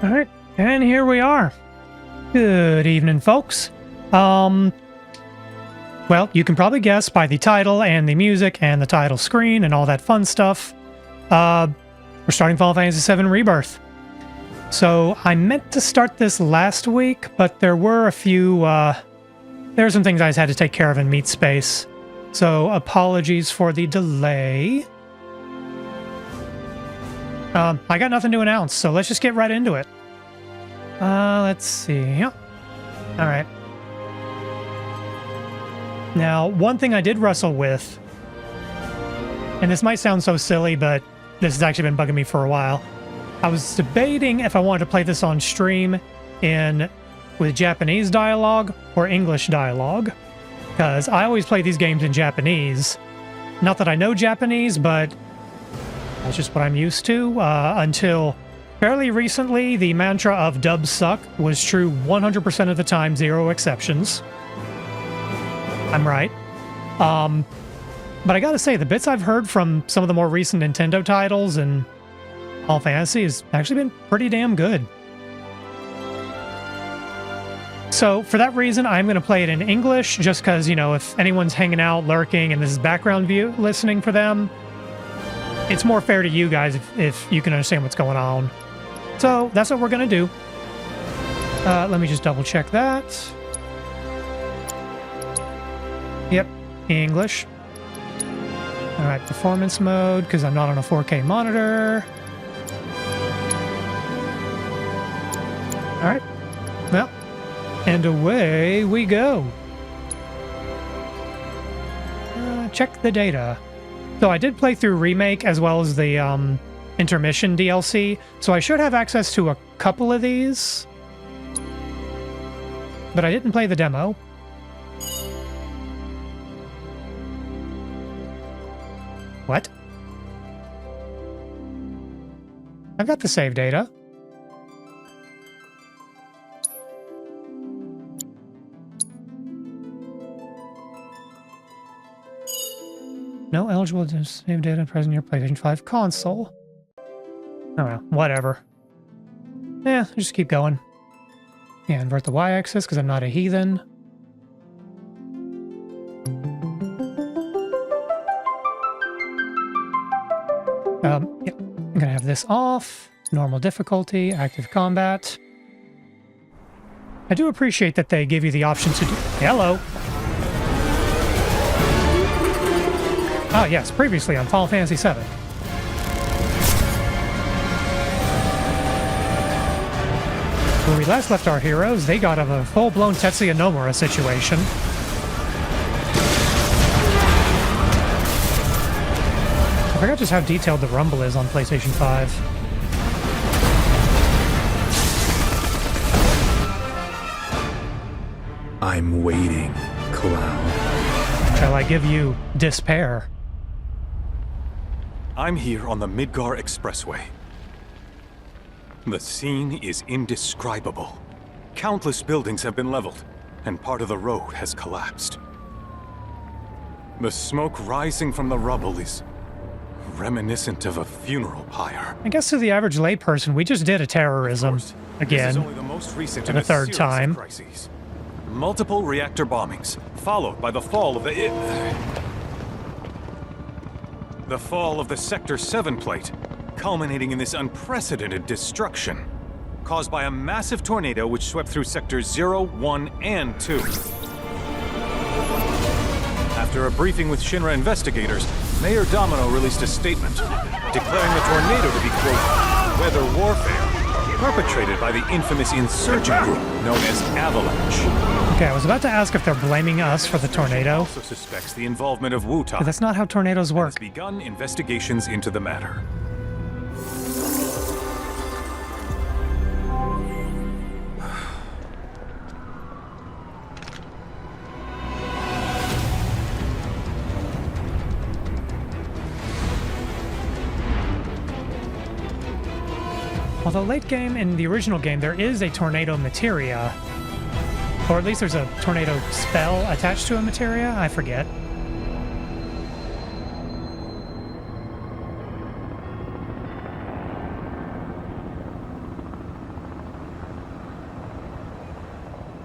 All right, and here we are. Good evening, folks. Well, you can probably guess by the title and the music and the title screen and all that fun stuff. We're starting Final Fantasy VII Rebirth. So I meant to start this last week, but there were a few, there were some things I just had to take care of in Meat Space. So apologies for the delay. I got nothing to announce, so let's just get right into it. Let's see. Yep. All right. Now, one thing I did wrestle with, and this might sound so silly, but this has actually been bugging me for a while. I was debating if I wanted to play this on stream with Japanese dialogue or English dialogue, because I always play these games in Japanese. Not that I know Japanese, but that's just what I'm used to. Until fairly recently, the mantra of dubs suck was true 100% of the time, zero exceptions. I'm right. But I gotta say, the bits I've heard from some of the more recent Nintendo titles and Final Fantasy has actually been pretty damn good. So for that reason, I'm going to play it in English, just because, you know, if anyone's hanging out, lurking, and this is background view listening for them, it's more fair to you guys if you can understand what's going on. So that's what we're going to do. Let me just double check that. Yep, English. All right, performance mode, because I'm not on a 4K monitor. All right, well, and away we go. Check the data. So I did play through Remake as well as the Intermission DLC, so I should have access to a couple of these. But I didn't play the demo. What? I've got the save data. No eligible to save data present in your PlayStation 5 console. Oh well, whatever. Yeah, just keep going. Yeah, invert the y-axis because I'm not a heathen. Yeah, I'm gonna have this off. Normal difficulty, active combat. I do appreciate that they give you the option to do... Hello! Ah, yes, previously on Final Fantasy VII. When we last left our heroes, they got out of a full-blown Tetsuya Nomura situation. I forgot just how detailed the rumble is on PlayStation 5. I'm waiting, clown. Shall I give you despair? I'm here on the Midgar Expressway. The scene is indescribable. Countless buildings have been leveled, and part of the road has collapsed. The smoke rising from the rubble is reminiscent of a funeral pyre. I guess to the average layperson, we just did a terrorism again, this is only the most recent for the third time. Crises. Multiple reactor bombings, followed by the fall of the Sector 7 plate, culminating in this unprecedented destruction, caused by a massive tornado which swept through Sectors 0, 1, and 2. After a briefing with Shinra investigators, Mayor Domino released a statement declaring the tornado to be, quote, weather warfare, perpetrated by the infamous insurgent group known as Avalanche. Okay, I was about to ask if they're blaming us for the tornado. Also suspects the involvement of Wutai. But that's not how tornadoes work. Has begun investigations into the matter. Although late game in the original game, there is a tornado materia. Or at least there's a tornado spell attached to a materia? I forget.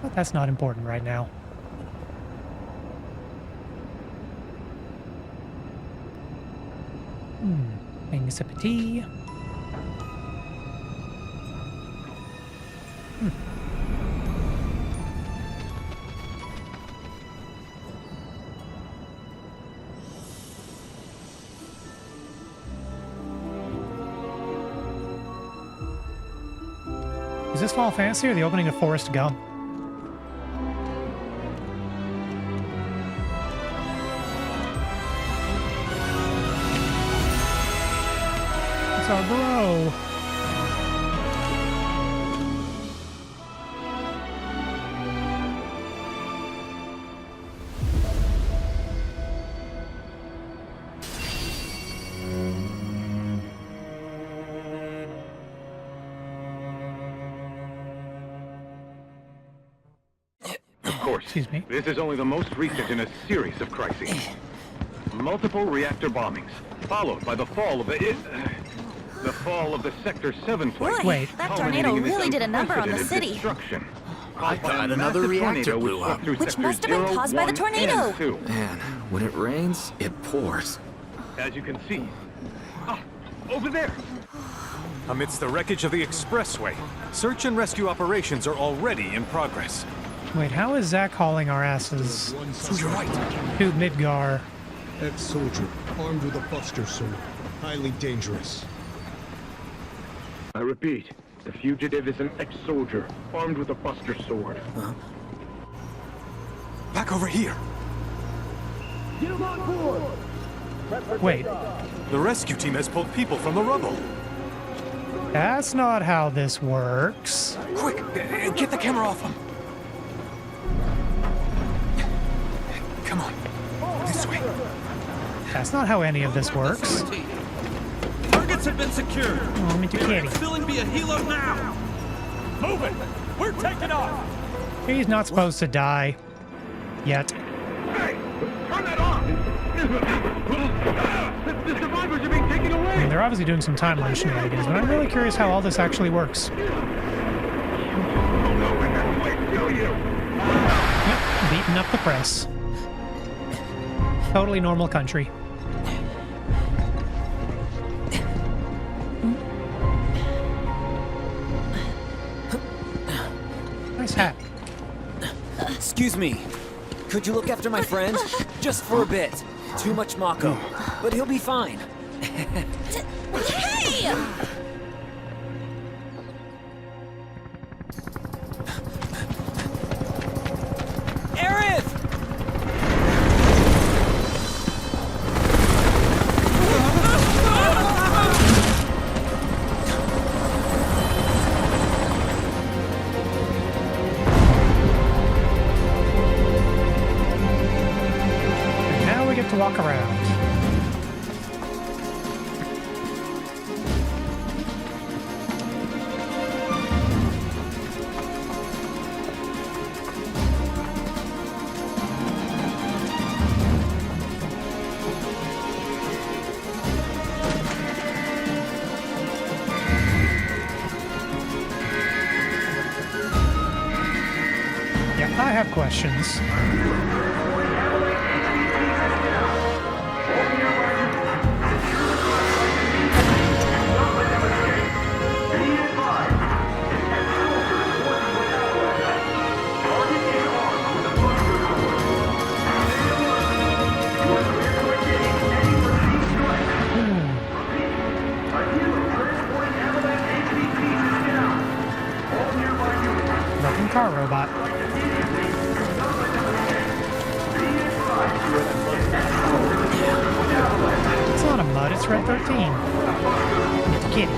But that's not important right now. Making a sip of tea. Is this Final Fantasy or the opening of Forrest Gump? It's our bro. Excuse me. This is only the most recent in a series of crises. Multiple reactor bombings, followed by the fall of the Sector 7 flight. Boy, Wait. that tornado really did a number on the city. Destruction. I thought another reactor blew up. Which must have been caused by the tornado. Man, when it rains, it pours. As you can see. Over there. Amidst the wreckage of the expressway, search and rescue operations are already in progress. Wait, how is Zack hauling our asses To your right. to Midgar? Ex-soldier, armed with a buster sword. Highly dangerous. I repeat, the fugitive is an ex-soldier, armed with a buster sword. Back over here. Wait, The rescue team has pulled people from the rubble. that's not how this works. Quick, get the camera off them. Come on, this way. That's not how any of this works. Targets have been secured. Oh, I'm into kitty. Filling me a helo now. Move it. We're taking off. He's not supposed to die. Yet. Hey! Turn that off! The survivors are being taken I away! mean, they're obviously doing some timeline shenanigans, but I'm really curious how all this actually works. Yep, beating up the press. Totally normal country. Nice hat. Excuse me. Could you look after my friend? Just for a bit. Too much Mako. But he'll be fine. Hey! Aerith! And now we get to walk around. Yeah, I have questions. Broken car robot. It's not a mud, it's Red 13. It's a kitty.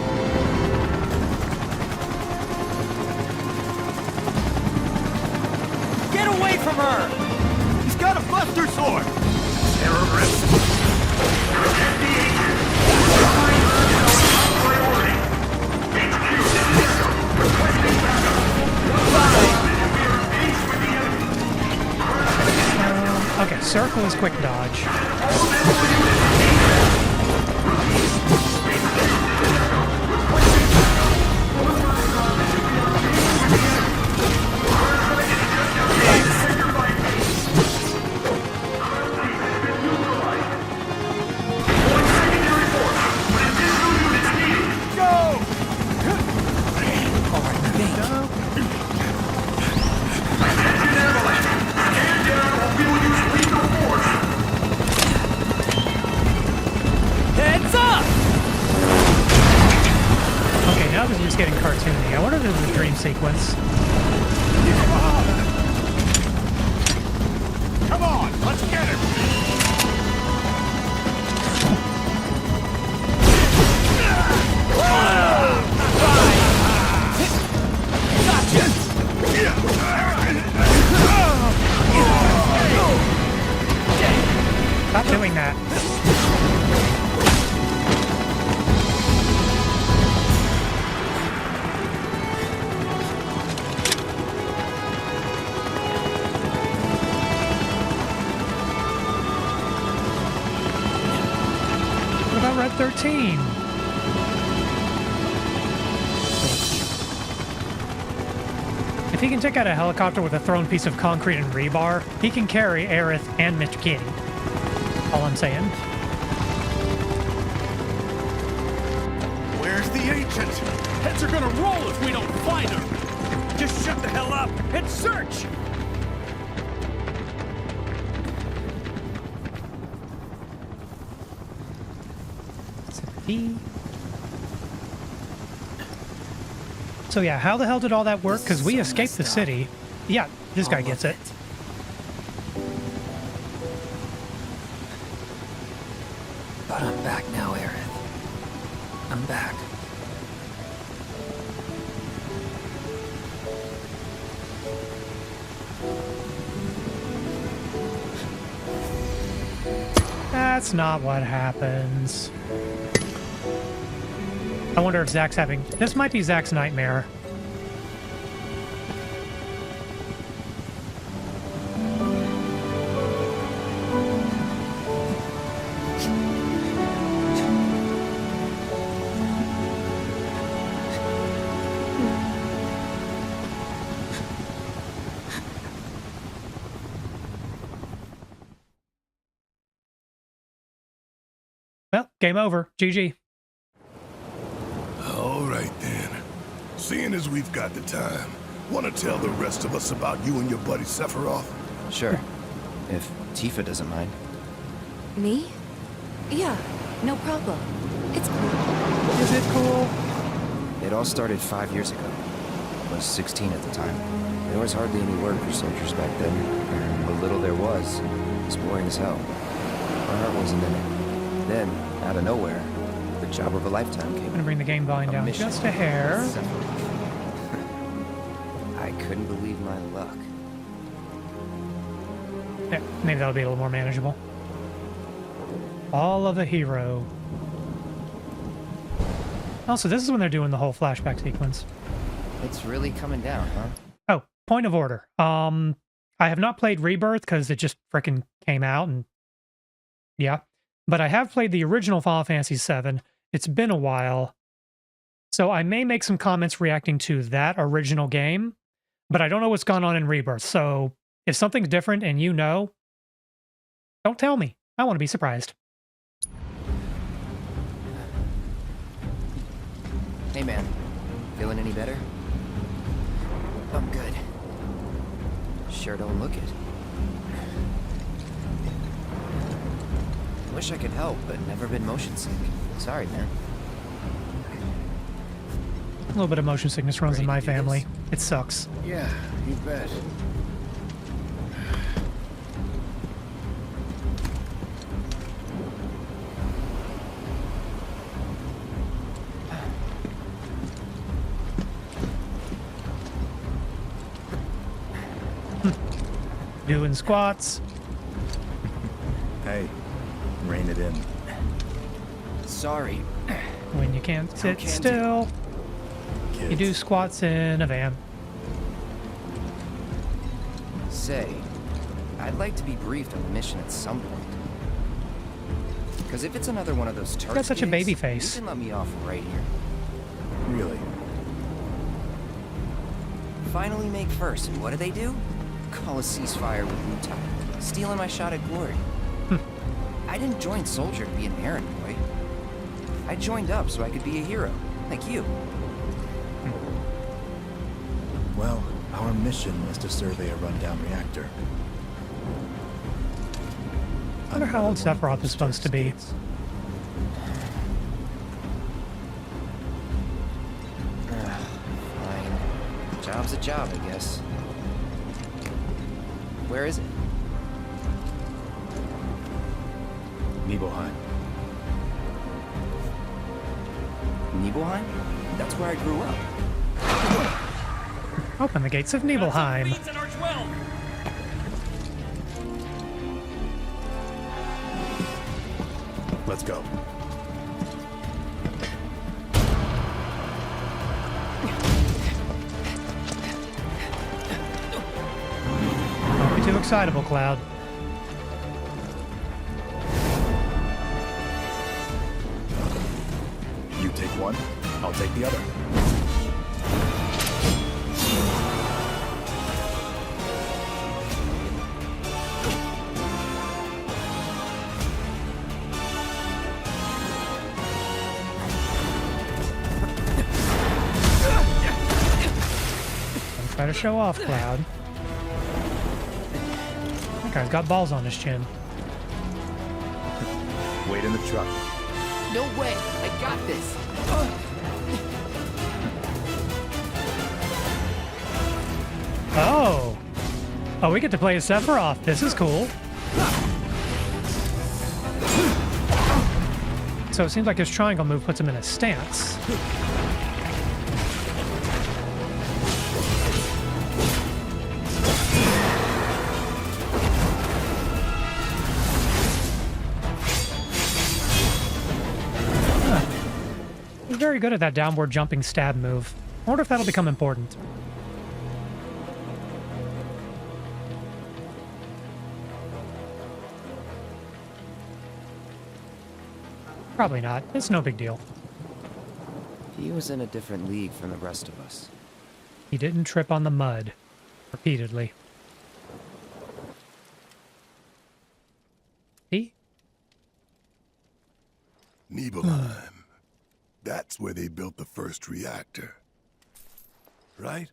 Get away from her! He's got a buster sword. Okay, circle is quick dodge. it's getting cartoony. I wonder if this is a dream sequence. Come on, let's get him! Stop doing that. What about Red 13? If he can take out a helicopter with a thrown piece of concrete and rebar, he can carry Aerith and Mr. Kitty. All I'm saying. Where's the agent? Heads are gonna roll if we don't find her. Just shut the hell up and search! So yeah, how the hell did all that work? Because we escaped the city. Yeah, this guy gets it. But I'm back now, Aerith. I'm back. That's not what happens. I wonder if Zack's having... This might be Zack's nightmare. Well, game over. GG. All right then. Seeing as we've got the time, want to tell the rest of us about you and your buddy Sephiroth? Sure. If Tifa doesn't mind. Me? Yeah, no problem. It's cool. Is it cool? It all started 5 years ago. I was 16 at the time. There was hardly any word for soldiers back then, and what little there was boring as hell. My heart wasn't in it. Then, out of nowhere, the job of a lifetime came. I'm gonna bring the game volume down just a hair. I couldn't believe my luck. Yeah, maybe that'll be a little more manageable. All of a hero. Also, this is when they're doing the whole flashback sequence. It's really coming down, huh? Oh, point of order. I have not played Rebirth because it just frickin' came out, and yeah. But I have played the original Final Fantasy VII. It's been a while. So I may make some comments reacting to that original game, but I don't know what's gone on in Rebirth. So if something's different and you know, don't tell me. I want to be surprised. Hey man, feeling any better? I'm good. Sure don't look it. Wish I could help, but never been motion sick. Sorry, man. A little bit of motion sickness runs in my family. It sucks. Yeah, you bet. Doing squats. Hey, rein it in. Sorry. When you can't sit still, you do squats in a van. Say, I'd like to be briefed on the mission at some point. Because if it's another one of those Turks, You got such a baby face. You can let me off right here. Really? Finally make first, and what do? Call a ceasefire with Mutai, stealing my shot at glory. I didn't join Soldier to be an errand boy. I joined up so I could be a hero, like you. Well, our mission is to survey a rundown reactor. I wonder how old Sephiroth is supposed to be. Job's a job, I guess. Where is it? Nibelheim. Nibelheim? That's where I grew up. Open the gates of Nibelheim. Leads in our 12. Let's go. Don't be too excitable, Cloud. You take one, I'll take the other. Don't try to show off, Cloud. That guy's got balls on his chin. Wait in the truck. No way! I got this! Oh! Oh, we get to play as Sephiroth. This is cool. So it seems like his triangle move puts him in a stance. He's very good at that downward jumping stab move. I wonder if that'll become important. Probably not. It's no big deal. He was in a different league from the rest of us. He didn't trip on the mud. Repeatedly. See? Nibelheim. That's where they built the first reactor. Right?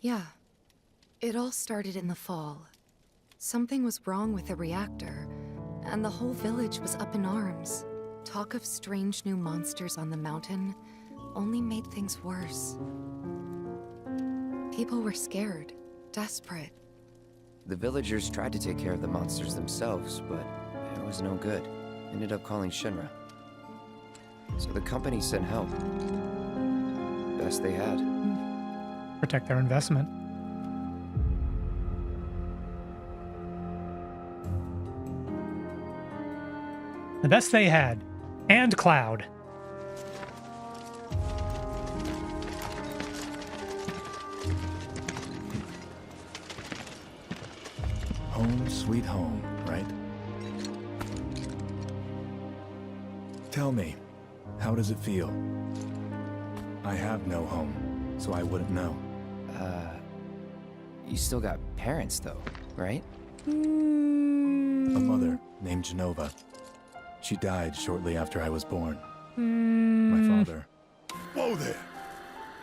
Yeah. It all started in the fall. Something was wrong with the reactor, and the whole village was up in arms. Talk of strange new monsters on the mountain only made things worse. People were scared, desperate. The villagers tried to take care of the monsters themselves, but it was no good. Ended up calling Shinra. So the company sent help. Best they had. Protect their investment. The best they had. And Cloud. Home sweet home, right? Tell me, how does it feel? I have no home, so I wouldn't know. You still got parents though, right? A mother named Genova. She died shortly after I was born. My father. Whoa there.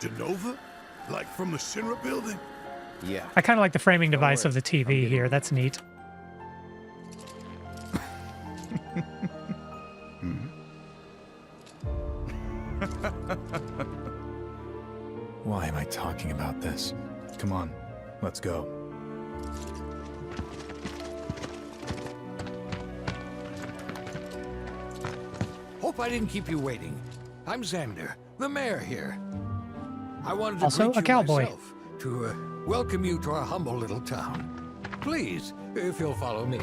Genova? Like from the Shinra building? Yeah. I kind of like the framing device of the TV here. That's neat. Why am I talking about this? Come on, let's go. Hope I didn't keep you waiting. I'm Xander, the mayor here. I wanted to Also greet a you cowboy. myself, to welcome you to our humble little town. Please, if you'll follow me.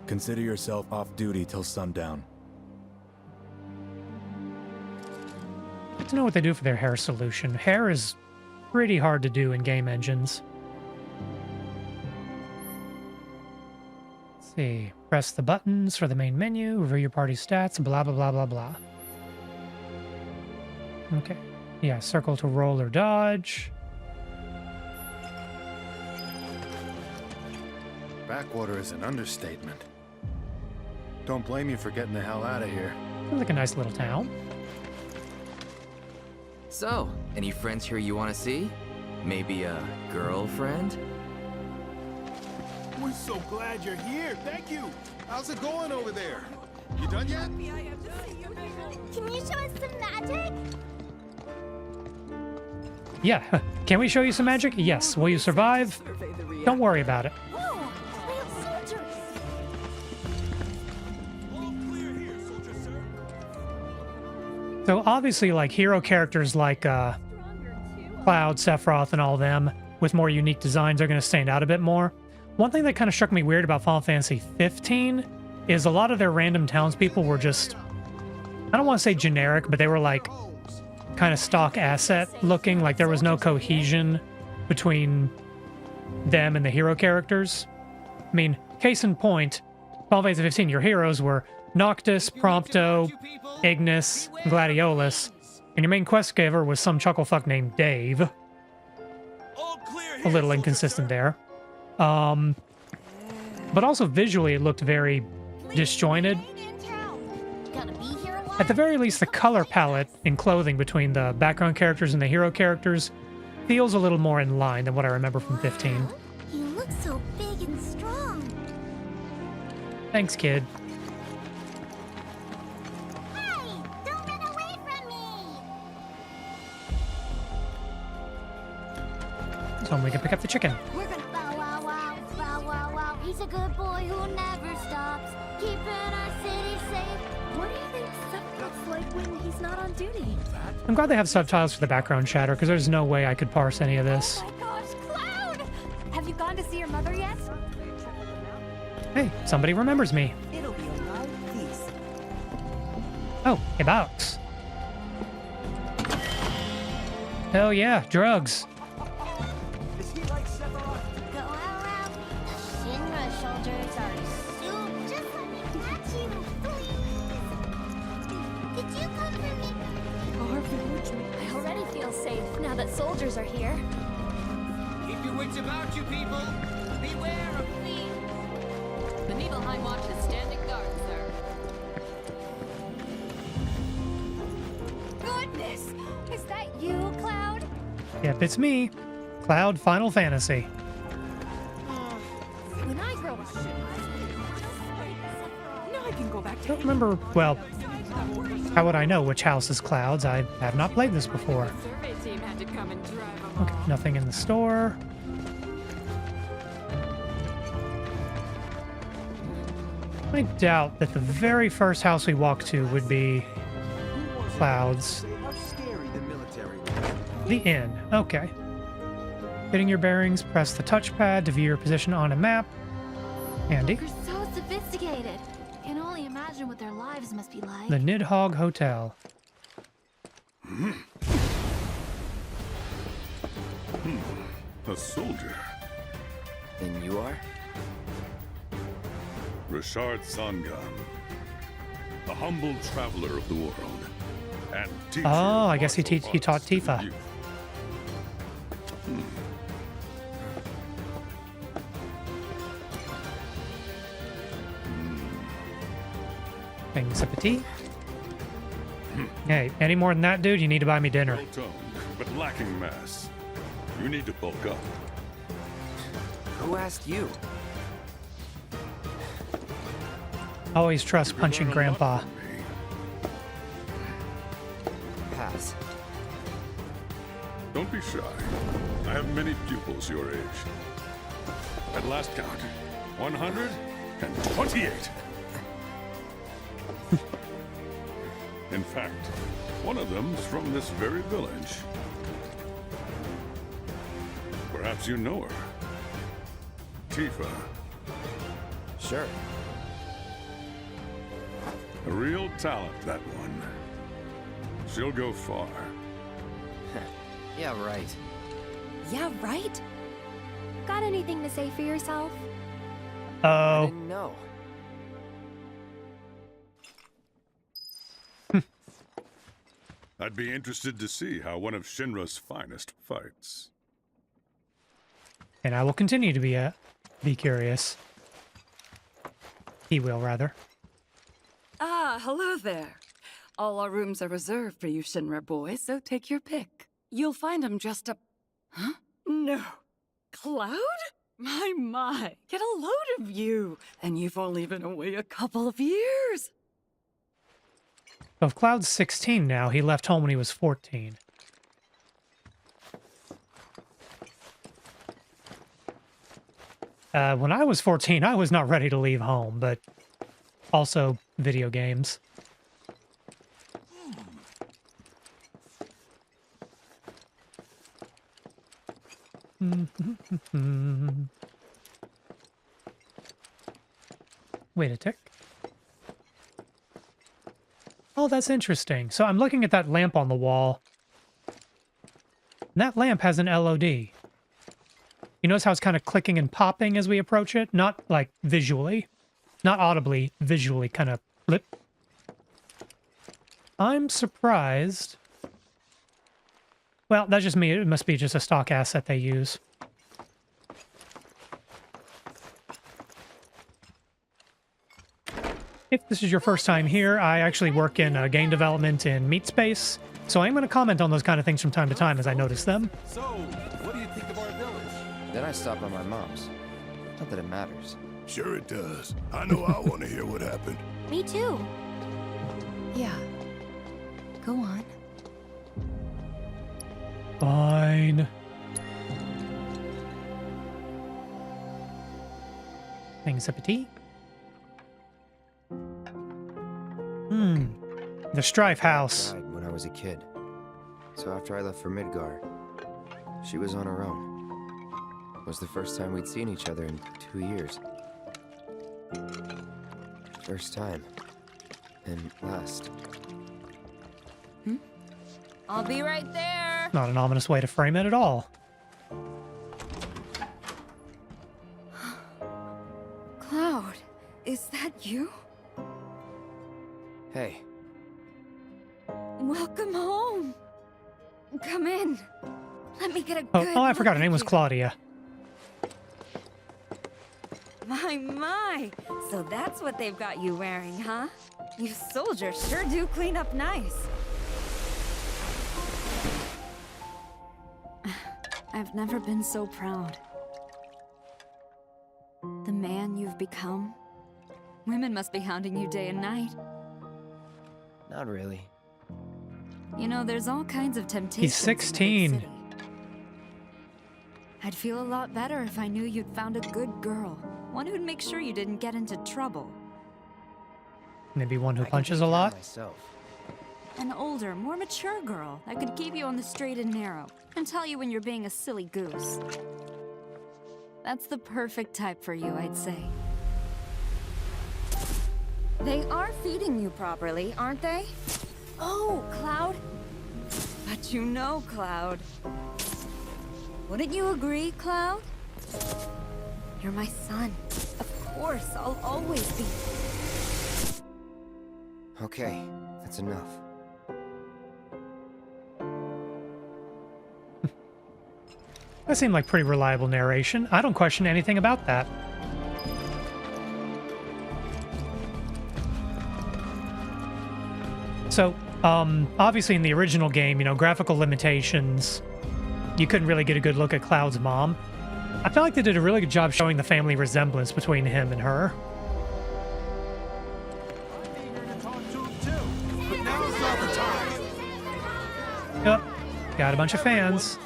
Consider yourself off duty till sundown. Good to know what they do for their hair solution. Hair is pretty hard to do in game engines. Let's see. Press the buttons for the main menu, review your party stats, blah, blah, blah, blah, blah. Okay. Yeah, circle to roll or dodge. Backwater is an understatement. Don't blame you for getting the hell out of here. Seems like a nice little town. So, any friends here you want to see? Maybe a girlfriend? We're so glad you're here. Thank you. How's it going over there? You done yet? Can you show us some magic? Yeah. Can we show you some magic? Yes. Will you survive? Don't worry about it. Oh, real soldiers! So obviously, like, hero characters like Cloud, Sephiroth, and all them with more unique designs are going to stand out a bit more. One thing that kind of struck me weird about Final Fantasy 15 is a lot of their random townspeople were just, I don't want to say generic, but they were like kind of stock asset looking. Like there was no cohesion between them and the hero characters. I mean, case in point, Final Fantasy 15, your heroes were Noctis, Prompto, Ignis, and Gladiolus, and your main quest giver was some chucklefuck named Dave. A little inconsistent there. But also visually it looked very disjointed. At the very least, the color palette and clothing between the background characters and the hero characters feels a little more in line than what I remember from 15. He looks so big and strong. Thanks, kid. Hey, don't run away from me! So we can pick up the chicken. We're gonna bow wow wow, bow wow wow. He's a good boy who never stops, keeping our city safe. What do you think Seth looks like when he's not on duty? I'm glad they have subtitles for the background chatter, because there's no way I could parse any of this. Oh my gosh, Cloud! Have you gone to see your mother yet? Hey, somebody remembers me. It'll be a live feast. Oh, a box. Hell yeah, drugs. Is he like Sephiroth? Go around. The Shinra soldiers are soup. Just let me catch you, please. Did you come for me? Our village. I already feel safe now that soldiers are here. Keep your wits about you, people. Beware of thieves. The Nibelheim Watch is standing guard, sir. Goodness! Is that you, Cloud? Yep, it's me. Cloud Final Fantasy. When I grow up. Now I can go back I to don't remember, well, how would I know which house is Cloud's? I have not played this before. survey team had to come and drive them Okay, nothing in the store. I doubt that the very first house we walk to would be Cloud's. How scary the military. The inn. Okay. Getting your bearings, press the touchpad to view your position on a map. Handy. You're so sophisticated. Can only imagine what their lives must be like. The Nidhogg Hotel. A soldier. And you are? Richard Sangan. A humble traveler of the world. And teacher Oh, I of guess he martial taught arts to the Tifa. youth. Taking a sip of tea. Hey, any more than that, dude, you need to buy me dinner. Well-toned, but lacking mass. You need to bulk up. Who asked you? Always trust You've punching learned a lot Grandpa. from me. Pass. Don't be shy. I have many pupils your age. At last count, 128. In fact, one of them's from this very village. Perhaps you know her. Tifa. Sure. A real talent, that one. She'll go far. Yeah, right. Yeah, right? Got anything to say for yourself? Oh. Didn't know. I'd be interested to see how one of Shinra's finest fights. And I will continue to be curious. He will, rather. Ah, hello there. All our rooms are reserved for you Shinra boys, so take your pick. You'll find them just up. Huh? No. Cloud? My. Get a load of you. And you've only been away a couple of years. So if Cloud's 16 now, he left home when he was 14. When I was 14, I was not ready to leave home, but also video games. Wait a tick. Oh, that's interesting. So I'm looking at that lamp on the wall. And that lamp has an LOD. You notice how it's kind of clicking and popping as we approach it? Not like visually. Not audibly, visually kind of blip. I'm surprised. Well, that's just me. It must be just a stock asset they use. If this is your first time here, I actually work in game development in Meat Space, so I'm going to comment on those kind of things from time to time as I notice them. So, what do you think of our village? Then I stop by my mom's. Not that it matters. Sure it does. I know I want to hear what happened. Me too. Yeah. Go on. Fine. Things up a tea. The Strife House. Died when I was a kid. So after I left for Midgar, she was on her own. It was the first time we'd seen each other in 2 years. First time. And last. I'll be right there. Not an ominous way to frame it at all. Cloud, is that you? Hey. Welcome home. Come in. Let me get a good Oh, I forgot her look name at was you. Claudia. My. So that's what they've got you wearing, huh? You soldiers sure do clean up nice. I've never been so proud. The man you've become. Women must be hounding you day and night. Not really. You know, there's all kinds of temptations. He's 16. in the big city. I'd feel a lot better if I knew you'd found a good girl. One who'd make sure you didn't get into trouble. Maybe one who I can punches take a care of lot. myself. An older, more mature girl that could keep you on the straight and narrow and tell you when you're being a silly goose. That's the perfect type for you, I'd say. They are feeding you properly, aren't they? Oh, Cloud. But you know, Cloud. Wouldn't you agree, Cloud? You're my son. Of course, I'll always be. Okay, that's enough. That seemed like pretty reliable narration. I don't question anything about that. So, obviously in the original game, you know, graphical limitations, you couldn't really get a good look at Cloud's mom. I felt like they did a really good job showing the family resemblance between him and her. Yep, got a bunch of fans.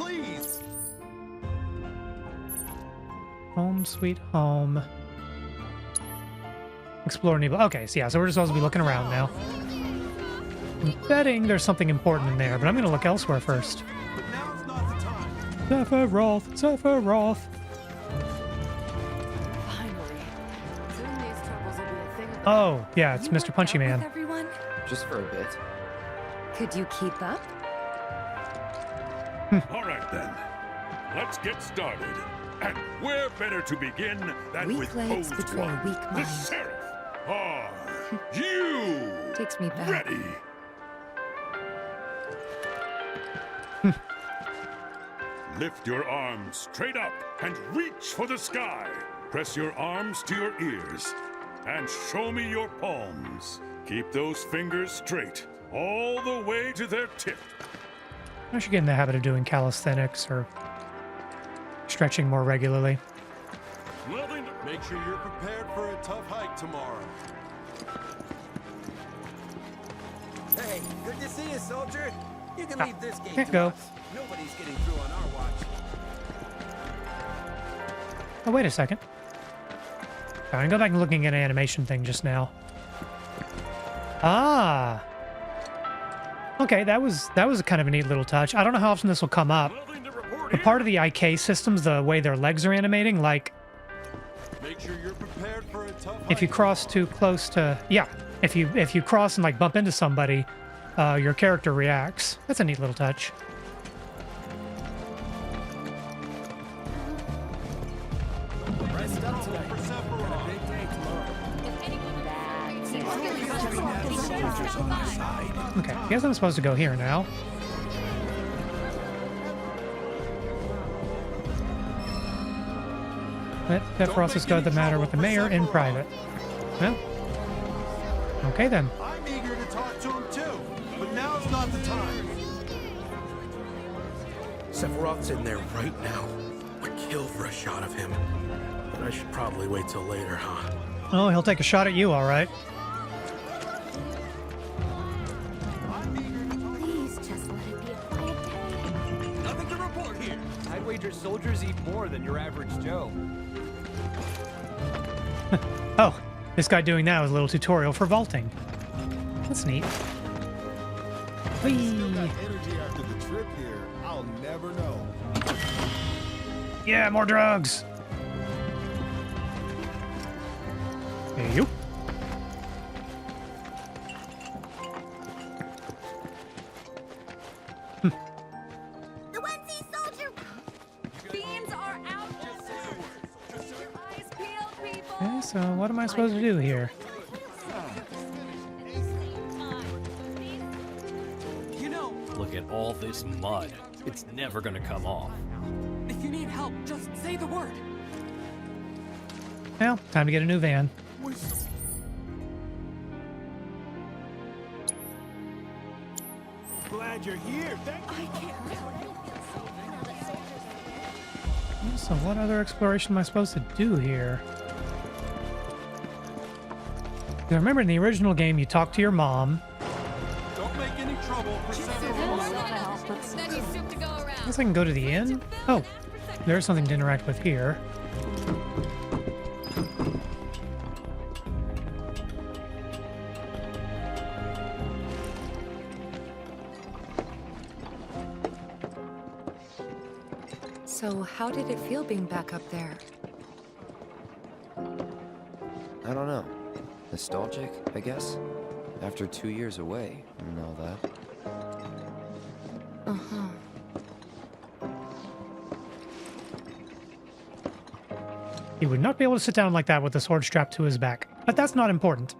Home sweet home. Explore Nebo. Okay, so yeah, so we're just supposed to be looking around now. I'm betting there's something important in there, but I'm going to look elsewhere first. Sephiroth, Sephiroth. Finally. Soon these troubles will be a thing of the Oh, yeah, it's Mr. Punchy Man. everyone? Just for a bit. Could you keep up? All right, then. Let's get started. And where better to begin than Weak with legs posed betray a one? weak The mind. sheriff. Are you Takes me back. ready? Lift your arms straight up and reach for the sky. Press your arms to your ears and show me your palms. Keep those fingers straight all the way to their tip. I should get in the habit of doing calisthenics or stretching more regularly. Nothing to... Make sure you're prepared for a tough hike tomorrow. Hey, good to see you, soldier. You can leave this gate can't to go. us. Nobody's getting through on our watch. Oh, wait a second. I'm gonna go back and looking at an animation thing just now. Ah. Okay, that was kind of a neat little touch. I don't know how often this will come up. But part of the IK systems, the way their legs are animating, like Make sure you're prepared for a tough if you cross too close to, yeah, if you cross and like bump into somebody, your character reacts. That's a neat little touch. Rest up tonight. Got a big day tomorrow. Okay, I guess I'm supposed to go here now. Let Sephiroth discuss the matter with the mayor in private. Well, okay then. I'm eager to talk to him too, but now's not the time. Sephiroth's in there right now. I'd kill for a shot of him. But I should probably wait till later, huh? Oh, he'll take a shot at you, all right. Please just let it be a quiet day. Nothing to report here. I'd wager soldiers eat more than your average Joe. Oh, this guy doing that was a little tutorial for vaulting. That's neat. Whee! Energy after the trip here, I'll never know. Yeah, more drugs. Hey, you. The Wednesday soldier. Beams are out. Keep your eyes peeled, people. Okay, so what am I supposed to do here? You know, Look at all this mud. It's never gonna come off. if you need help, just say the word. Well, time to get a new van. Glad you're here. Thank you. So what other exploration am I supposed to do here? I remember in the original game, you talk to your mom. Don't make any trouble for I guess I can go to the inn? Oh, there's something to interact with here. So how did it feel being back up there? I don't know. Nostalgic, I guess? After 2 years away and all that. Uh-huh. He would not be able to sit down like that with the sword strapped to his back. But that's not important.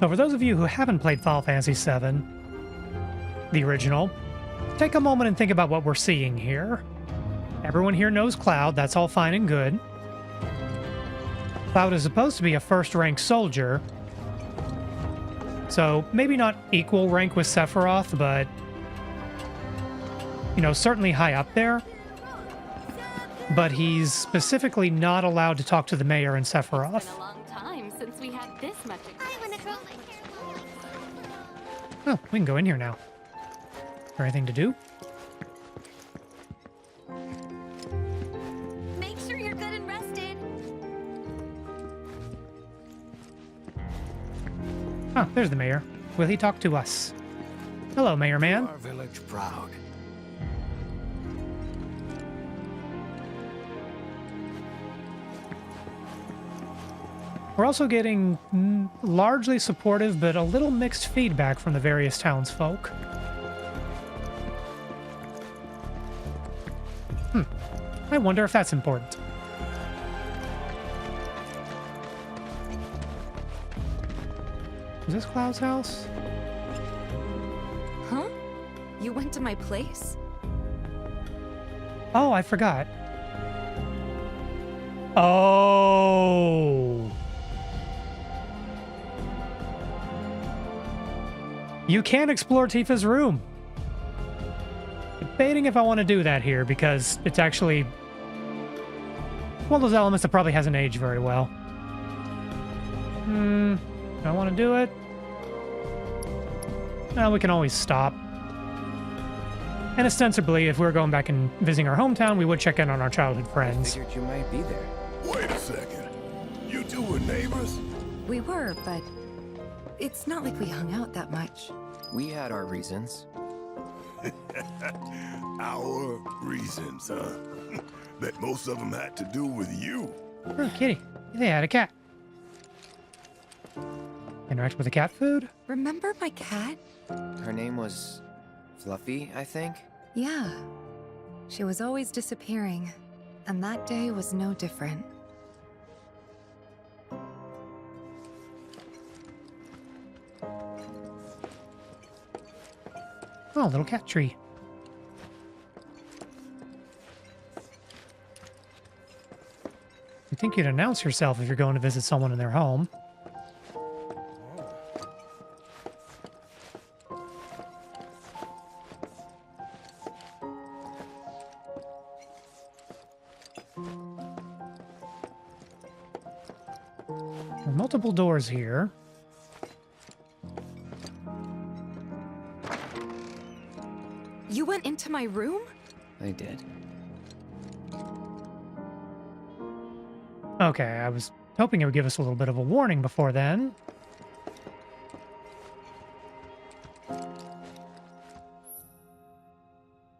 So for those of you who haven't played Final Fantasy VII, the original, take a moment and think about what we're seeing here. Everyone here knows Cloud, that's all fine and good. Cloud is supposed to be a first-rank soldier, so maybe not equal rank with Sephiroth, but, you know, certainly high up there. But he's specifically not allowed to talk to the mayor and Sephiroth. It's been a long time since we had this much Oh, we can go in here now. Is there anything to do? Make sure you're good and rested. Oh, there's the mayor. Will he talk to us? Hello, Mayor Man. Our village proud. We're also getting largely supportive, but a little mixed feedback from the various townsfolk. I wonder if that's important. Is this Cloud's house? Huh? You went to my place? Oh, I forgot. Oh. You can explore Tifa's room. Debating if I want to do that here because it's actually one of those elements that probably hasn't aged very well. Do I want to do it? No, we can always stop. And ostensibly, if we were going back and visiting our hometown, we would check in on our childhood friends. I figured you might be there. Wait a second. You two were neighbors? We were, but it's not like we hung out that much. We had our reasons. Our reasons, huh? Bet most of them had to do with you. Oh, kitty. They had a cat. Interact with the cat food? Remember my cat? Her name was Fluffy, I think? Yeah. She was always disappearing, and that day was no different. Oh, little cat tree. You'd think you'd announce yourself if you're going to visit someone in their home. There are multiple doors here. You went into my room? I did. Okay, I was hoping it would give us a little bit of a warning before then.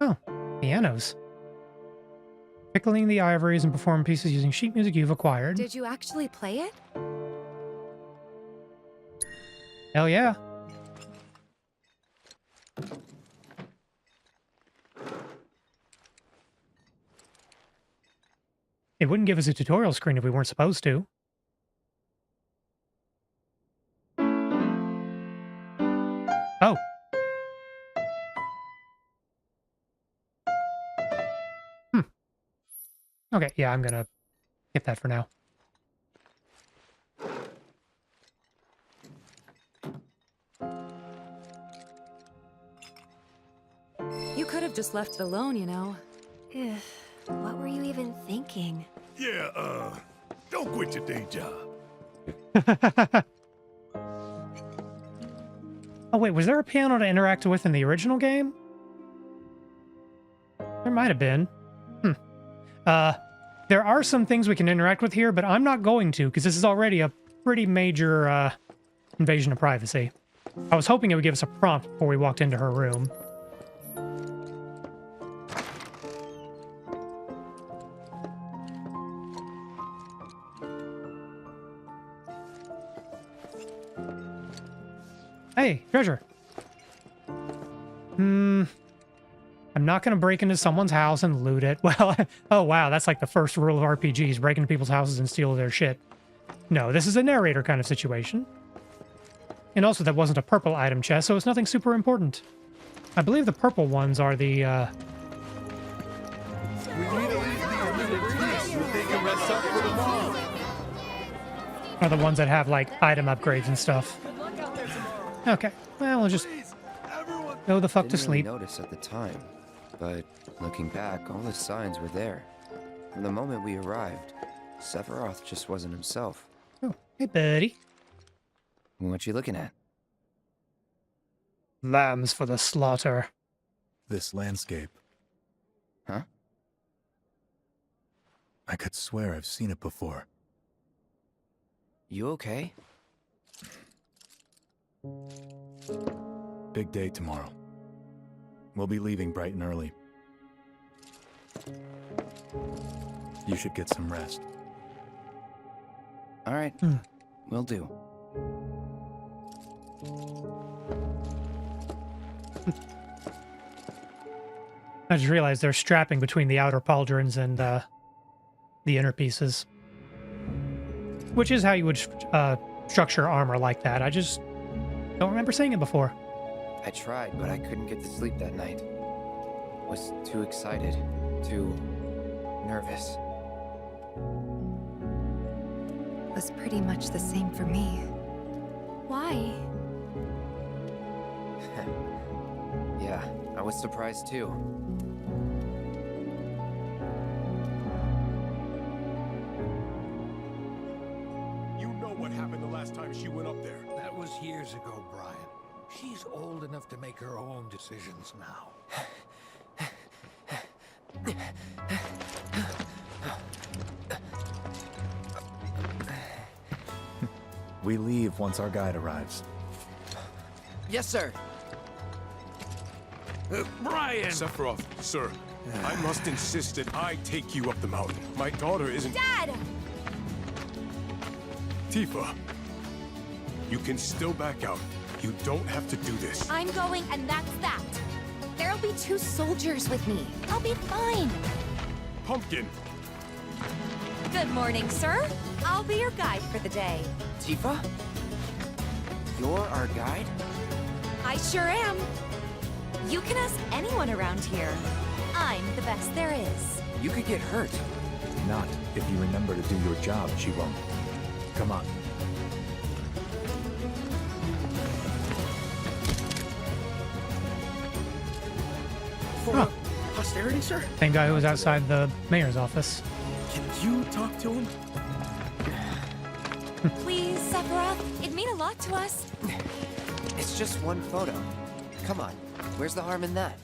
Oh, pianos. Pickling the ivories and perform pieces using sheet music you've acquired. Did you actually play it? Hell yeah. It wouldn't give us a tutorial screen if we weren't supposed to. Oh. Okay, yeah, I'm gonna skip that for now. You could have just left it alone, you know. What were you even thinking? Yeah, don't quit your day job. Oh wait, was there a piano to interact with in the original game? There might have been. There are some things we can interact with here, but I'm not going to, because this is already a pretty major invasion of privacy. I was hoping it would give us a prompt before we walked into her room. Hey, treasure. I'm not going to break into someone's house and loot it. Well, oh wow, that's like the first rule of RPGs, break into people's houses and steal their shit. No, this is a narrator kind of situation. And also, that wasn't a purple item chest, so it's nothing super important. I believe the purple ones are the, They can rest up for the mom. are the ones that have, like, item upgrades and stuff. Okay, well, we'll just go the fuck to Didn't really sleep. notice at the time, but looking back, all the signs were there. From the moment we arrived, Sephiroth just wasn't himself. Oh, hey, buddy. What you looking at? Lambs for the slaughter. This landscape. Huh? I could swear I've seen it before. You okay? Big day tomorrow. We'll be leaving bright and early. You should get some rest. All right, will do. I just realized there's strapping between the outer pauldrons and the inner pieces. Which is how you would structure armor like that. I just don't remember seeing it before. I tried, but I couldn't get to sleep that night. Was too excited, too nervous. Was pretty much the same for me. Why? Yeah, I was surprised too. You know what happened the last time she went up there. That was years ago, Brian. She's old enough to make her own decisions now. We leave once our guide arrives. Yes, sir. Brian! Sephiroth, sir, I must insist that I take you up the mountain. My daughter isn't... Dad! Tifa, you can still back out. You don't have to do this. I'm going, and that's that. There'll be 2 soldiers with me. I'll be fine. Pumpkin! Good morning, sir. I'll be your guide for the day. Tifa? You're our guide? I sure am. You can ask anyone around here. I'm the best there is. You could get hurt. Not if you remember to do your job, she won't. Come on. For posterity, sir? Same guy who was outside the mayor's office. Can you talk to him? Please, Sephiroth. It'd mean a lot to us. It's just one photo. Come on. Where's the harm in that?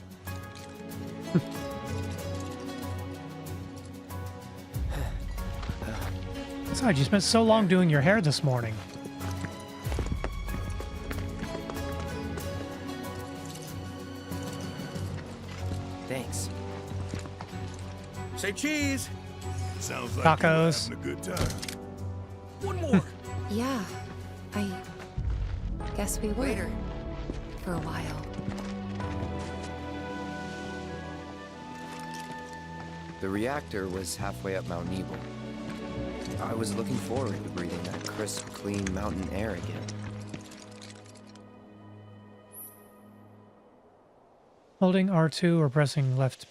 Besides, you spent so long doing your hair this morning. Thanks. Say cheese. Sounds like Tacos. you're having a good time. One more. Yeah, I guess we were. Later. For a while. The reactor was halfway up Mount Nebel. I was looking forward to breathing that crisp, clean mountain air again. Holding R2 or pressing left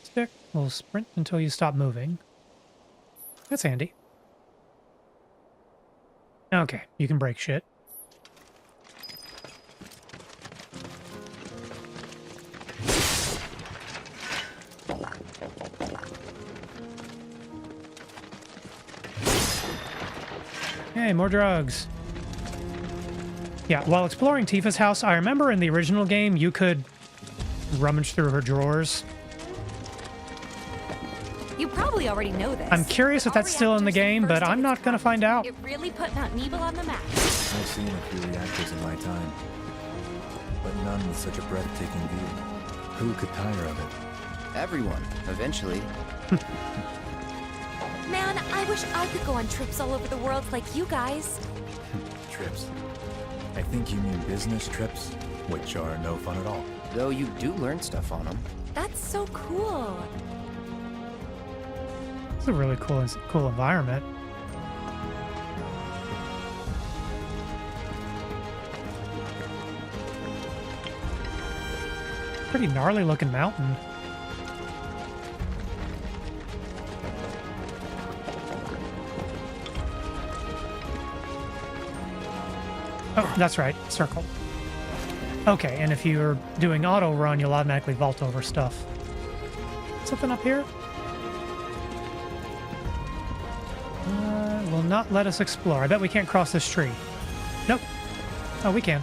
stick will sprint until you stop moving. That's handy. Okay, you can break shit. Hey, more drugs. Yeah, while exploring Tifa's house, I remember in the original game you could rummage through her drawers. You probably already know this. I'm curious if that's still in the game, but I'm not gonna find out. It really put Mount Nebel on the map. I've seen a few reactors in my time, but none with such a breathtaking view. Who could tire of it? Everyone, eventually. Man, I wish I could go on trips all over the world like you guys. Trips. I think you mean business trips, which are no fun at all. Though you do learn stuff on them. That's so cool. It's a really cool environment. Pretty gnarly looking mountain. Oh, that's right. Circle. Okay, and if you're doing auto run, you'll automatically vault over stuff. Something up here? Will not let us explore. I bet we can't cross this tree. Nope. Oh, we can.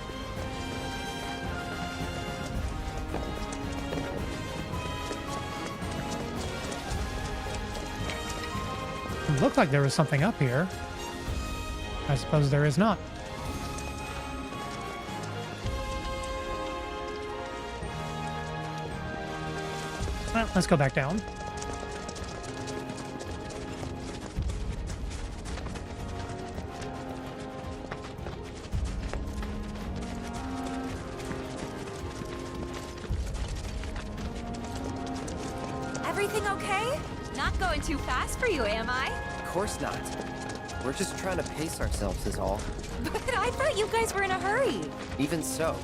It looked like there was something up here. I suppose there is not. Well, let's go back down. Everything okay? Not going too fast for you, am I? Of course not. We're just trying to pace ourselves is all. But I thought you guys were in a hurry. Even so,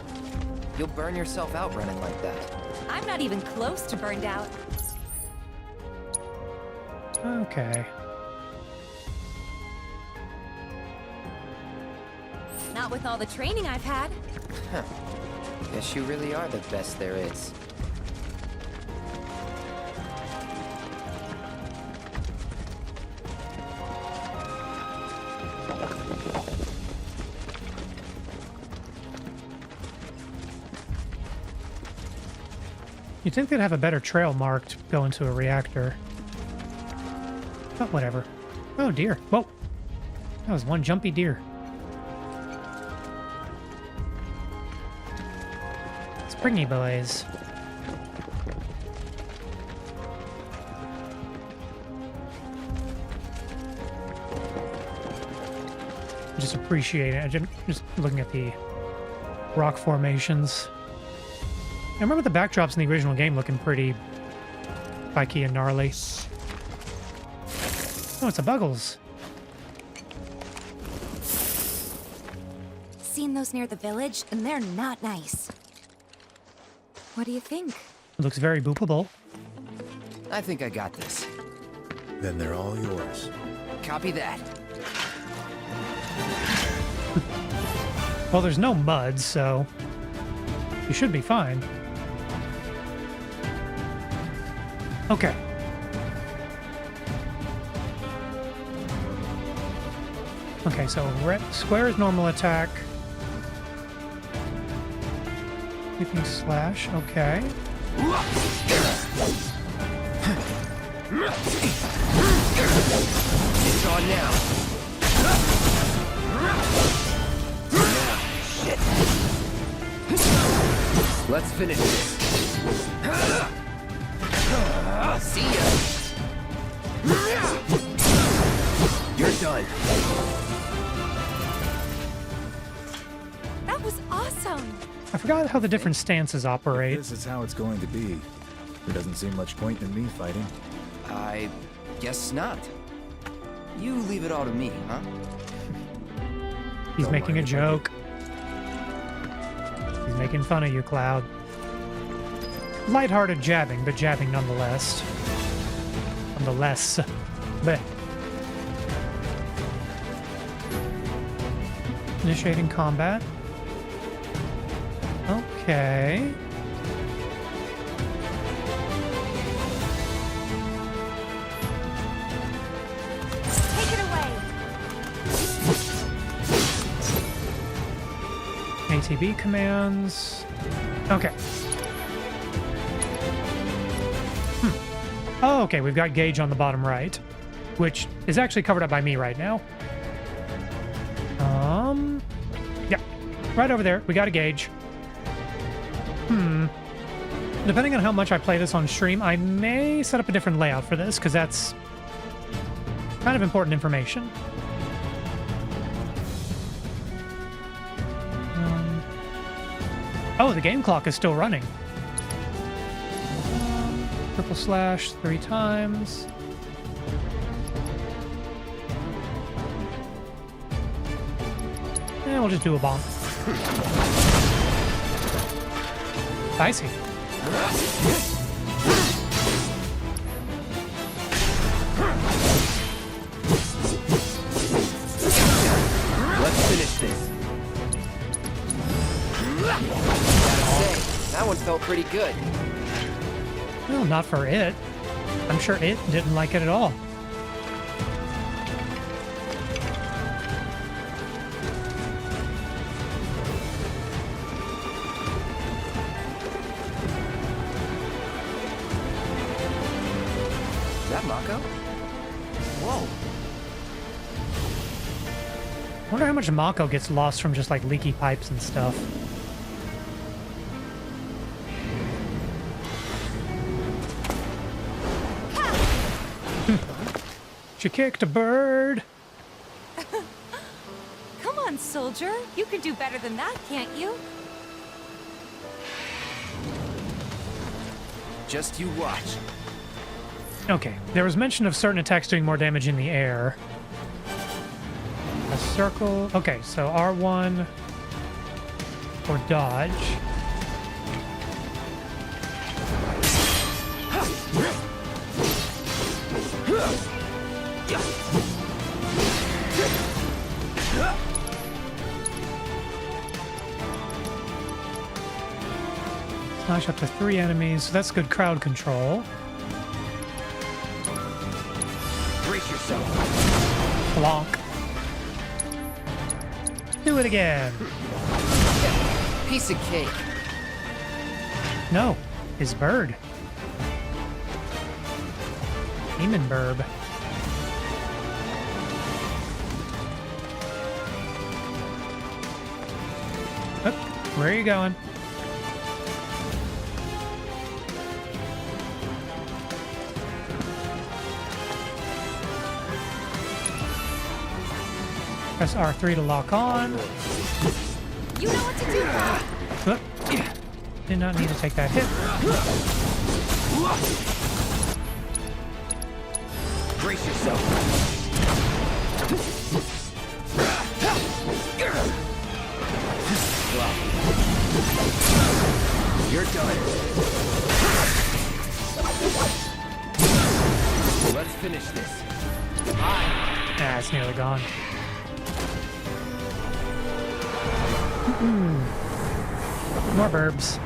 you'll burn yourself out running like that. I'm not even close to burned out. Okay. Not with all the training I've had. Huh. Guess you really are the best there is. You'd think they'd have a better trail marked going to a reactor. But whatever. Oh dear. Whoa. That was one jumpy deer. Springy boys. Just appreciate it. Just looking at the rock formations. I remember the backdrops in the original game looking pretty spiky and gnarly. Oh, it's a Buggles. Seen those near the village, and they're not nice. What do you think? It looks very boopable. I think I got this. Then they're all yours. Copy that. Well, there's no mud, so you should be fine. Okay. Okay, so square is normal attack. Keeping slash, okay. It's on now. Shit. Let's finish this. See ya. You're done. That was awesome. I forgot how the different stances operate. This is how it's going to be. There doesn't seem much point in me fighting. I guess not. You leave it all to me, huh? He's making a joke. He's making fun of you, Cloud. Lighthearted jabbing, but jabbing nonetheless. Nonetheless. But initiating combat. Okay. Take it away. ATB commands. Okay. Oh, okay, we've got gauge on the bottom right, which is actually covered up by me right now. Yeah, right over there. We got a gauge. Depending on how much I play this on stream, I may set up a different layout for this, because that's kind of important information. Oh, the game clock is still running. Triple slash 3 times. And we'll just do a bomb. Dicey. Let's finish this. Gotta say, that one felt pretty good. Well, not for it. I'm sure it didn't like it at all. Is that Mako? Whoa. Wonder how much Mako gets lost from just like leaky pipes and stuff. She kicked a bird. Come on, soldier. You can do better than that, can't you? Just you watch. Okay, there was mention of certain attacks doing more damage in the air. A circle. Okay, so R1 or dodge. Smash up to 3 enemies. So that's good crowd control. Brace yourself. Blonk. Do it again. Piece of cake. No, his bird. Demon burb. Oh, where are you going? Press R3 to lock on. You know what to do, Cloud. Oh, did not need to take that hit. Brace yourself. You're done. Let's finish this. Ah, it's nearly gone. More burbs.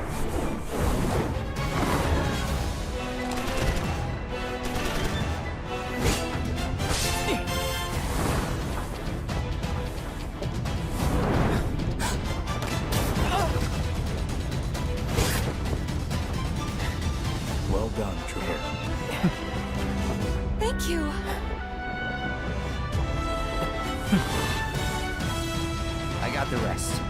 Well done, Trooper. Thank you. I got the rest.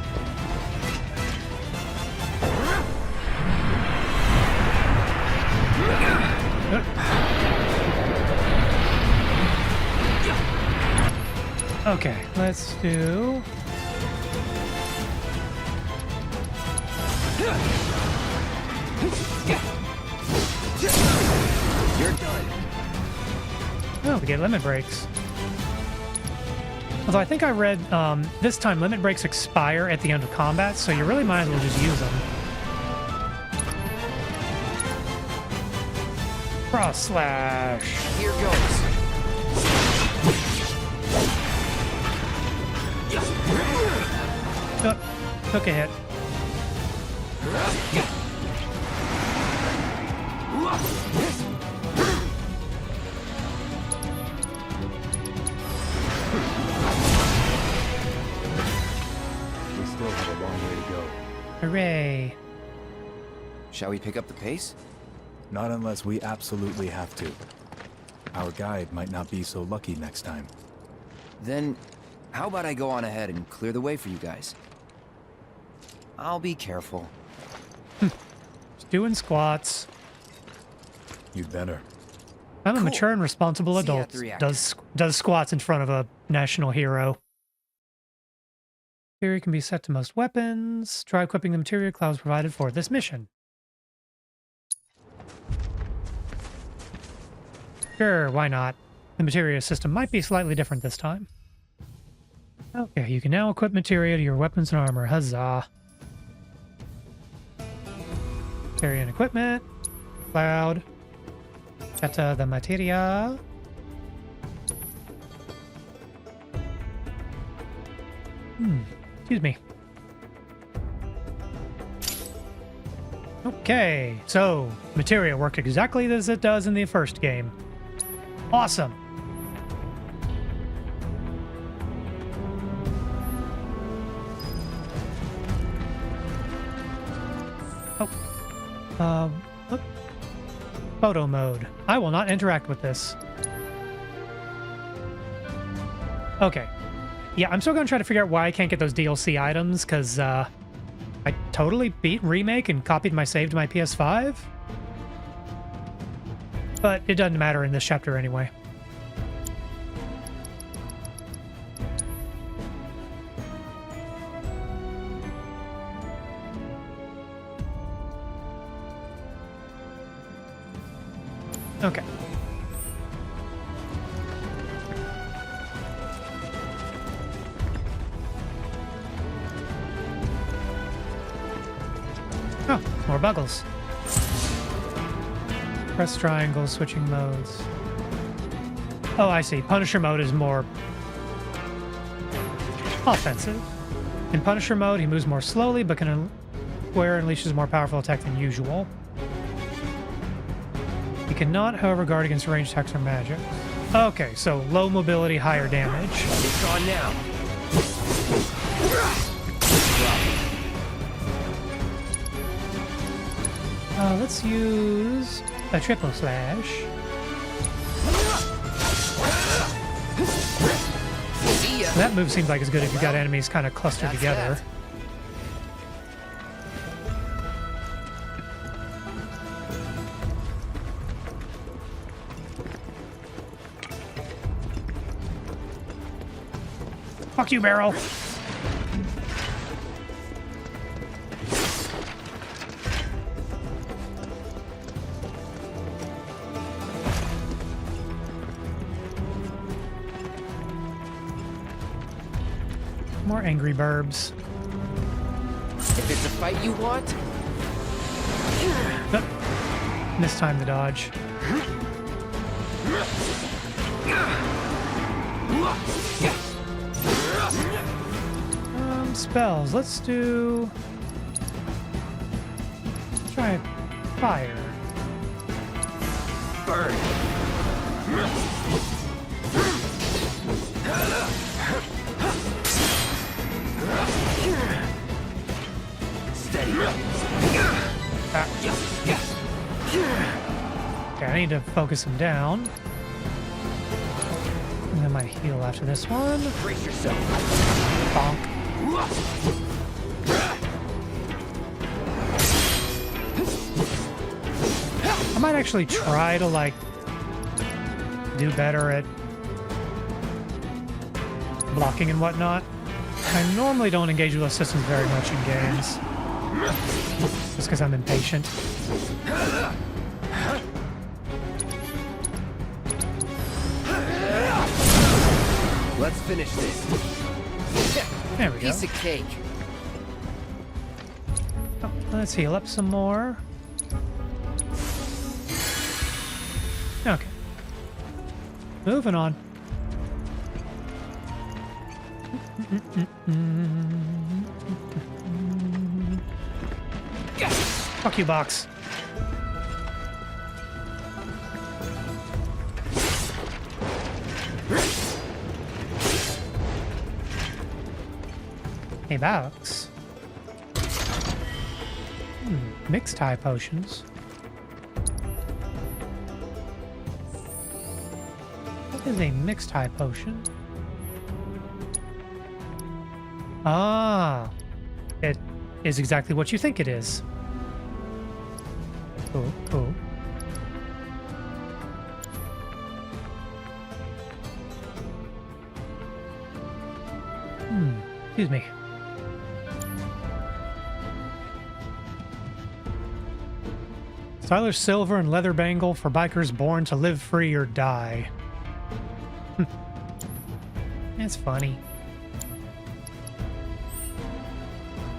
Okay, let's do... You're done. Oh, we get limit breaks. Although I think I read this time limit breaks expire at the end of combat, so you really might as well just use them. Cross slash. Here goes. Oh, took a hit. We still have a long way to go. Hooray. Shall we pick up the pace? Not unless we absolutely have to. Our guide might not be so lucky next time. Then, how about I go on ahead and clear the way for you guys? I'll be careful. Just doing squats. You'd better. I'm a mature and responsible See you at adult. the reactor. Does squats in front of a national hero. Material can be set to most weapons. Try equipping the material clouds provided for this mission. Sure, why not? The materia system might be slightly different this time. Okay, you can now equip materia to your weapons and armor. Huzzah. Materia and equipment. Cloud. Set the materia. Excuse me. Okay, so materia worked exactly as it does in the first game. Awesome. Look. Photo mode. I will not interact with this. Okay. Yeah, I'm still going to try to figure out why I can't get those DLC items, because I totally beat Remake and copied my save to my PS5. But it doesn't matter in this chapter anyway. Okay. Oh, more buggles. Press triangle, switching modes. Oh, I see. Punisher mode is more offensive. In Punisher mode, he moves more slowly, but can square unleashes a more powerful attack than usual. You cannot, however, guard against ranged attacks or magic. Okay, so low mobility, higher damage. It's on now. Let's use a triple slash. That move seems like it's good if you got enemies kind of clustered together. Fuck you, Barrel. More angry burbs. If it's a fight you want, This time the dodge. Spells. Let's do. Let's try fire. burn. Steady. Okay, I need to focus him down. And then my heal after this one. Brace yourself. Bonk. I might actually try to, like, do better at blocking and whatnot. I normally don't engage with assistants very much in games. Just because I'm impatient. Let's finish this. There we go. Piece of cake. Oh, let's heal up some more. Okay. Moving on. Fuck you, box. Hey, box. Mixed high potions. What is a mixed high potion? Ah, it is exactly what you think it is. Cool, cool. Excuse me. Stylish silver and leather bangle for bikers born to live free or die. That's funny.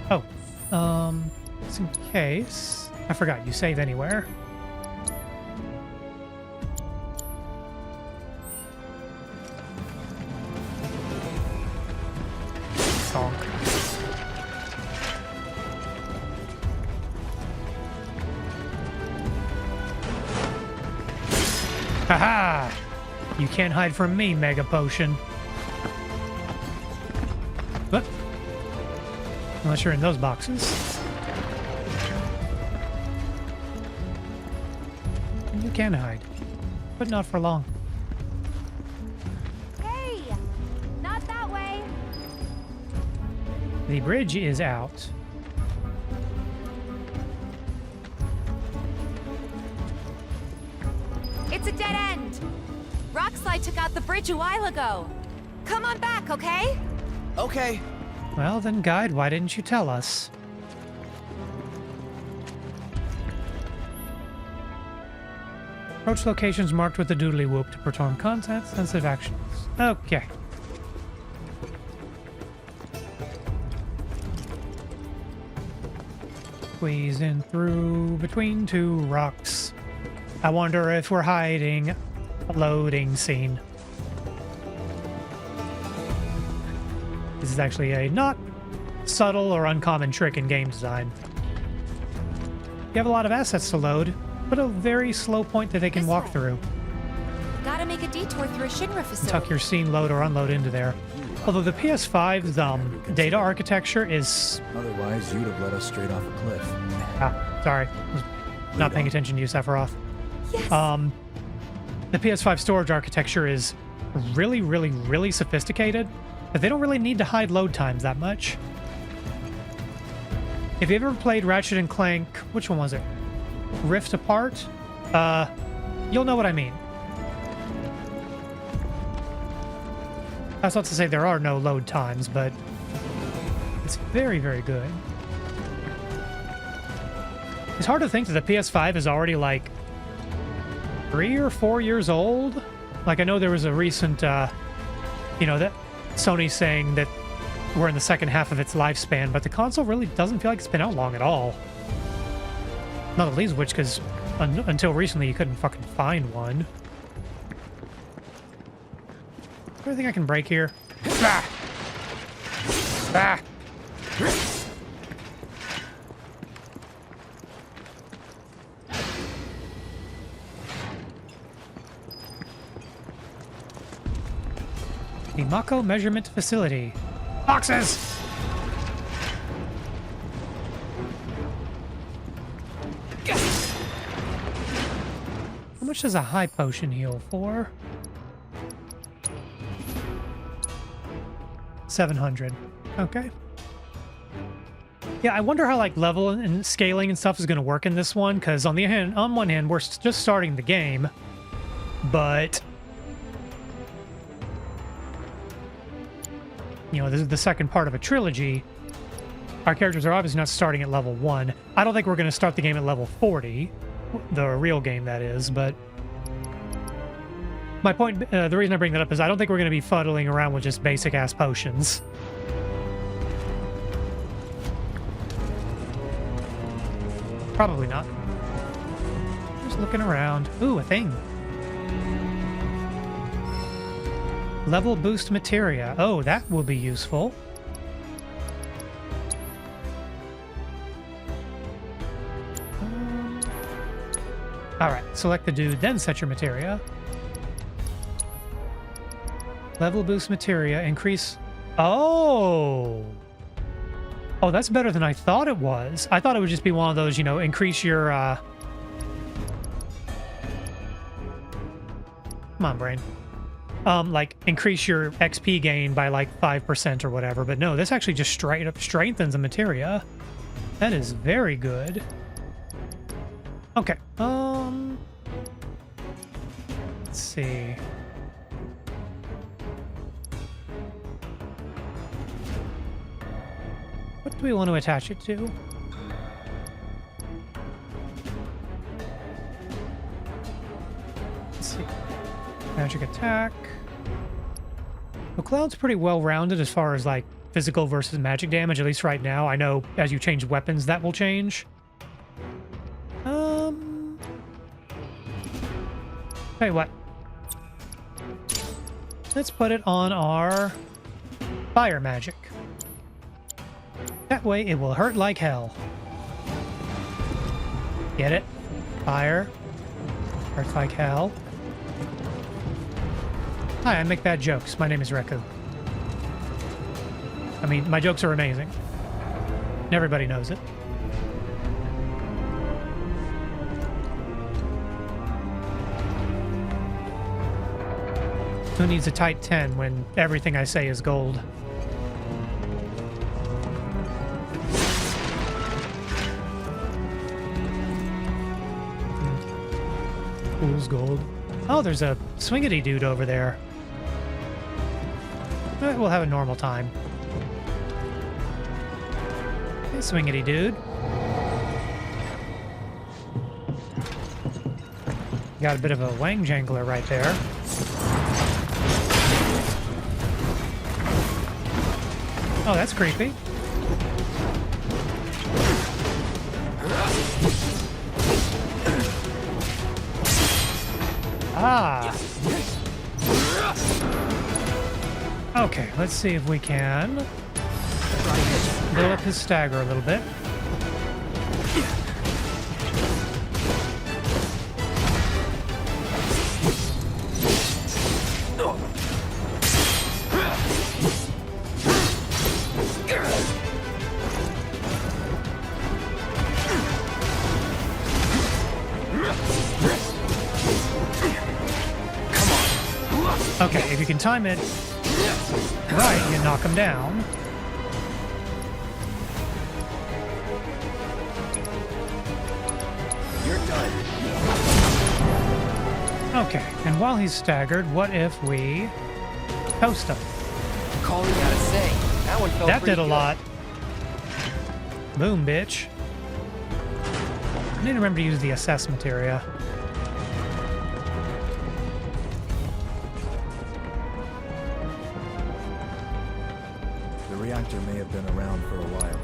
Oh, just in case. I forgot, you save anywhere. Honk. Haha! You can't hide from me, Mega Potion. What? Unless you're in those boxes. And you can hide. But not for long. Hey! Not that way! The bridge is out. It's a dead end! Rockslide took out the bridge a while ago. Come on back, okay? Okay. Well then, guide, why didn't you tell us? Approach locations marked with the doodly whoop to perform content-sensitive actions. Okay. Squeeze in through between two rocks. I wonder if we're hiding a loading scene. This is actually a not subtle or uncommon trick in game design. you have a lot of assets to load, but a very slow point that they can walk through. Gotta make a detour through a Shinra facility. Tuck your scene load or unload into there. Although the PS5's data architecture is... Otherwise, you'd have led us straight off a cliff. Ah, sorry. Was not paying attention to you, Sephiroth. Yes. The PS5 storage architecture is really, really, really sophisticated, but they don't really need to hide load times that much. If you ever played Ratchet and Clank, which one was it? Rift Apart? You'll know what I mean. That's not to say there are no load times, but it's very, very good. It's hard to think that the PS5 is already like 3 or 4 years old. Like, I know there was a recent, that Sony saying that we're in the second half of its lifespan, but the console really doesn't feel like it's been out long at all. Not the least of which, because until recently you couldn't fucking find one. Is there anything I can break here? Ah! Ah! The Mako Measurement Facility. Boxes! How much does a high potion heal for? 700. Okay. Yeah, I wonder how like level and scaling and stuff is going to work in this one, because on one hand, we're just starting the game, but this is the second part of a trilogy. Our characters are obviously not starting at level 1. I don't think we're going to start the game at level 40, the real game that is, but my point, the reason I bring that up is I don't think we're going to be fuddling around with just basic-ass potions. Probably not. Just looking around. Ooh, a thing. Level boost materia. Oh, that will be useful. Alright, select the dude, then set your materia. Level boost materia, increase... Oh! Oh, that's better than I thought it was. I thought it would just be one of those, increase your, Come on, brain. Like, increase your XP gain by, like, 5% or whatever. But no, this actually just straight up strengthens the materia. That is very good. Okay, let's see. What do we want to attach it to? Let's see. Magic attack. Well, Cloud's pretty well-rounded as far as, like, physical versus magic damage, at least right now. I know as you change weapons, that will change. Tell you what. Let's put it on our fire magic. That way it will hurt like hell. Get it? Fire. Hurts like hell. Hi, I make bad jokes. My name is Reku. I mean, my jokes are amazing. And everybody knows it. Who needs a tight 10 when everything I say is gold? Fool's gold. Oh, there's a swingity dude over there. We'll have a normal time. Hey, swingity dude. Got a bit of a wang jangler right there. Oh, that's creepy. Ah. Okay, let's see if we can build up his stagger a little bit. Okay, if you can time it right, you knock him down. You're done. Okay, and while he's staggered, what if we toast him? Calling, gotta say, that one felt That pretty did a good. lot. Boom, bitch. I need to remember to use the assessment area. The reactor may have been around for a while,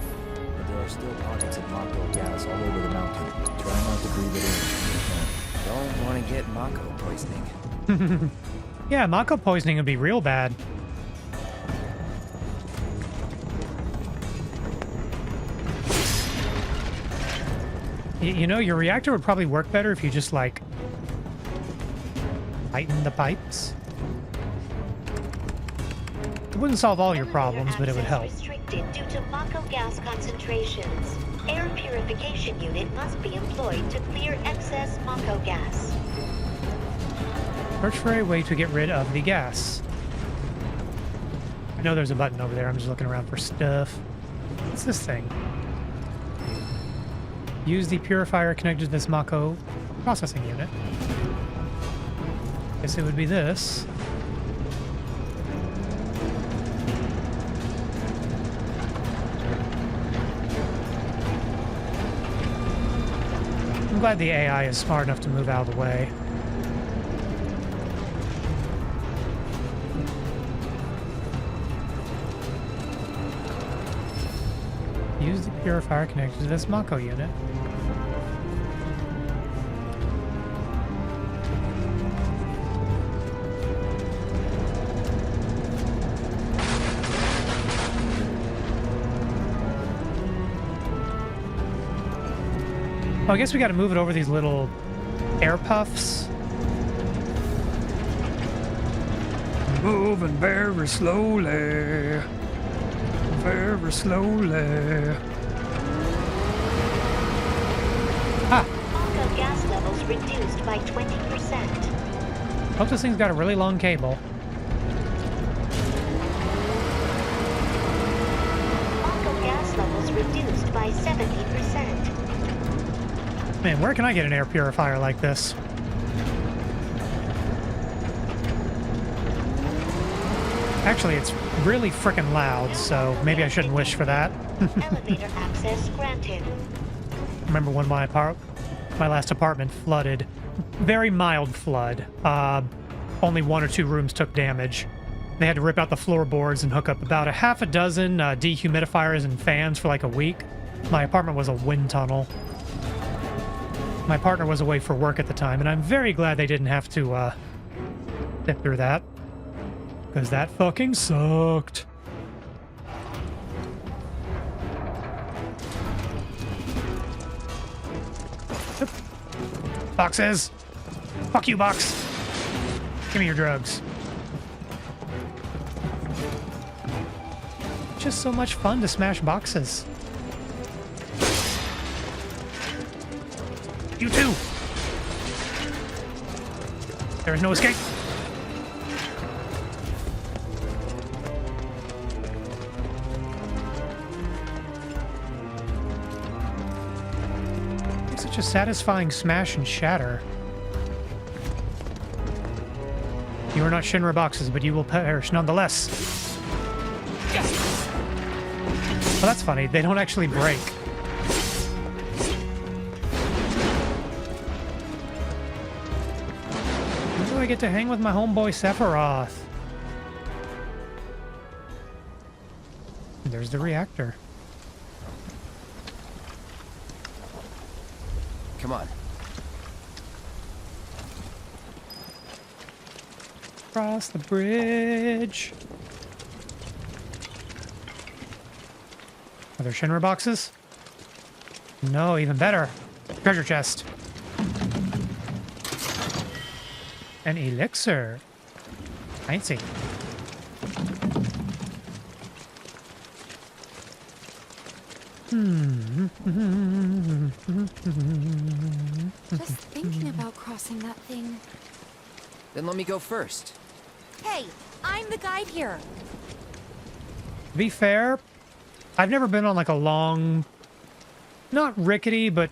but there are still pockets of Mako gas all over the mountain. Try not to breathe it in if you can. Don't want to get Mako poisoning. Yeah, Mako poisoning would be real bad. You know, your reactor would probably work better if you just, like, tighten the pipes. It wouldn't solve all your problems, but it would help. Restricted due to Mako gas concentrations. Air purification unit must be employed to clear excess Mako gas. Search for a way to get rid of the gas. I know there's a button over there. I'm just looking around for stuff. What's this thing? Use the purifier connected to this Mako processing unit. Guess it would be this. I'm glad the AI is smart enough to move out of the way. Use the purifier connected to this Mako unit. Oh, I guess we gotta move it over these little air puffs. Moving very slowly. Very slowly. Ah! Mako gas levels reduced by 20%. Hope this thing's got a really long cable. Mako gas levels reduced by 70%. Man, where can I get an air purifier like this? Actually, it's really frickin' loud, so maybe I shouldn't wish for that. Elevator access granted. Remember when my last apartment flooded? Very mild flood. Only 1 or 2 rooms took damage. They had to rip out the floorboards and hook up about a half a dozen dehumidifiers and fans for like a week. My apartment was a wind tunnel. My partner was away for work at the time, and I'm very glad they didn't have to sit through that. Because that fucking sucked. Boxes! Fuck you, box! Give me your drugs. Just so much fun to smash boxes. You too! There is no escape. It's such a satisfying smash and shatter. You are not Shinra boxes, but you will perish nonetheless. Well, that's funny. They don't actually break. I get to hang with my homeboy Sephiroth. There's the reactor. Come on. Cross the bridge. Are there Shinra boxes? No, even better. Treasure chest. An elixir. Fancy. Just thinking about crossing that thing. Then let me go first. Hey, I'm the guide here. To be fair, I've never been on like a long, not rickety, but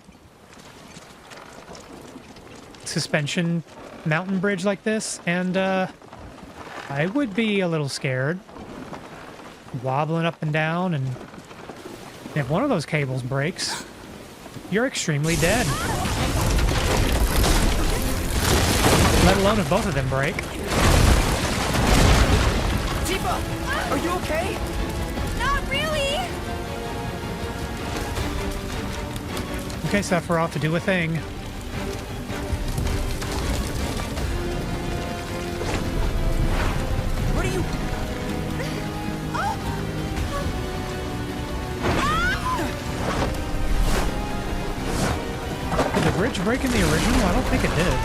suspension mountain bridge like this, and I would be a little scared. Wobbling up and down, and if one of those cables breaks, you're extremely dead. Let alone if both of them break. Tifa, are you okay? Not really! Okay, Sephiroth, to do a thing. What are you... Did the bridge break in the original? I don't think it did.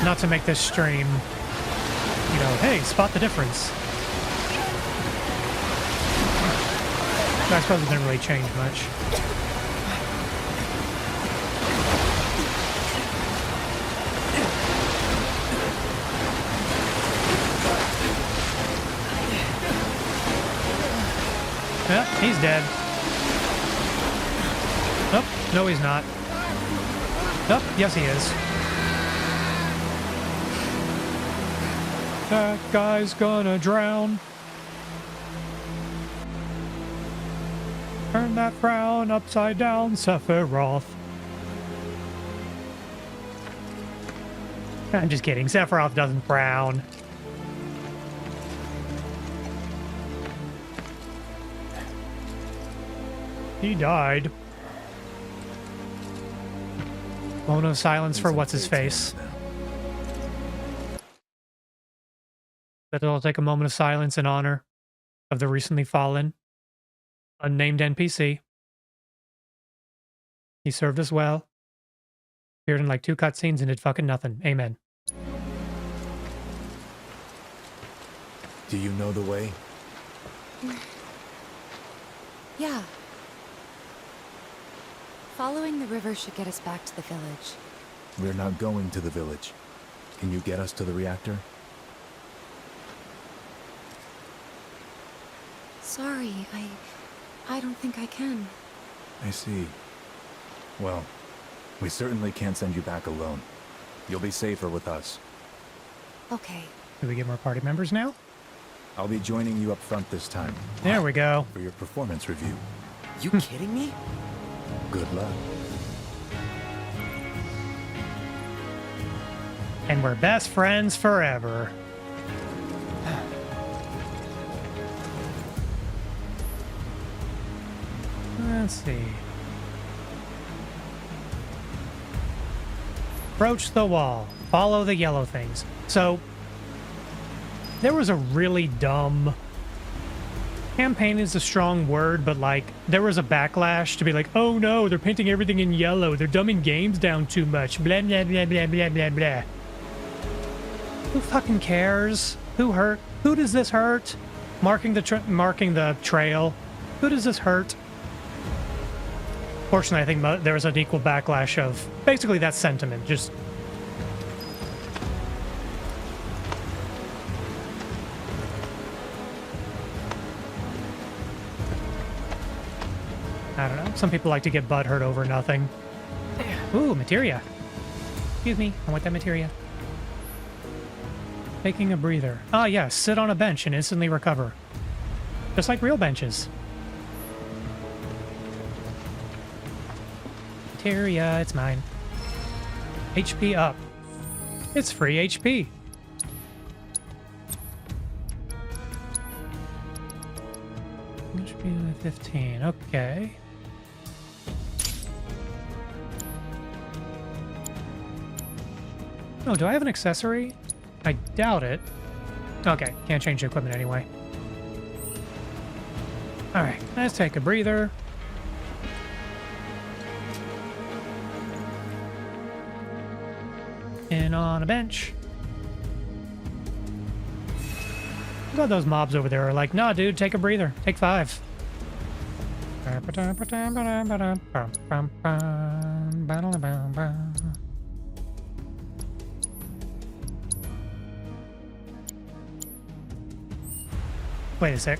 Not to make this stream, you know, hey, spot the difference. I suppose it didn't really change much. Yeah, he's dead. Nope, no he's not. Nope, yes he is. That guy's gonna drown. Turn that frown upside down, Sephiroth. I'm just kidding. Sephiroth doesn't frown. He died. Moment of silence for what's-his-face. But I'll take a moment of silence in honor of the recently fallen, unnamed NPC. He served us well. Appeared in like 2 cutscenes and did fucking nothing. Amen. Do you know the way? Yeah. Following the river should get us back to the village. We're not going to the village. Can you get us to the reactor? Sorry, I don't think I can. I see. Well, we certainly can't send you back alone. You'll be safer with us. Okay. Do we get more party members now? I'll be joining you up front this time. There we go. For your performance review. You kidding me? Good luck. And we're best friends forever. Let's see. Approach the wall. Follow the yellow things. So, there was a really dumb... Campaign is a strong word, but like, there was a backlash to be like, oh no, they're painting everything in yellow. They're dumbing games down too much. Blah, blah, blah, blah, blah, blah, blah. Who fucking cares? Who hurt? Who does this hurt? Marking the trail. Who does this hurt? Fortunately, I think there was an equal backlash of basically that sentiment. Just I don't know. Some people like to get butthurt over nothing. Ooh, materia. Excuse me, I want that materia. Taking a breather. Ah, yes, sit on a bench and instantly recover. Just like real benches. Materia, it's mine. HP up. It's free HP. HP 15, okay. Oh, do I have an accessory? I doubt it. Okay, can't change the equipment anyway. Alright, let's take a breather. In on a bench. What about those mobs over there are like, nah, dude, take a breather. Take 5. Wait a sec.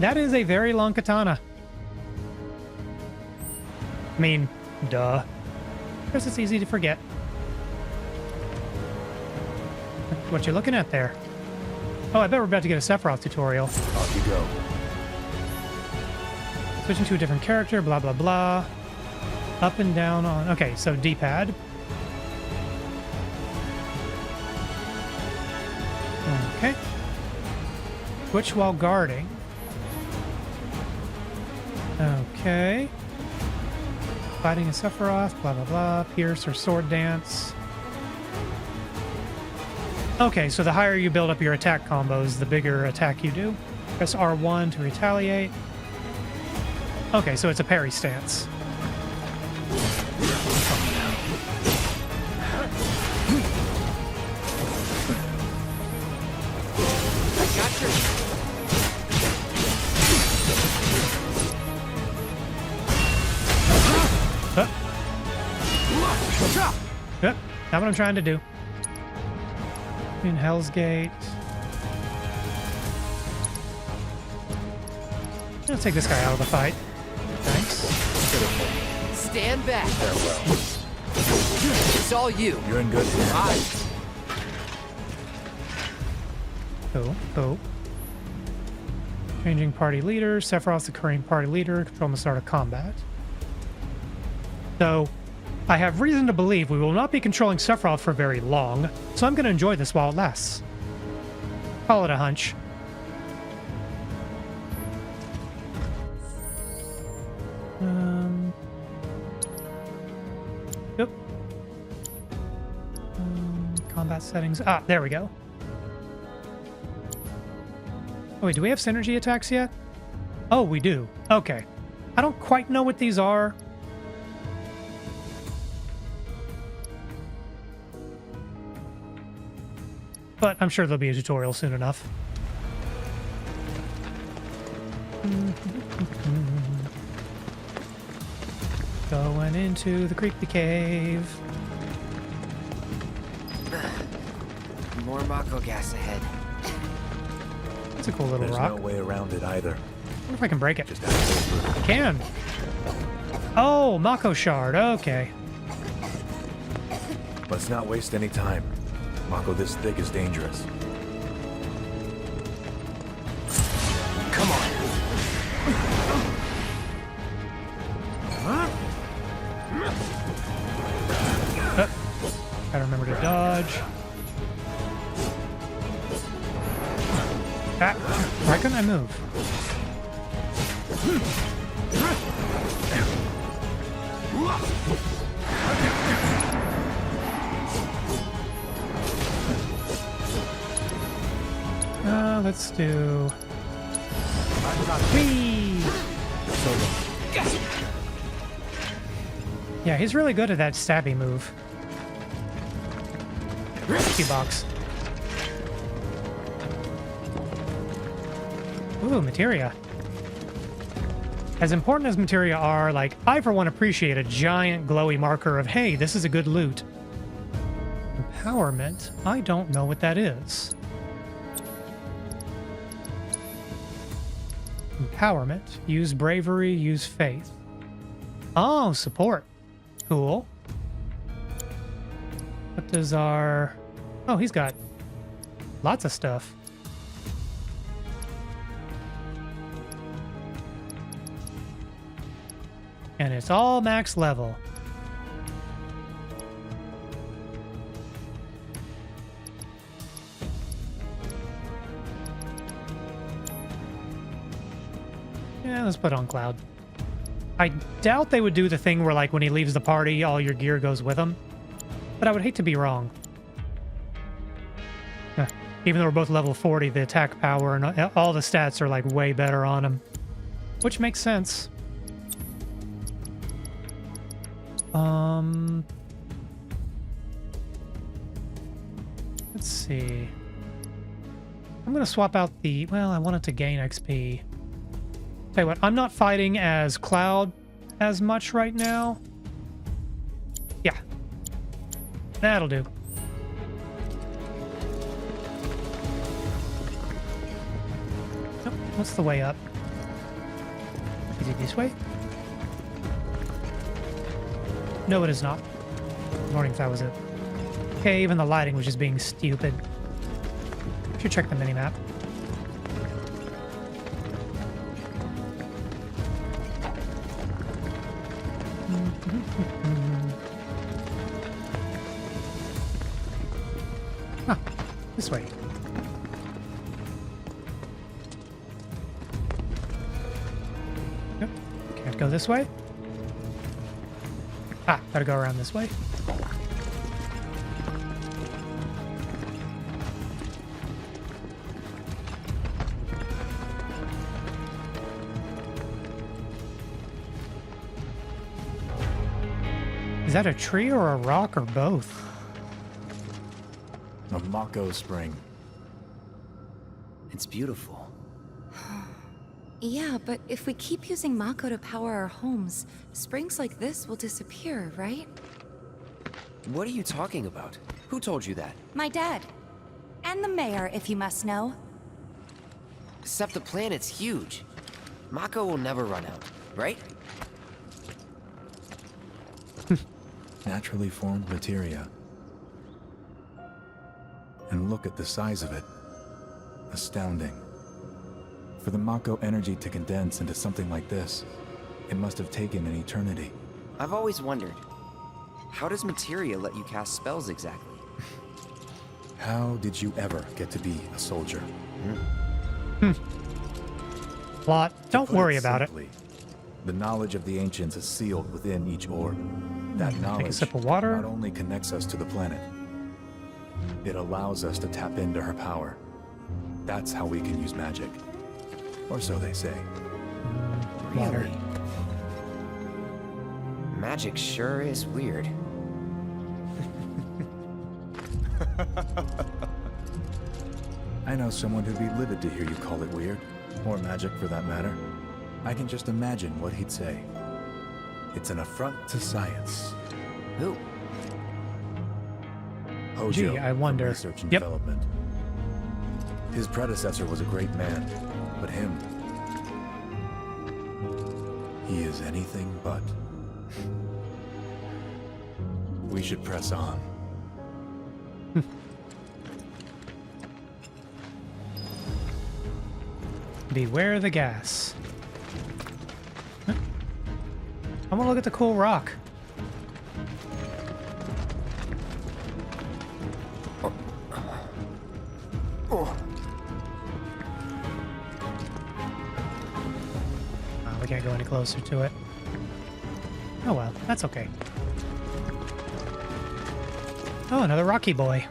That is a very long katana. I mean, duh. Because it's easy to forget. What you looking at there? Oh, I bet we're about to get a Sephiroth tutorial. Off you go. Switching to a different character, blah, blah, blah. Up and down on... Okay, so D-pad. Okay. Switch while guarding. Okay. Fighting a Sephiroth, blah, blah, blah. Pierce or sword dance. Okay, so the higher you build up your attack combos, the bigger attack you do. Press R1 to retaliate. Okay, so it's a parry stance. I got your... Yep, not what I'm trying to do. In Hell's Gate. Let's take this guy out of the fight. Nice. Stand back. It's all you. You're in good hands. Oh, oh. Changing party leader. Sephiroth's the current party leader. Control the start of combat. So, I have reason to believe we will not be controlling Sephiroth for very long, so I'm going to enjoy this while it lasts. Call it a hunch. Yep. Combat settings. Ah, there we go. Oh, wait, do we have synergy attacks yet? Oh, we do. Okay. I don't quite know what these are. But I'm sure there'll be a tutorial soon enough. Going into the creepy cave. More Mako gas ahead. That's a cool little There's rock. no way around it either. I wonder if I can break it. Just have to Can. Oh, Mako shard. Okay. Let's not waste any time. Mako this thick is dangerous. Come on. Gotta remember to dodge. Ah, why couldn't I move? Let's do... Whee! Yeah, he's really good at that stabby move. Box. Ooh, materia. As important as materia are, like, I for one appreciate a giant glowy marker of, hey, this is a good loot. Empowerment? I don't know what that is. Empowerment. Use bravery, use faith. Oh, support. Cool. What does our... Oh, he's got lots of stuff. And it's all max level. Yeah, let's put on Cloud. I doubt they would do the thing where, like, when he leaves the party, all your gear goes with him. But I would hate to be wrong. Even though we're both level 40, the attack power and all the stats are, like, way better on him. Which makes sense. Let's see. I'm going to swap out the... Well, I want it to gain XP. Tell you what, I'm not fighting as Cloud as much right now. Yeah. That'll do. Oh, what's the way up? Is it this way? No, it is not. I was wondering if that was it. Okay, even the lighting was just being stupid. Should check the minimap. Huh, this way. Nope, can't go this way. Ah, gotta go around this way. Is that a tree or a rock or both? A Mako spring. It's beautiful. Yeah, but if we keep using Mako to power our homes, springs like this will disappear, right? What are you talking about? Who told you that? My dad. And the mayor, if you must know. Except the planet's huge. Mako will never run out, right? Naturally formed materia. And look at the size of it. Astounding. For the Mako energy to condense into something like this, it must have taken an eternity. I've always wondered, how does materia let you cast spells exactly? How did you ever get to be a soldier? Plot. Don't worry about it. The knowledge of the ancients is sealed within each orb. That knowledge Take a sip of water. not only connects us to the planet, it allows us to tap into her power. That's how we can use magic. Or so they say. Really? Magic sure is weird. I know someone who'd be livid to hear you call it weird, or magic for that matter. I can just imagine what he'd say. It's an affront to science. Who? Hojo, Gee, I wonder. from Research and Development. His predecessor was a great man, but him, he is anything but. We should press on. Beware the gas. Huh? I want to look at the cool rock. We can't go any closer to it. Oh well, that's okay. Oh, another Rocky boy.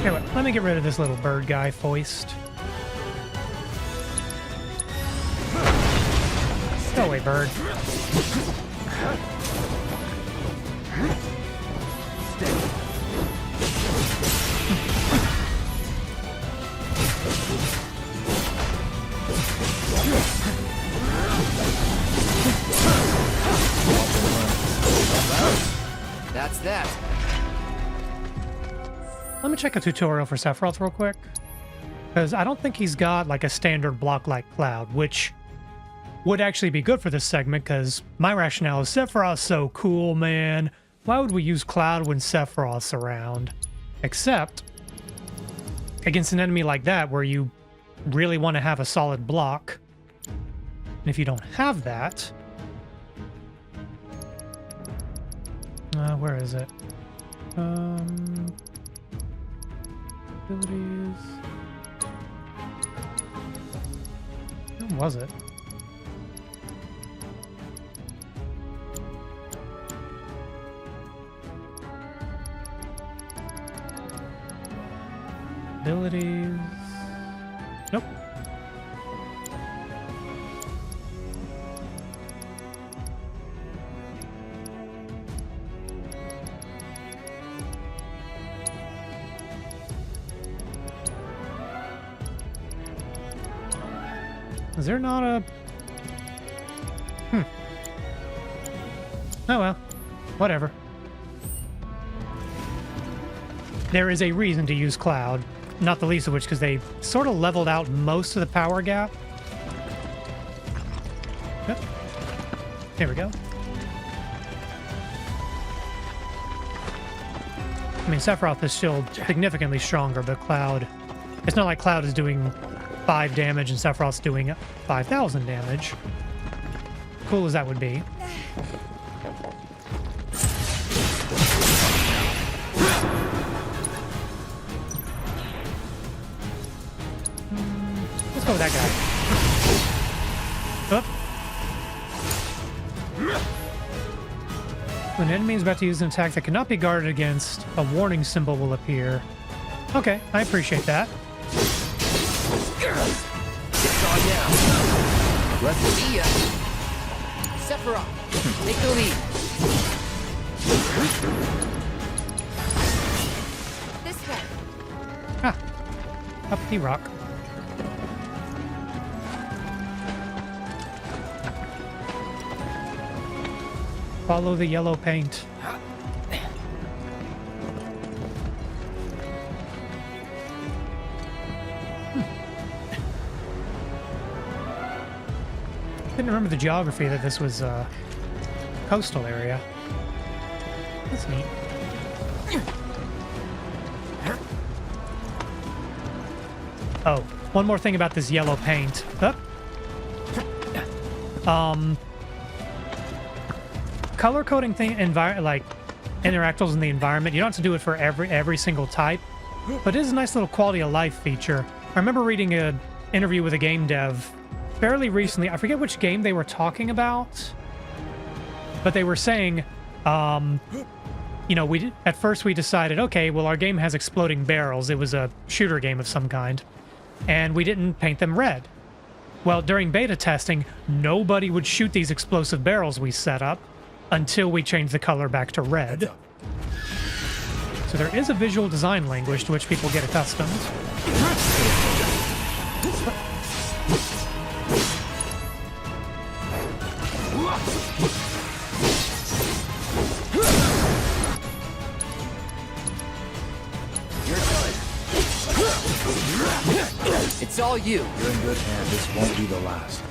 Anyway, let me get rid of this little bird guy foist. Go away, bird. That's that. Let me check a tutorial for Sephiroth real quick. Because I don't think he's got like a standard block like Cloud, which would actually be good for this segment, because my rationale is Sephiroth's so cool, man. Why would we use Cloud when Sephiroth's around? Except against an enemy like that where you really want to have a solid block. And if you don't have that... where is it? Abilities... Where was it? Abilities. Nope. Is there not a... Oh well. Whatever. There is a reason to use Cloud. Not the least of which because they sort of leveled out most of the power gap. Yep. There we go. I mean, Sephiroth is still significantly stronger, but Cloud... It's not like Cloud is doing 5 damage and Sephiroth's doing 5,000 damage. Cool as that would be. Let's go with that guy. Up. When an enemy is about to use an attack that cannot be guarded against, a warning symbol will appear. Okay, I appreciate that. It's on now. Let's see ya. Sephiroth, take the lead. This way. Ah. Up the rock. Follow the yellow paint. Didn't remember the geography that this was a coastal area. That's neat. Oh, one more thing about this yellow paint. Color coding thing, like interactables in the environment. You don't have to do it for every single type, but it is a nice little quality of life feature. I remember reading an interview with a game dev fairly recently. I forget which game they were talking about, but they were saying, you know, at first we decided, okay, well, our game has exploding barrels. It was a shooter game of some kind, and we didn't paint them red. Well, during beta testing, nobody would shoot these explosive barrels we set up until we changed the color back to red. So there is a visual design language to which people get accustomed. It's all you. You're in good hands. This won't be the last.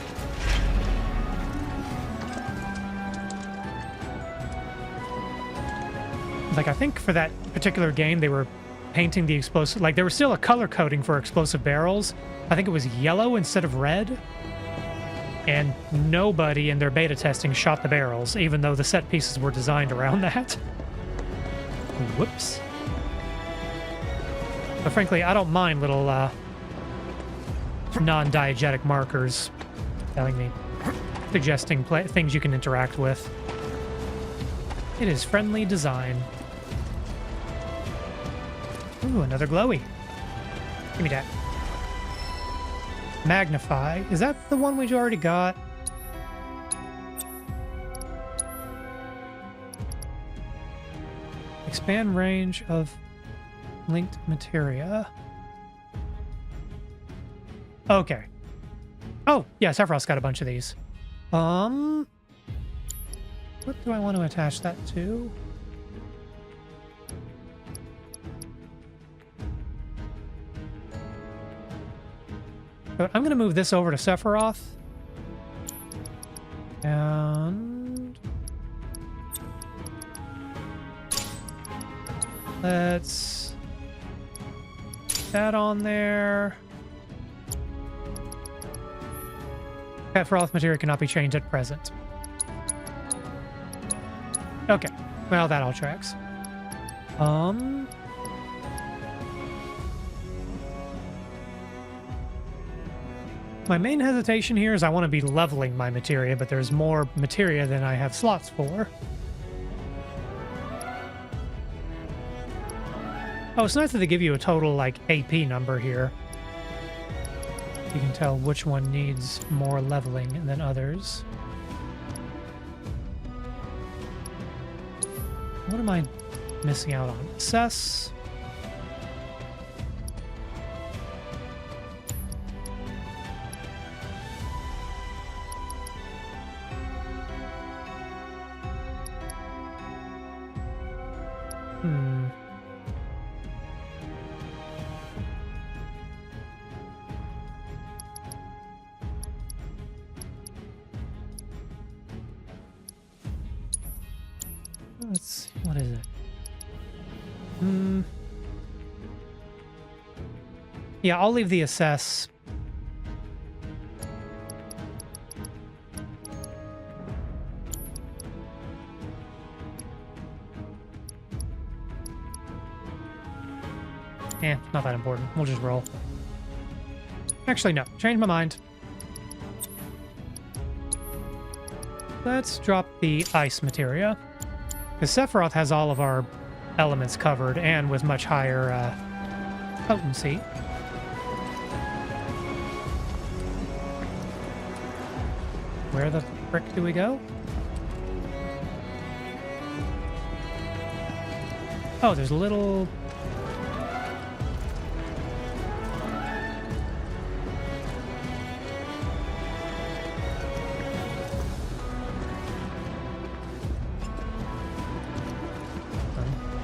Like, I think for that particular game, they were painting the explosive... Like, there was still a color coding for explosive barrels. I think it was yellow instead of red. And nobody in their beta testing shot the barrels, even though the set pieces were designed around that. Whoops. But frankly, I don't mind little non-diegetic markers telling me, suggesting things you can interact with. It is friendly design. Ooh, another glowy. Give me that. Magnify. Is that the one we already got? Expand range of linked materia. Okay. Oh, yeah, Sephiroth's got a bunch of these. What do I want to attach that to? But I'm going to move this over to Sephiroth. And let's put that on there. Sephiroth material cannot be changed at present. Okay, well, that all tracks. My main hesitation here is I want to be leveling my materia, but there's more materia than I have slots for. Oh, it's nice that they give you a total, like, AP number here. You can tell which one needs more leveling than others. What am I missing out on? Assess. Let's see, what is it? Yeah, I'll leave the assess. Not that important. We'll just roll. Actually, no. Change my mind. Let's drop the ice materia. Because Sephiroth has all of our elements covered, and with much higher potency. Where the frick do we go? Oh, there's a little...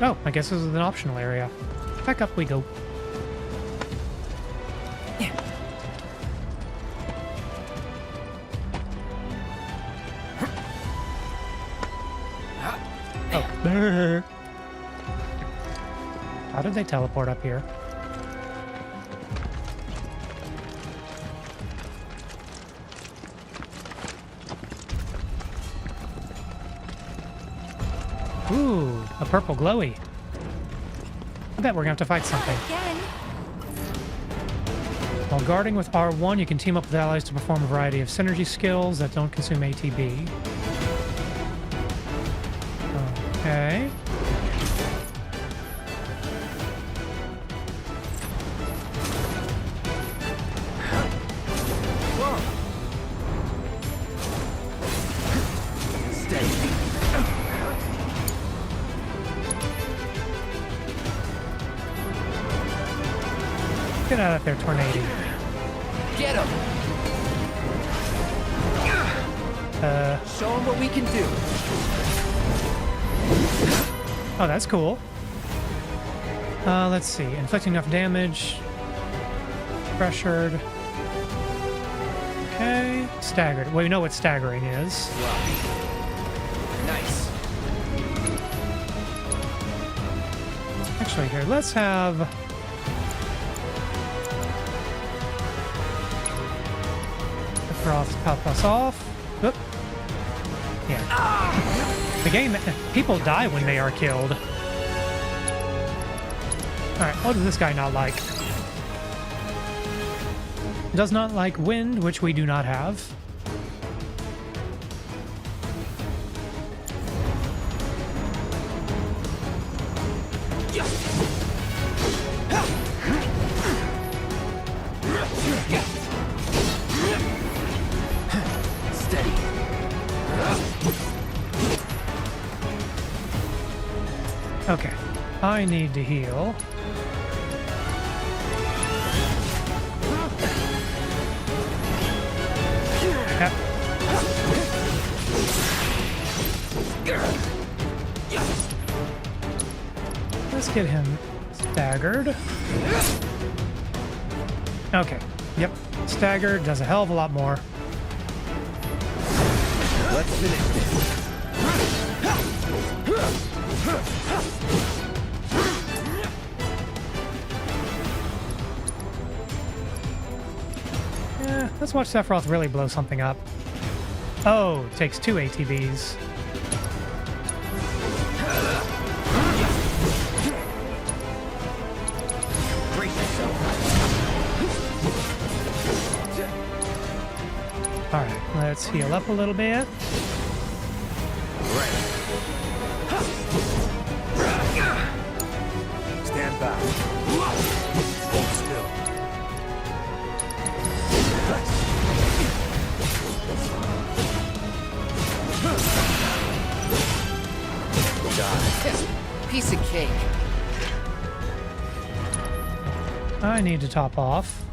Oh, I guess this is an optional area. Back up we go. Oh. How did they teleport up here? Ooh, a purple glowy. I bet we're gonna have to fight something. While guarding with R1, you can team up with allies to perform a variety of synergy skills that don't consume ATB. Okay. Get out of there, tornado. Get him! Show him what we can do. Oh, that's cool. Let's see. Inflicting enough damage. Pressured. Okay. Staggered. Well, we know what staggering is. Nice. Actually, here, let's have... Frost pop us off. Oop. Yeah. The game, people die when they are killed. Alright, what does this guy not like? Does not like wind, which we do not have. Okay, I need to heal. Yep. Let's get him staggered. Okay, yep, staggered does a hell of a lot more. Let's finish this. Yeah, let's watch Sephiroth really blow something up. Oh, it takes 2 ATBs. Alright, let's heal up a little bit. Stand back. take. I need to top off.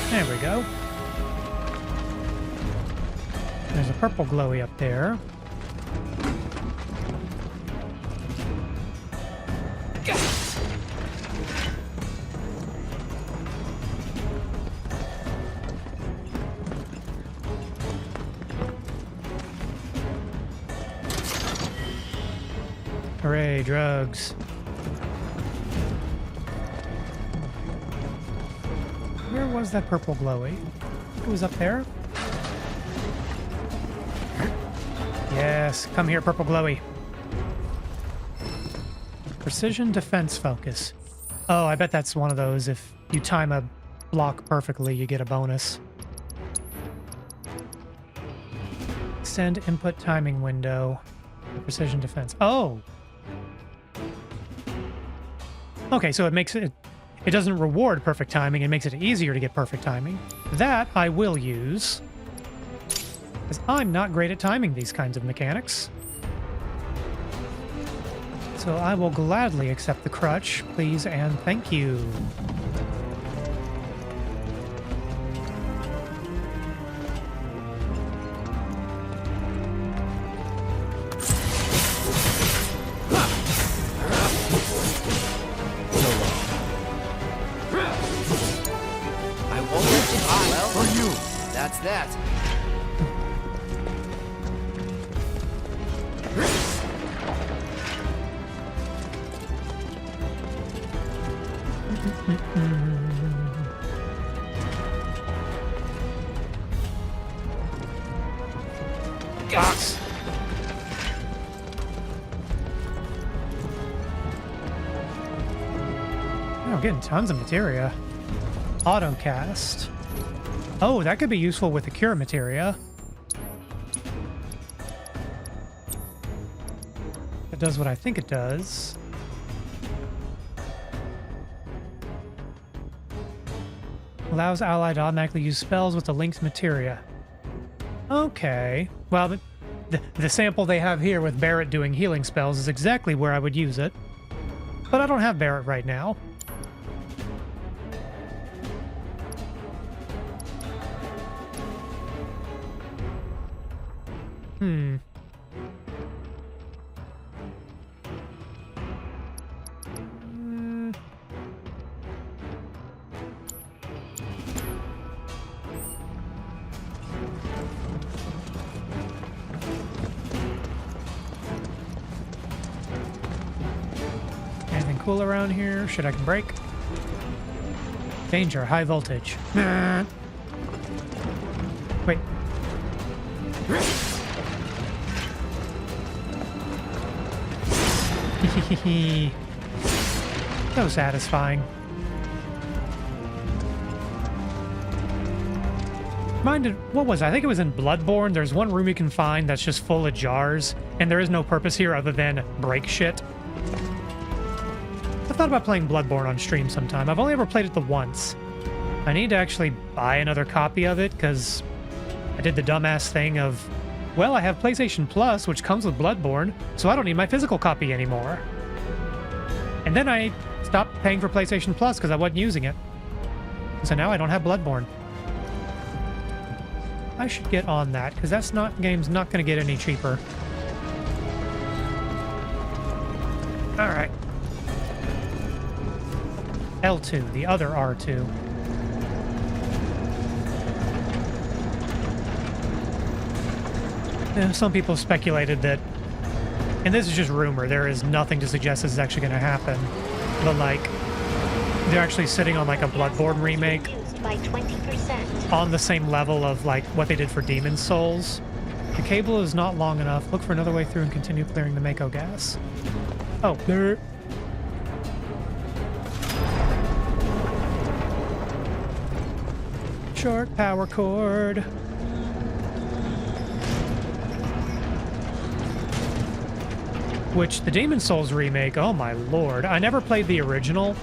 There we go. There's a purple glowy up there. Hooray, drugs. Where was that purple glowy? It was up there? Yes, come here, purple glowy. Precision defense focus. Oh, I bet that's one of those. If you time a block perfectly, you get a bonus. Extend input timing window. Precision defense. Oh! Okay, so it makes it... It doesn't reward perfect timing, it makes it easier to get perfect timing. That I will use. Because I'm not great at timing these kinds of mechanics. So I will gladly accept the crutch, please and thank you. That's that. Box. I'm getting tons of materia. Autocast. Oh, that could be useful with the cure materia. It does what I think it does. Allows ally to automatically use spells with the linked materia. Okay. Well, the sample they have here with Barrett doing healing spells is exactly where I would use it. But I don't have Barrett right now. Anything cool around here? Shit I can break? Danger, high voltage. Wait. So satisfying. Minded, what was it? I think it was in Bloodborne. There's one room you can find that's just full of jars, and there is no purpose here other than break shit. I thought about playing Bloodborne on stream sometime. I've only ever played it the once. I need to actually buy another copy of it, because I did the dumbass thing of, well, I have PlayStation Plus, which comes with Bloodborne, so I don't need my physical copy anymore. And then I stopped paying for PlayStation Plus because I wasn't using it. So now I don't have Bloodborne. I should get on that, because that's not game's not going to get any cheaper. Alright. L2, the other R2. Some people speculated that, and this is just rumor, there is nothing to suggest this is actually going to happen, but like, they're actually sitting on like a Bloodborne remake by 20%. On the same level of like what they did for Demon's Souls. The cable is not long enough. Look for another way through and continue clearing the Mako gas. Oh, there. Short power cord. Which, the Demon's Souls remake, oh my lord. I never played the original,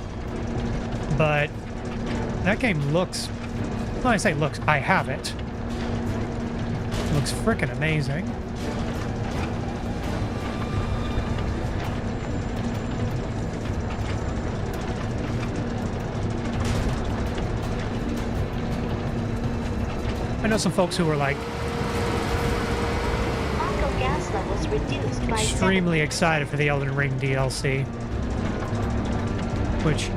but that game looks, when I say looks, I have it. looks frickin' amazing. I know some folks who were like Mako gas levels reduced by extremely excited for the Elden Ring DLC, which,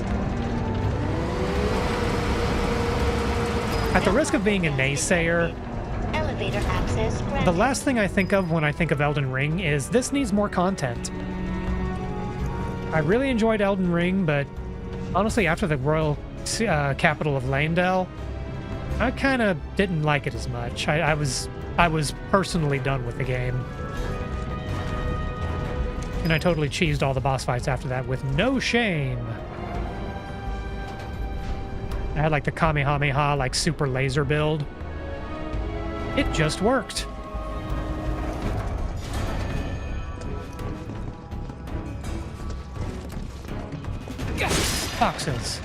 at the risk of being a naysayer, elevator access the granted. last thing I think of when I think of Elden Ring is this needs more content. I really enjoyed Elden Ring, but honestly, after the royal capital of Leyndell, I kind of didn't like it as much. I was personally done with the game. And I totally cheesed all the boss fights after that with no shame. I had like the Kamehameha, like super laser build. It just worked. Boxes.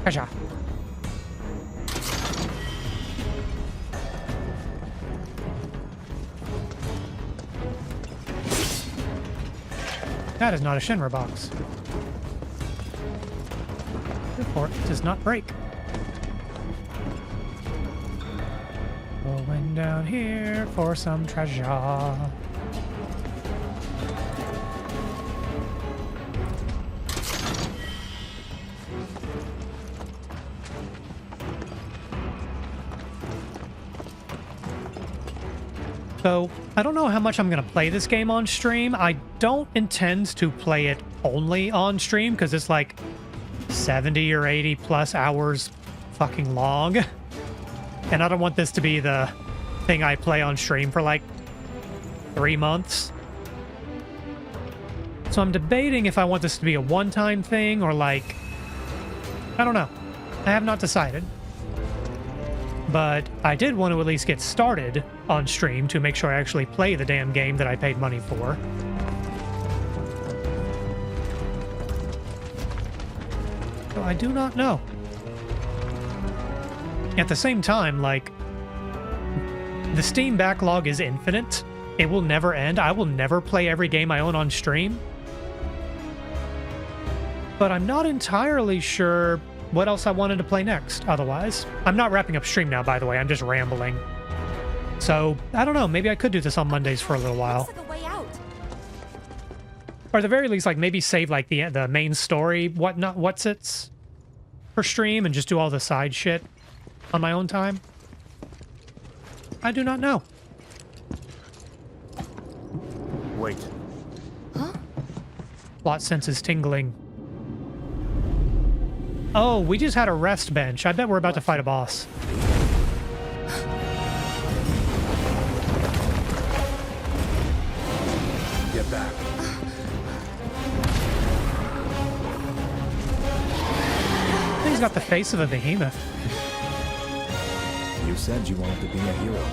Kasha. That is not a Shinra box. Therefore, it does not break. Going down here for some treasure. So, I don't know how much I'm going to play this game on stream. I don't intend to play it only on stream because it's like 70 or 80 plus hours fucking long. And I don't want this to be the thing I play on stream for like 3 months. So I'm debating if I want this to be a one-time thing or like, I don't know. I have not decided. But I did want to at least get started on stream to make sure I actually play the damn game that I paid money for. So I do not know. At the same time, like, the Steam backlog is infinite. It will never end. I will never play every game I own on stream. But I'm not entirely sure what else I wanted to play next, otherwise. I'm not wrapping up stream now, by the way. I'm just rambling. So, I don't know. Maybe I could do this on Mondays for a little while. Or at the very least, like, maybe save, like, the main story, what's-its for stream and just do all the side shit on my own time. I do not know. Wait. Huh? Plot sense is tingling. Oh, we just had a rest bench. I bet we're about to fight a boss. Get back. He's got the face of a behemoth. You said you wanted to be a hero.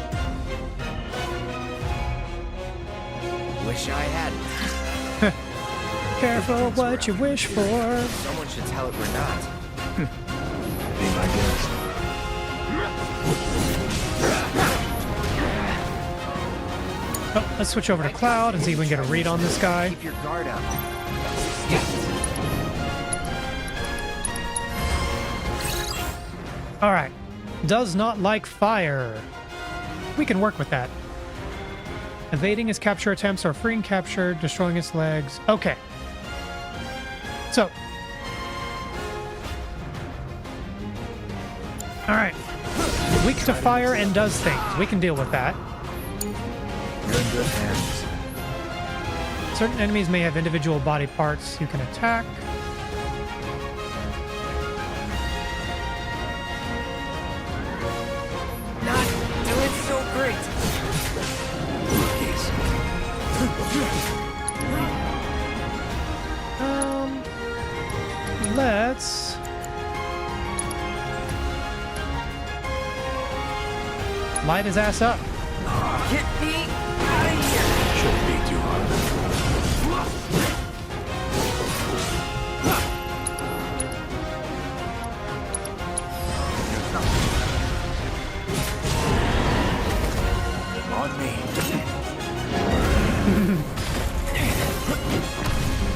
Wish I hadn't. Careful what you wish for. Someone should tell it we're not. Be my guest. Oh, let's switch over to Cloud and see if we can get a read on this guy. Keep your guard up. Alright. Does not like fire. We can work with that. Evading his capture attempts or freeing capture, destroying its legs. Okay. So. Alright. Weak to fire and does things. We can deal with that. You're in good hands. Certain enemies may have individual body parts you can attack. Not doing so great. Let's light his ass up. Get me out of here. Shouldn't be too hard.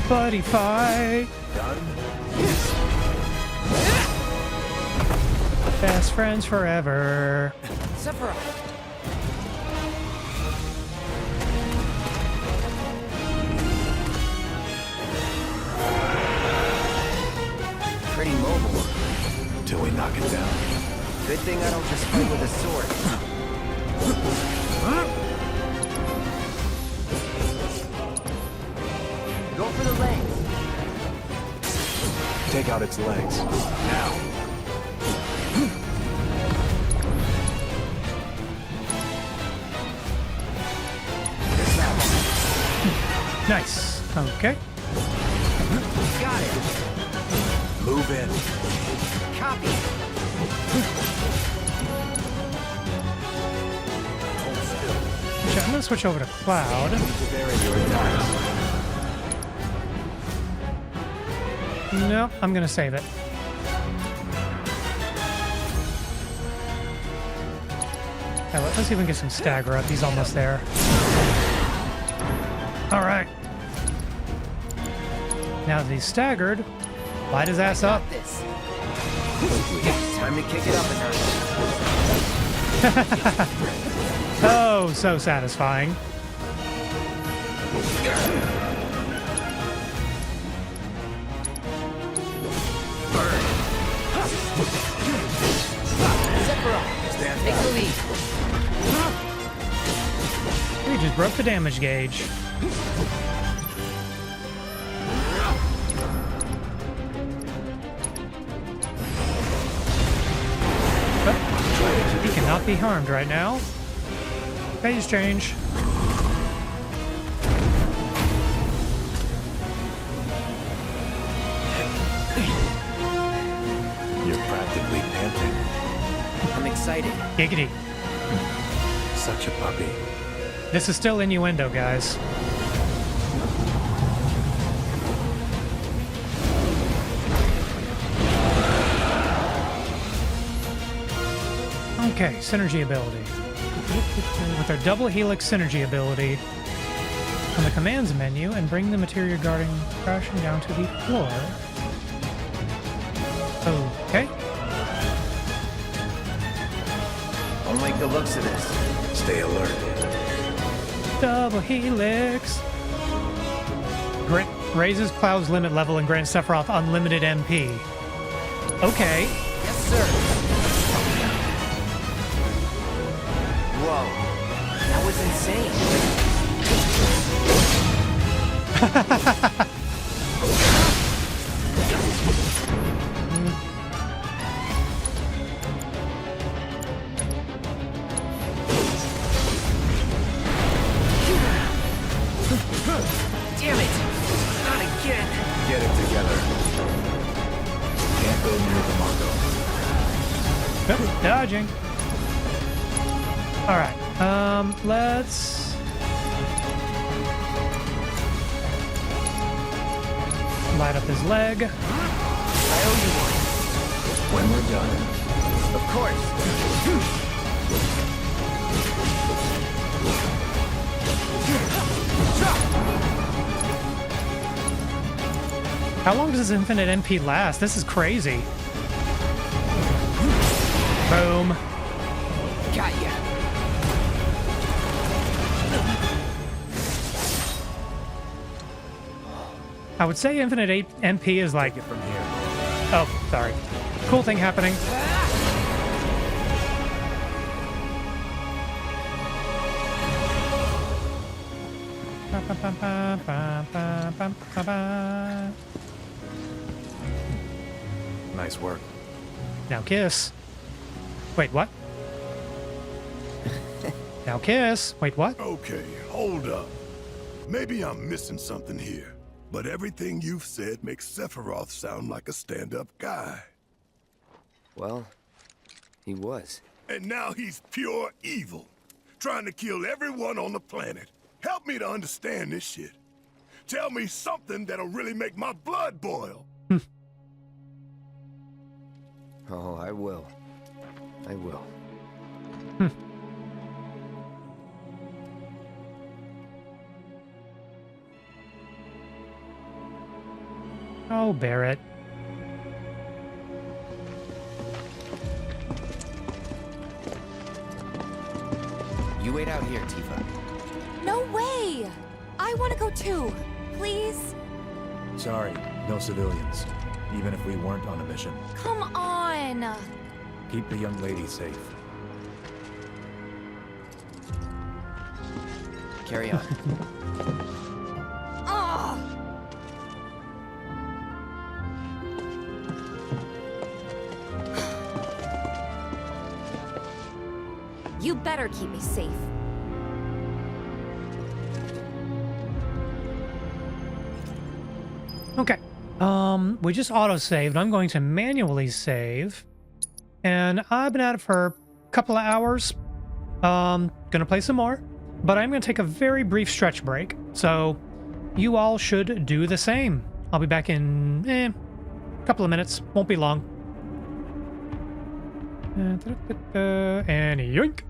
Buddy fight. Done? Best friends forever. Sephiroth. Pretty mobile. Till we knock it down. Good thing I don't just fight with a sword. Go for the legs. Take out its legs. Now. Nice. Okay. Got it. Move in. Copy. Okay, I'm gonna switch over to Cloud. Nope, I'm gonna save it. Okay, let's see if we can get some stagger up. He's almost there. All right. Now that he's staggered, light his ass up. This. Time to kick it up a notch. Oh, so satisfying. Sephiroth, take the lead. We just broke the damage gauge. Oh, he cannot be harmed right now. Phase change. You're practically panting. I'm excited. Giggity. Such a puppy. This is still innuendo, guys. Okay, synergy ability. With our double helix synergy ability, on the commands menu and bring the materia guarding crashing down to the floor. Okay. Don't like the looks of this. Stay alert. Double helix. Raises Cloud's limit level and grants Sephiroth unlimited MP. Okay. Yes, sir. Whoa. That was insane. Damn it! Not again! Get it together. Can't go near the Mako. Yep, dodging. Alright, let's... light up his leg. I owe you one. When we're done. Of course. How long does this infinite MP last? This is crazy. Boom. Got ya. I would say infinite MP is like... Take it from here. Oh, sorry. Cool thing happening. Nice work. Now kiss. Wait, what? Now kiss. Wait, what? Okay, hold up. Maybe I'm missing something here, but everything you've said makes Sephiroth sound like a stand-up guy. Well, he was. And now he's pure evil, trying to kill everyone on the planet. Help me to understand this shit. Tell me something that'll really make my blood boil. Oh, I will. I will. Oh, Barrett. You wait out here, Tifa. No way! I want to go too. Please? Sorry, no civilians. Even if we weren't on a mission. Come on! Keep the young lady safe. Carry on. Ugh! You better keep me safe. Okay. We just auto-saved. I'm going to manually save. And I've been at it for a couple of hours. Gonna play some more. But I'm gonna take a very brief stretch break. So you all should do the same. I'll be back in a couple of minutes. Won't be long. And yoink.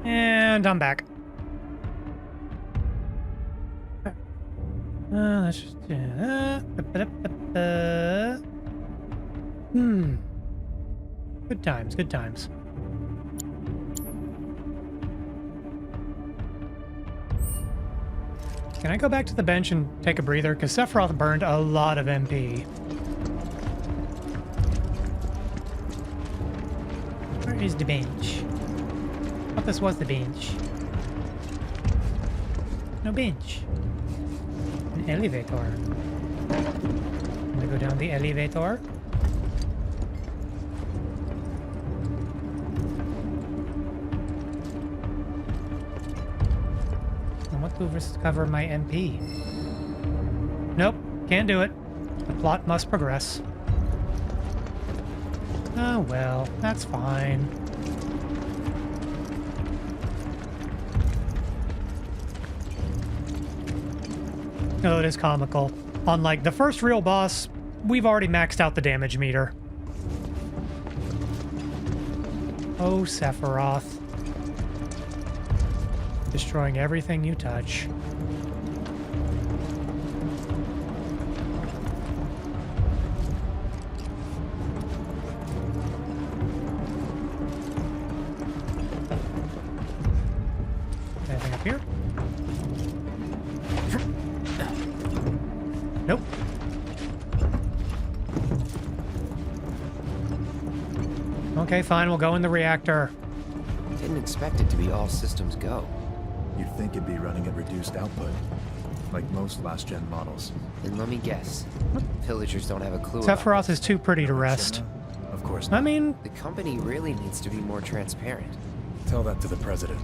And I'm back. Let's just do that. Good times, good times. Can I go back to the bench and take a breather? Because Sephiroth burned a lot of MP. Where is the bench? I thought this was the bench. no bench. An elevator. I'm gonna go down the elevator. I want to discover my MP. Nope, can't do it. The plot must progress. Oh well, that's fine. Oh, it is comical. Unlike the first real boss, we've already maxed out the damage meter. Oh, Sephiroth. Destroying everything you touch. Anything up here? Nope. Okay, fine, we'll go in the reactor. Didn't expect it to be all systems go. You'd think it'd be running at reduced output, like most last-gen models. Then let me guess. Villagers don't have a clue about Sephiroth is too pretty to rest. Of course not. I mean... The company really needs to be more transparent. Tell that to the president.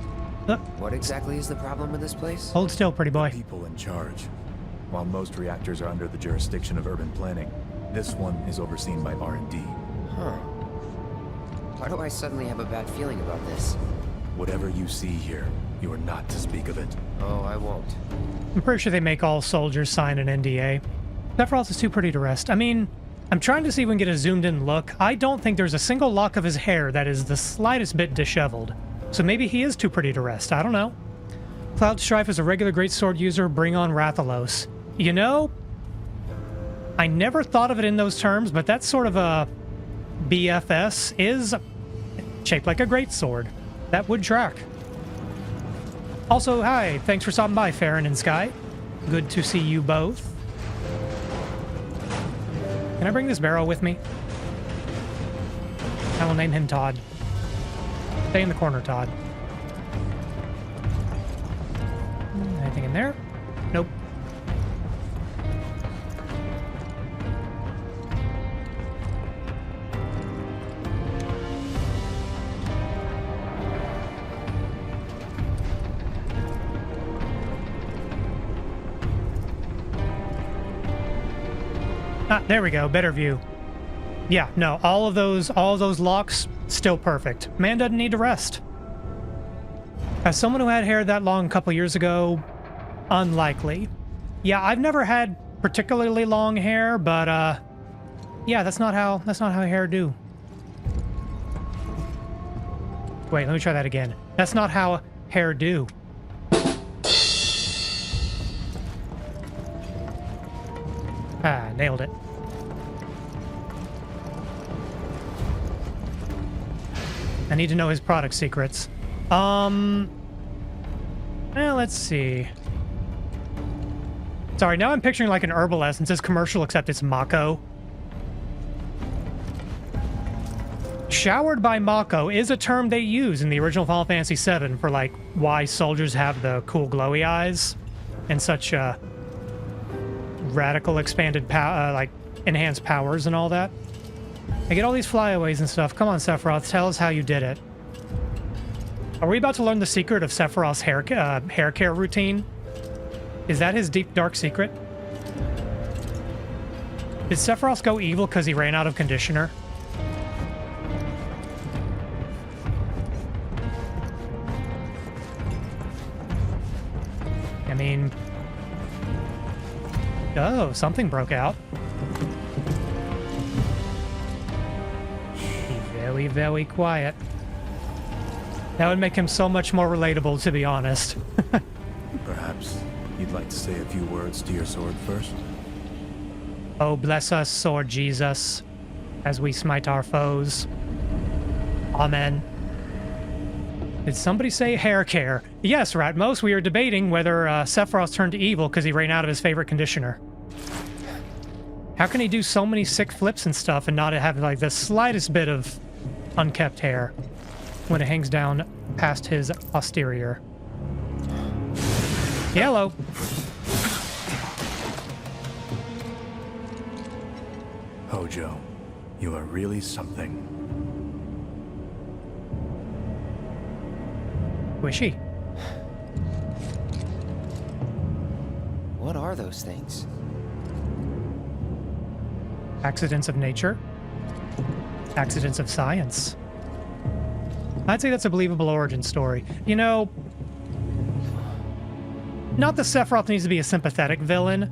What exactly is the problem with this place? Hold still, pretty boy. People in charge. While most reactors are under the jurisdiction of urban planning, this one is overseen by R&D. Huh. Why do I suddenly have a bad feeling about this? Whatever you see here, you are not to speak of it. Oh, I won't. I'm pretty sure they make all soldiers sign an NDA. Sephiroth is too pretty to rest. I mean, I'm trying to see if we can get a zoomed-in look. I don't think there's a single lock of his hair that is the slightest bit disheveled. So maybe he is too pretty to rest. I don't know. Cloud Strife is a regular greatsword user. Bring on Rathalos. You know, I never thought of it in those terms, but that sort of a BFS is shaped like a greatsword. That would track. Also, hi, thanks for stopping by, Farron and Sky. Good to see you both. Can I bring this barrel with me? I will name him Todd. Stay in the corner, Todd. Anything in there? Nope. Ah, there we go. Better view. Yeah, no, all of those locks, still perfect. Man doesn't need to rest. As someone who had hair that long a couple years ago, unlikely. Yeah, I've never had particularly long hair, but yeah, that's not how hair do. Wait, let me try that again. That's not how hair do. Ah, nailed it. I need to know his product secrets. Well, let's see. Sorry, now I'm picturing like an herbal essences commercial, except it's Mako. Showered by Mako is a term they use in the original Final Fantasy VII for like why soldiers have the cool glowy eyes and such radical expanded like enhanced powers and all that. I get all these flyaways and stuff. Come on, Sephiroth, tell us how you did it. Are we about to learn the secret of Sephiroth's hair care routine? Is that his deep, dark secret? Did Sephiroth go evil because he ran out of conditioner? I mean... Oh, something broke out. Very, very quiet. That would make him so much more relatable, to be honest. Perhaps you'd like to say a few words to your sword first? Oh, bless us, Sword Jesus, as we smite our foes. Amen. Did somebody say hair care? Yes, Ratmos, we are debating whether Sephiroth turned evil because he ran out of his favorite conditioner. How can he do so many sick flips and stuff and not have like the slightest bit of unkept hair when it hangs down past his posterior? Yellow. Hojo, you are really something. Wishy. What are those things? Accidents of nature. Accidents of science. I'd say that's a believable origin story. You know, not that Sephiroth needs to be a sympathetic villain,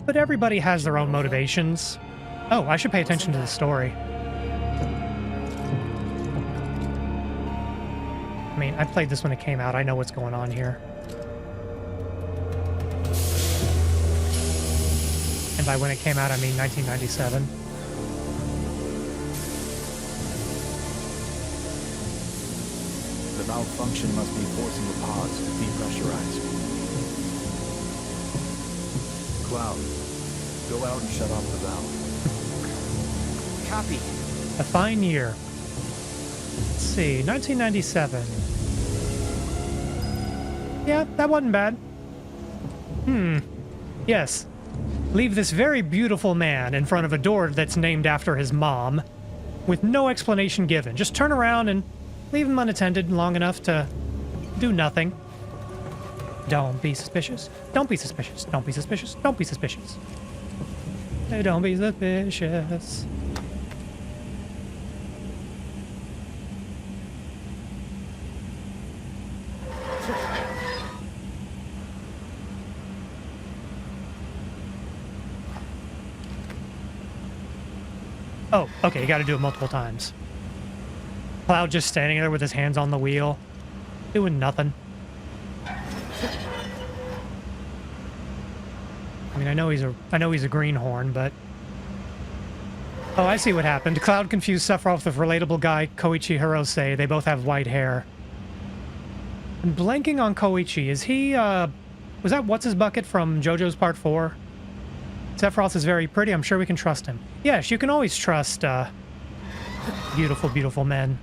but everybody has their own motivations. Oh, I should pay attention to the story. I mean, I played this when it came out. I know what's going on here. And by when it came out, I mean 1997. The malfunction must be forcing the pods to depressurize. Cloud, go out and shut off the valve. Copy. A fine year. Let's see, 1997. Yeah, that wasn't bad. Yes. Leave this very beautiful man in front of a door that's named after his mom, with no explanation given. Just turn around and leave him unattended long enough to do nothing. Don't be suspicious. Don't be suspicious. Don't be suspicious. Don't be suspicious. Hey, don't be suspicious. Oh, okay, you gotta do it multiple times. Cloud just standing there with his hands on the wheel, doing nothing. I mean, I know he's a greenhorn, but... Oh, I see what happened. Cloud confused Sephiroth with relatable guy Koichi Hirose. They both have white hair. I'm blanking on Koichi. Is he, was that What's-His-Bucket from JoJo's Part 4? Sephiroth is very pretty. I'm sure we can trust him. Yes, you can always trust, beautiful, beautiful men.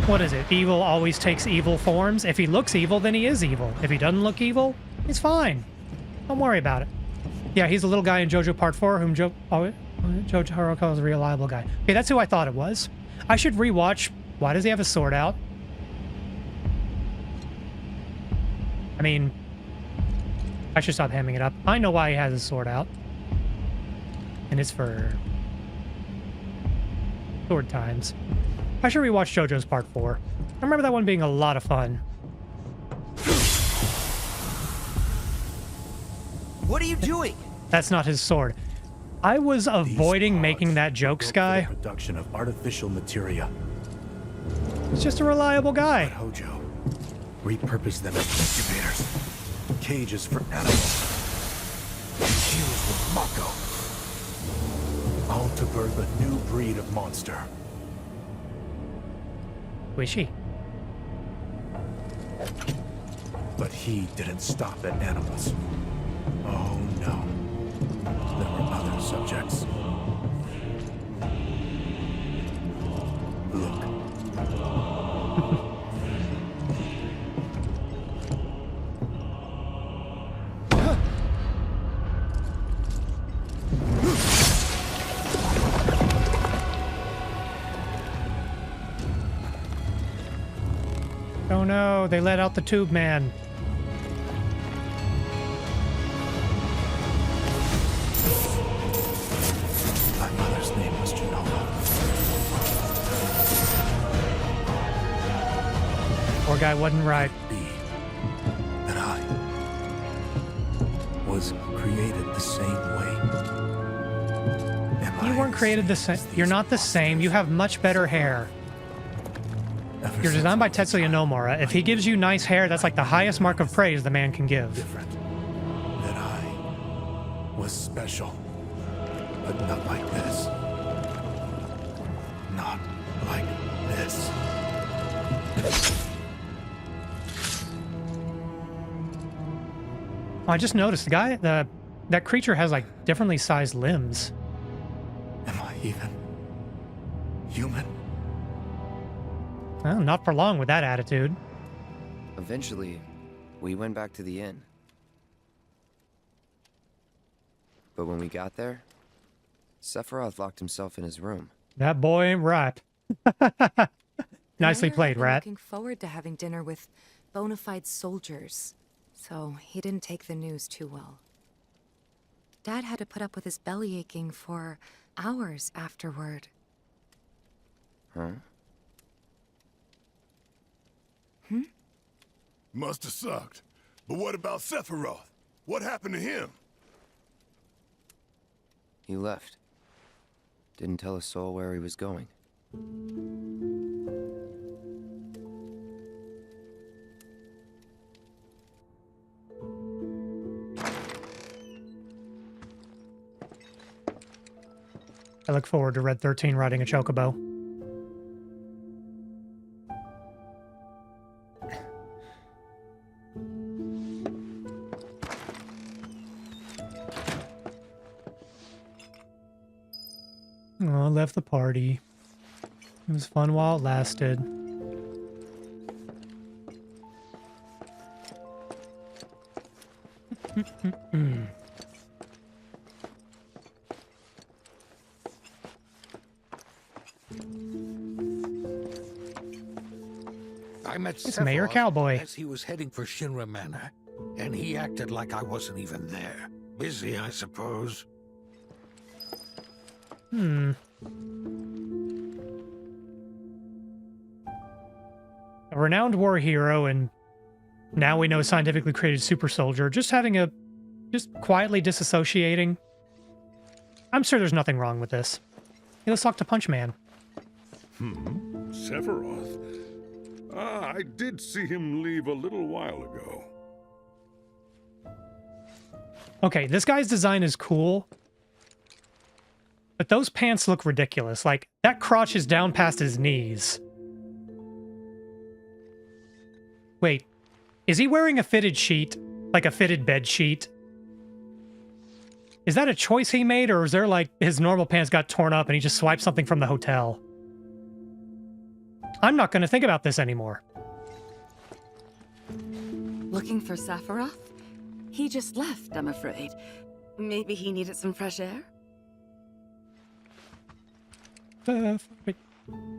What is it? Evil always takes evil forms? If he looks evil, then he is evil. If he doesn't look evil, he's fine. Don't worry about it. Yeah, he's a little guy in JoJo Part 4 whom Jotaro calls a reliable guy. Okay, that's who I thought it was. I should rewatch. Why does he have a sword out? I mean, I should stop hamming it up. I know why he has his sword out. And it's for sword times. I should rewatch JoJo's Part 4. I remember that one being a lot of fun. What are you doing? That's not his sword. I was avoiding making that joke, Sky. Production of artificial materia. He's just a reliable guy. Hojo, repurpose them as incubators, cages for animals, infused with Mako, all to birth a new breed of monster. Who is she? But he didn't stop at animals. Oh no, there were other subjects. Look. Oh no, they let out the tube man. My mother's name was Genoa. Poor guy wasn't right. That I was created the same way. You weren't created the same. You're not the same. You have much better hair. You're designed by Tetsuya Nomura. If he gives you nice hair, that's like the highest mark of praise the man can give. Different. That I was special, but not like this. Not like this. Oh, I just noticed the guy, that creature has like differently sized limbs. Am I even human? Well, not for long with that attitude. Eventually, we went back to the inn. But when we got there, Sephiroth locked himself in his room. That boy ain't right. Nicely played, Rat. Looking forward to having dinner with bona fide soldiers, so he didn't take the news too well. Dad had to put up with his belly aching for hours afterward. Huh? Must have sucked. But what about Sephiroth? What happened to him? He left. Didn't tell a soul where he was going. I look forward to Red 13 riding a chocobo. Oh, I left the party. It was fun while it lasted. I met It's Mayor Sephiroth Cowboy. as he was heading for Shinra Manor, and he acted like I wasn't even there. Busy, I suppose. A renowned war hero, and now we know scientifically created super soldier, just quietly disassociating. I'm sure there's nothing wrong with this. Hey, let's talk to Punch Man. Sephiroth? Ah, I did see him leave a little while ago. Okay, this guy's design is cool, but those pants look ridiculous. Like, that crotch is down past his knees. Wait, is he wearing a fitted sheet? Like a fitted bed sheet? Is that a choice he made, or is there like his normal pants got torn up and he just swiped something from the hotel? I'm not going to think about this anymore. Looking for Sephiroth? He just left, I'm afraid. Maybe he needed some fresh air?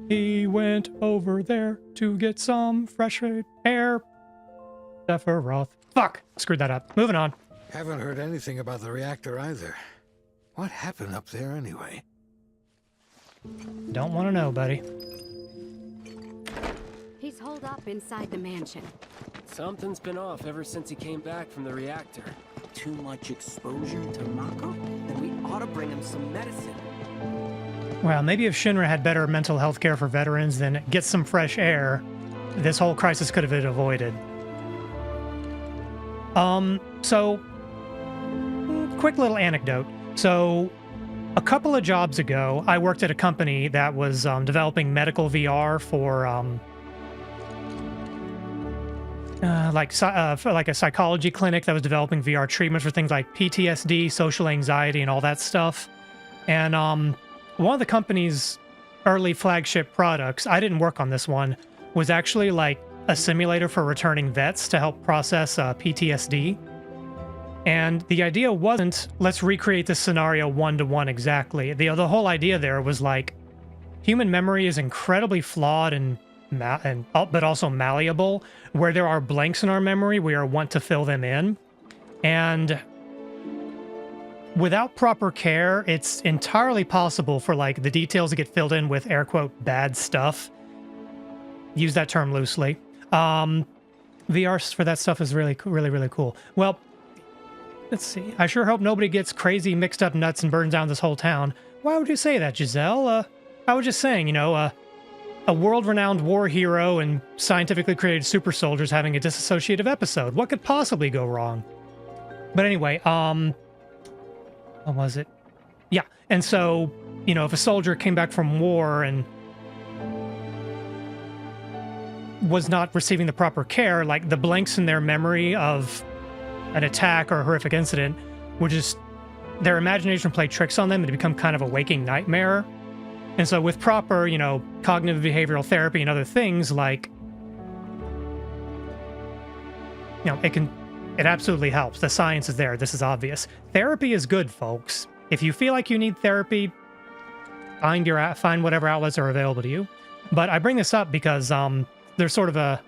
He went over there to get some fresh air. Sephiroth. Fuck! Screwed that up. Moving on. Haven't heard anything about the reactor either. What happened up there anyway? Don't want to know, buddy. He's holed up inside the mansion. Something's been off ever since he came back from the reactor. Too much exposure to Mako? Then we ought to bring him some medicine. Well, maybe if Shinra had better mental health care for veterans than get some fresh air, this whole crisis could have been avoided. So, quick little anecdote. So, a couple of jobs ago, I worked at a company that was developing medical VR for like a psychology clinic that was developing VR treatments for things like PTSD, social anxiety, and all that stuff. And one of the company's early flagship products, I didn't work on this one, was actually like a simulator for returning vets to help process PTSD. And the idea wasn't, let's recreate this scenario one-to-one exactly. The whole idea there was like, human memory is incredibly flawed and but also malleable. Where there are blanks in our memory, we are wont to fill them in. And without proper care, it's entirely possible for like the details to get filled in with air quote bad stuff. Use that term loosely. VR for that stuff is really cool. Well, let's see. I sure hope nobody gets crazy, mixed up nuts and burns down this whole town. Why would you say that, Giselle? I was just saying, you know, a world-renowned war hero and scientifically created super soldiers having a disassociative episode. What could possibly go wrong? But anyway, what was it? Yeah, and so, you know, if a soldier came back from war and was not receiving the proper care, like the blanks in their memory of an attack or a horrific incident would just, their imagination play tricks on them and become kind of a waking nightmare. And so with proper, you know, cognitive behavioral therapy and other things like, you know, it absolutely helps. The science is there. This is obvious. Therapy is good, folks. If you feel like you need therapy, find whatever outlets are available to you. But I bring this up because there's sort of a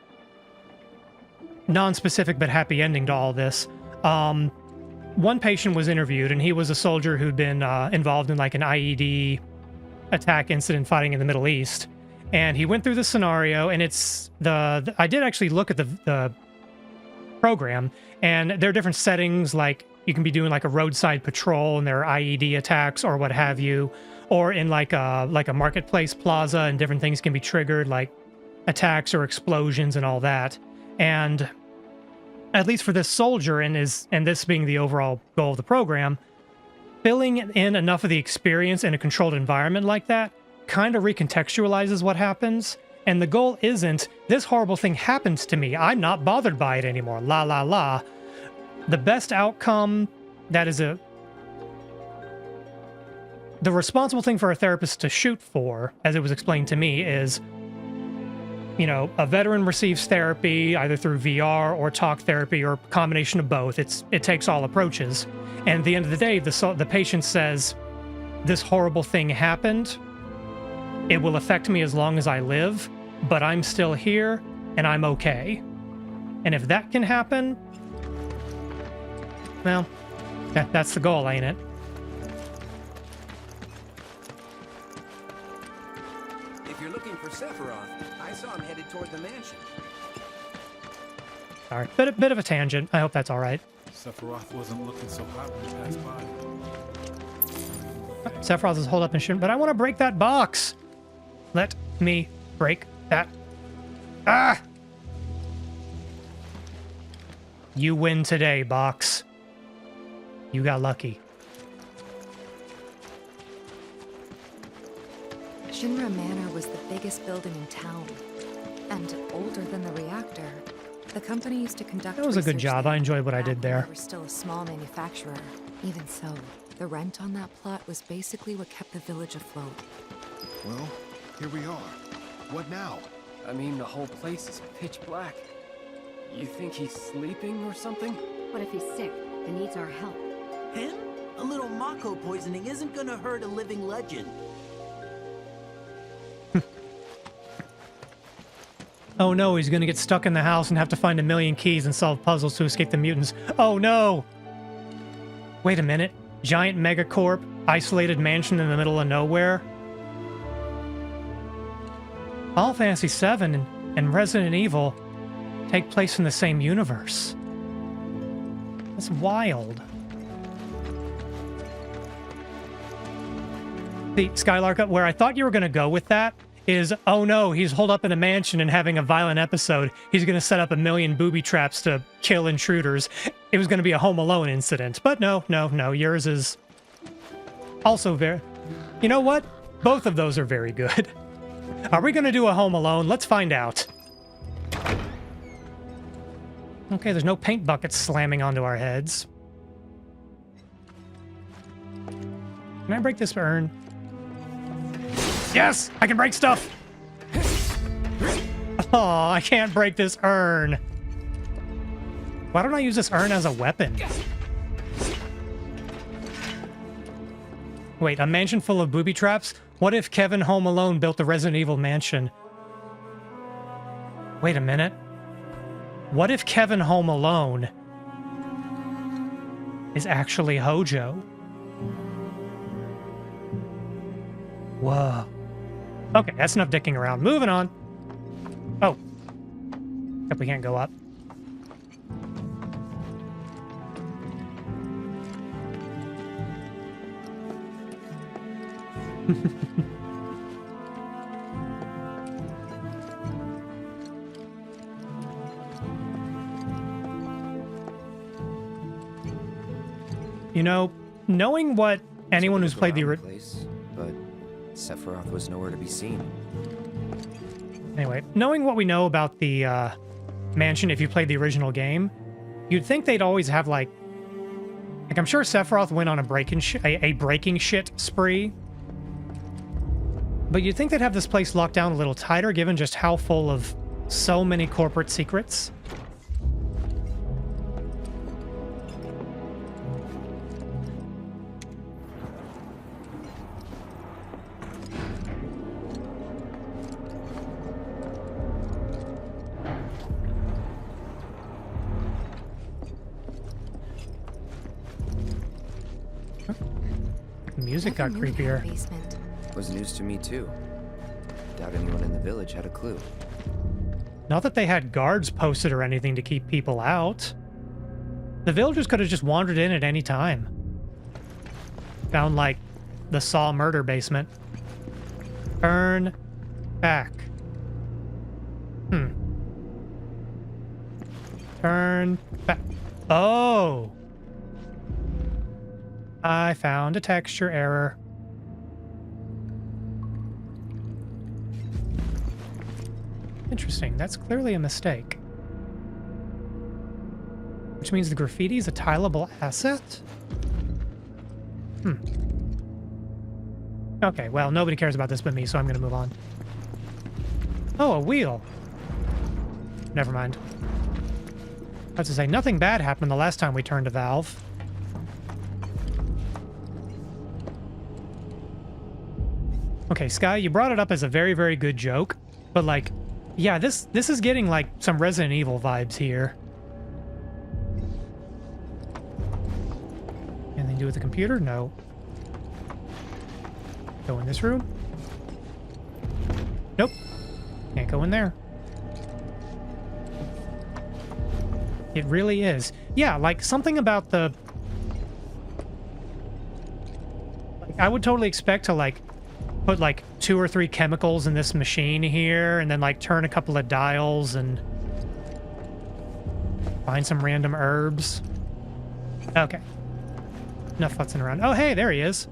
non-specific but happy ending to all this. One patient was interviewed, and he was a soldier who'd been involved in like an IED attack incident fighting in the Middle East. And he went through the scenario, and it's I did actually look at the program, and there are different settings, like you can be doing like a roadside patrol and there are IED attacks or what have you, or in like a marketplace plaza, and different things can be triggered, like attacks or explosions and all that. And at least for this soldier, and this being the overall goal of the program, filling in enough of the experience in a controlled environment like that kind of recontextualizes what happens. And the goal isn't, this horrible thing happens to me, I'm not bothered by it anymore, la la la. The best outcome, the responsible thing for a therapist to shoot for, as it was explained to me, is, you know, a veteran receives therapy either through VR or talk therapy or a combination of both. It takes all approaches. And at the end of the day, the patient says, this horrible thing happened. It will affect me as long as I live, but I'm still here and I'm okay. And if that can happen, well, that's the goal, ain't it? If you're looking for Sephiroth, I saw him headed toward the mansion. Sorry, bit of a tangent. I hope that's all right. Sephiroth wasn't looking so hot when he passed by. Sephiroth is holed up and shouldn't, but I want to break that box. Let me break that. Ah! You win today, box. You got lucky. Shinra Manor was the biggest building in town, and older than the reactor. The company used to conduct That was a good job. I enjoyed what I did there. They were still a small manufacturer. Even so, the rent on that plot was basically what kept the village afloat. Well, here we are. What now? I mean, the whole place is pitch black. You think he's sleeping or something? What if he's sick and needs our help? Him? A little Mako poisoning isn't gonna hurt a living legend. Oh no, he's gonna get stuck in the house and have to find a million keys and solve puzzles to escape the mutants. Oh no! Wait a minute. Giant megacorp, isolated mansion in the middle of nowhere? Final Fantasy VII and Resident Evil take place in the same universe. That's wild. See, Skylark, where I thought you were going to go with that is, oh no, he's holed up in a mansion and having a violent episode. He's going to set up a million booby traps to kill intruders. It was going to be a Home Alone incident. But no. Yours is also very... You know what? Both of those are very good. Are we going to do a Home Alone? Let's find out. Okay, there's no paint buckets slamming onto our heads. Can I break this urn? Yes! I can break stuff! Oh, I can't break this urn. Why don't I use this urn as a weapon? Wait, a mansion full of booby traps? What if Kevin Home Alone built the Resident Evil mansion? Wait a minute. What if Kevin Home Alone is actually Hojo? Whoa. Okay, that's enough dicking around. Moving on. Oh. Except we can't go up. You know, knowing what anyone who's played the place, but Sephiroth was nowhere to be seen. Anyway, knowing what we know about the mansion, if you played the original game, you'd think they'd always have like I'm sure Sephiroth went on a breaking shit spree. But you'd think they'd have this place locked down a little tighter, given just how full of so many corporate secrets. The music got creepier. Was news to me too. Doubt anyone in the village had a clue. Not that they had guards posted or anything to keep people out. The villagers could have just wandered in at any time. Found, like, the Saw murder basement. Turn back. Turn back. Oh! I found a texture error. Interesting. That's clearly a mistake. Which means the graffiti is a tileable asset? Okay, well, nobody cares about this but me, so I'm going to move on. Oh, a wheel. Never mind. I was to say, nothing bad happened the last time we turned a valve. Okay, Sky, you brought it up as a very, very good joke, but like, yeah, this is getting like some Resident Evil vibes here. Anything to do with the computer? No. Go in this room? Nope. Can't go in there. It really is. Yeah, like something about the... Like, I would totally expect to like put like 2 or 3 chemicals in this machine here and then like turn a couple of dials and find some random herbs. Okay. Enough futzing around. Oh, hey, there he is.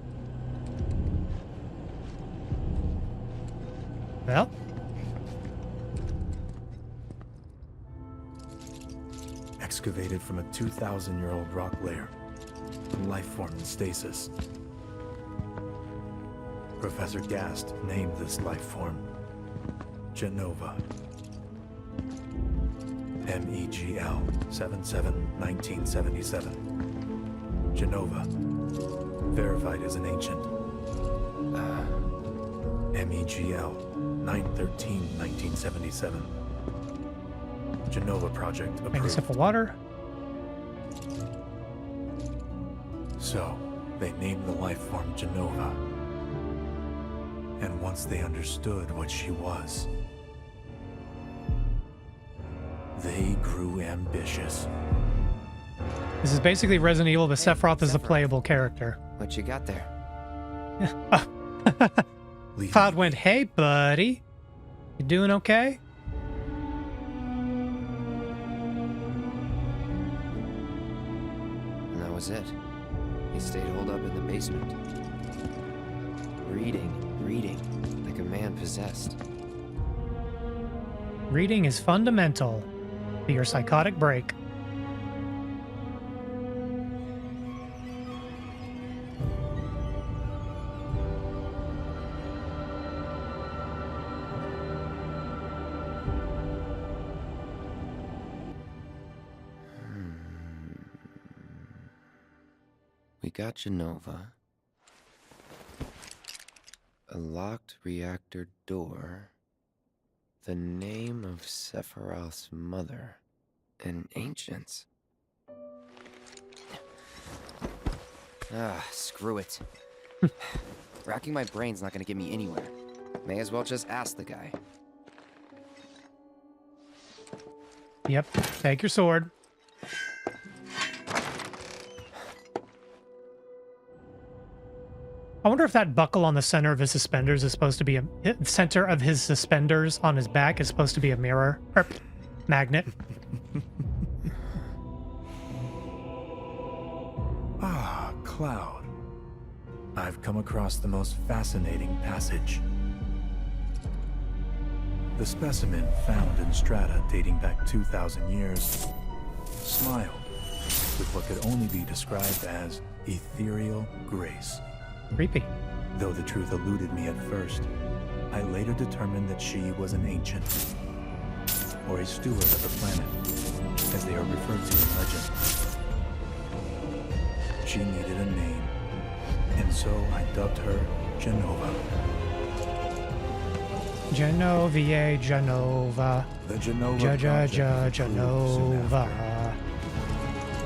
Well. Excavated from a 2,000-year-old rock layer. Life form in stasis. Professor Gast named this life form Genova. MEGL 77-1977. Genova. Verified as an ancient. MEGL 9/13/1977. Genova project approved. Make a sip of water. So, they named the life form Genova. And once they understood what she was, they grew ambitious. This is basically Resident Evil, but Sephiroth is a playable character. What you got there? Cloud went, hey, buddy. You doing okay? And that was it. He stayed holed up in the basement. Reading, like a man possessed. Reading is fundamental to your psychotic break. We got Genova. A locked reactor door. The name of Sephiroth's mother. And ancients. Ah, screw it. Racking my brain's not gonna get me anywhere. May as well just ask the guy. Yep, take your sword. I wonder if that buckle on the center of his suspenders is supposed to be a center of his suspenders on his back is supposed to be a mirror or magnet. Ah, Cloud. I've come across the most fascinating passage. The specimen found in strata dating back 2,000 years smiled with what could only be described as ethereal grace. Creepy. Though the truth eluded me at first, I later determined that she was an ancient, or a steward of the planet, as they are referred to in legend. She needed a name, and so I dubbed her Genova. Genovia, Genova. The Genova Genova.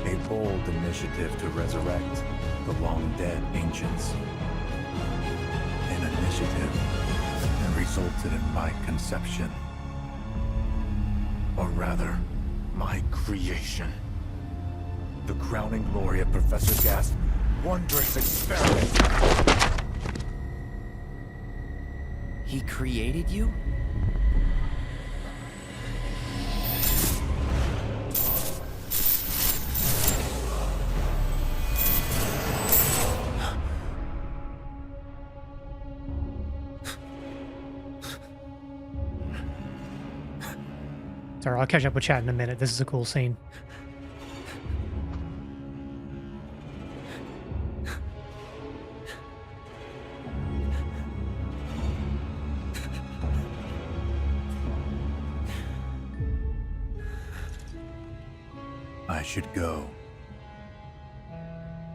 A bold initiative to resurrect the long-dead ancients. An initiative that resulted in my conception. Or rather, my creation. The crowning glory of Professor Gas' wondrous experiment. He created you? Sorry, I'll catch up with chat in a minute. This is a cool scene. I should go.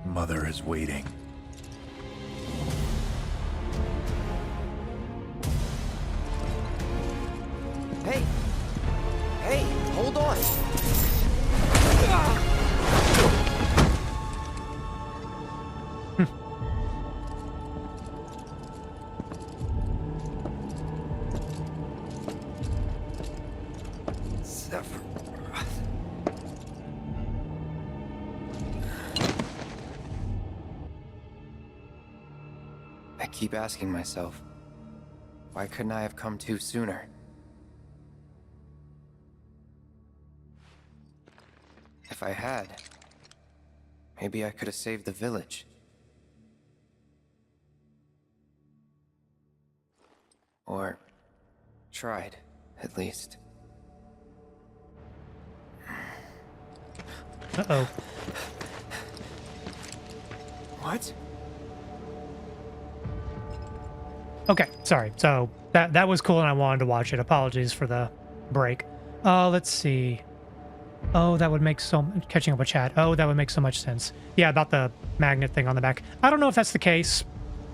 Mother is waiting. Hey! Hey, hold on! I keep asking myself, why couldn't I have come to sooner? If I had, maybe I could have saved the village. Or tried, at least. Uh-oh. What? Okay, sorry. So that was cool and I wanted to watch it. Apologies for the break. Let's see. Oh, that would make catching up with chat. Oh, that would make so much sense. Yeah, about the magnet thing on the back. I don't know if that's the case.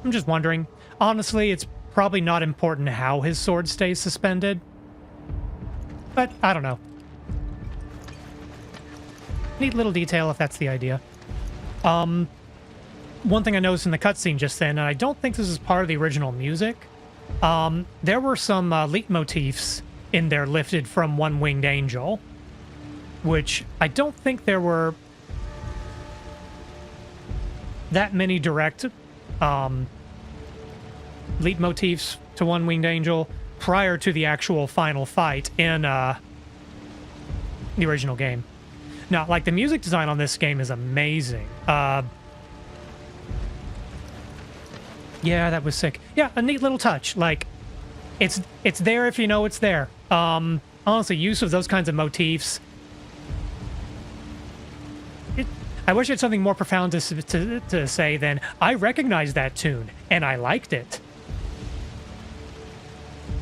I'm just wondering. Honestly, it's probably not important how his sword stays suspended. But I don't know. Neat little detail if that's the idea. One thing I noticed in the cutscene just then, and I don't think this is part of the original music, there were some leitmotifs in there lifted from One Winged Angel, which I don't think there were that many direct leitmotifs to One Winged Angel prior to the actual final fight in the original game. Now, like, the music design on this game is amazing. Yeah, that was sick. Yeah, a neat little touch. Like, it's there if you know it's there. Honestly, use of those kinds of motifs. I wish it had something more profound to say than, I recognize that tune, and I liked it.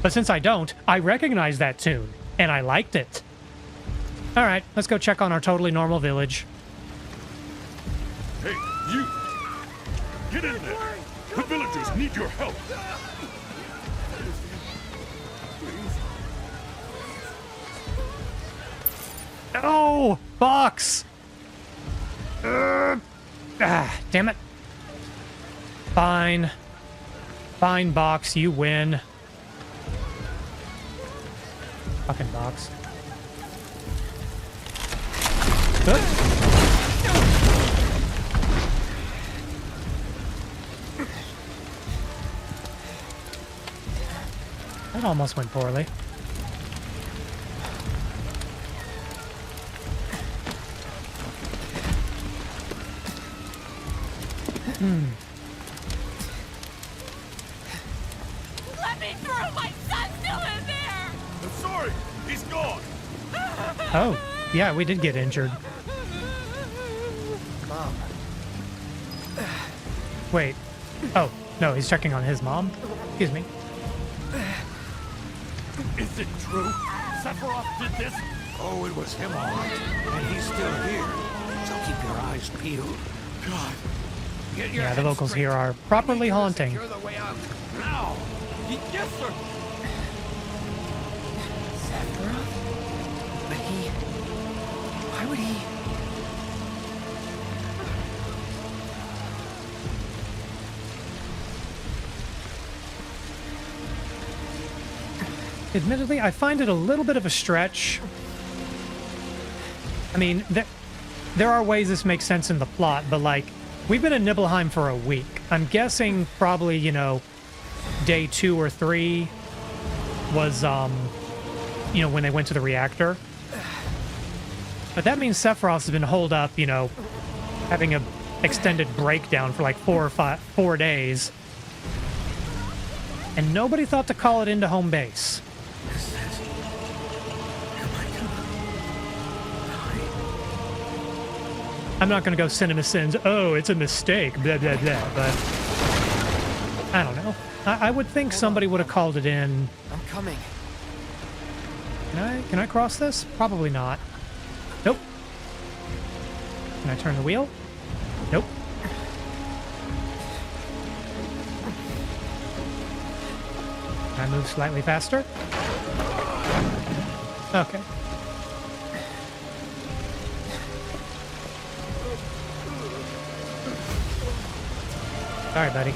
But since I don't, I recognize that tune, and I liked it. Alright, let's go check on our totally normal village. Hey, you! Get in there! The villagers need your help! Oh! Box! Damn it. Fine. Fine, Box, you win. Fucking Box. That almost went poorly. Let me through! My son's still in there! I'm sorry, he's gone. Oh, yeah, we did get injured. Mom. Wait. Oh, no, he's checking on his mom? Excuse me. Is it true? Sephiroth did this? Oh, it was him all right. And he's still here. So keep your eyes peeled. God. Get your Yeah, the head vocals straight. here are properly haunting. Secure the way out. Now. Yes, sir. Sephiroth? But he... Why would he... Admittedly, I find it a little bit of a stretch. I mean, there are ways this makes sense in the plot, but like, we've been in Nibelheim for a week. I'm guessing probably, you know, day 2 or 3 was, you know, when they went to the reactor. But that means Sephiroth has been holed up, you know, having a extended breakdown for like 4 days. And nobody thought to call it into home base. I'm not going to go Cinema Sins, oh, it's a mistake, blah, blah, blah, but I don't know. I would think somebody would have called it in. I'm coming. Can I cross this? Probably not. Nope. Can I turn the wheel? Nope. Can I move slightly faster? Okay. Sorry, buddy.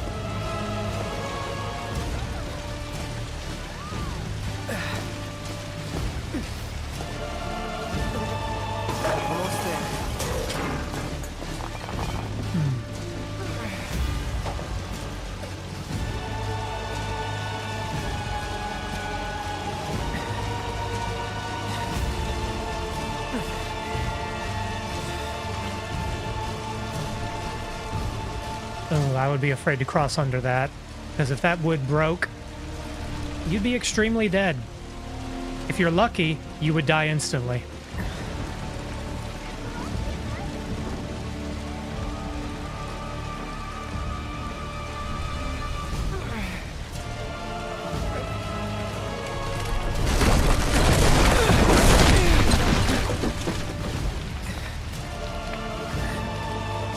Almost there. Oh, I would be afraid to cross under that, because if that wood broke, you'd be extremely dead. If you're lucky, you would die instantly.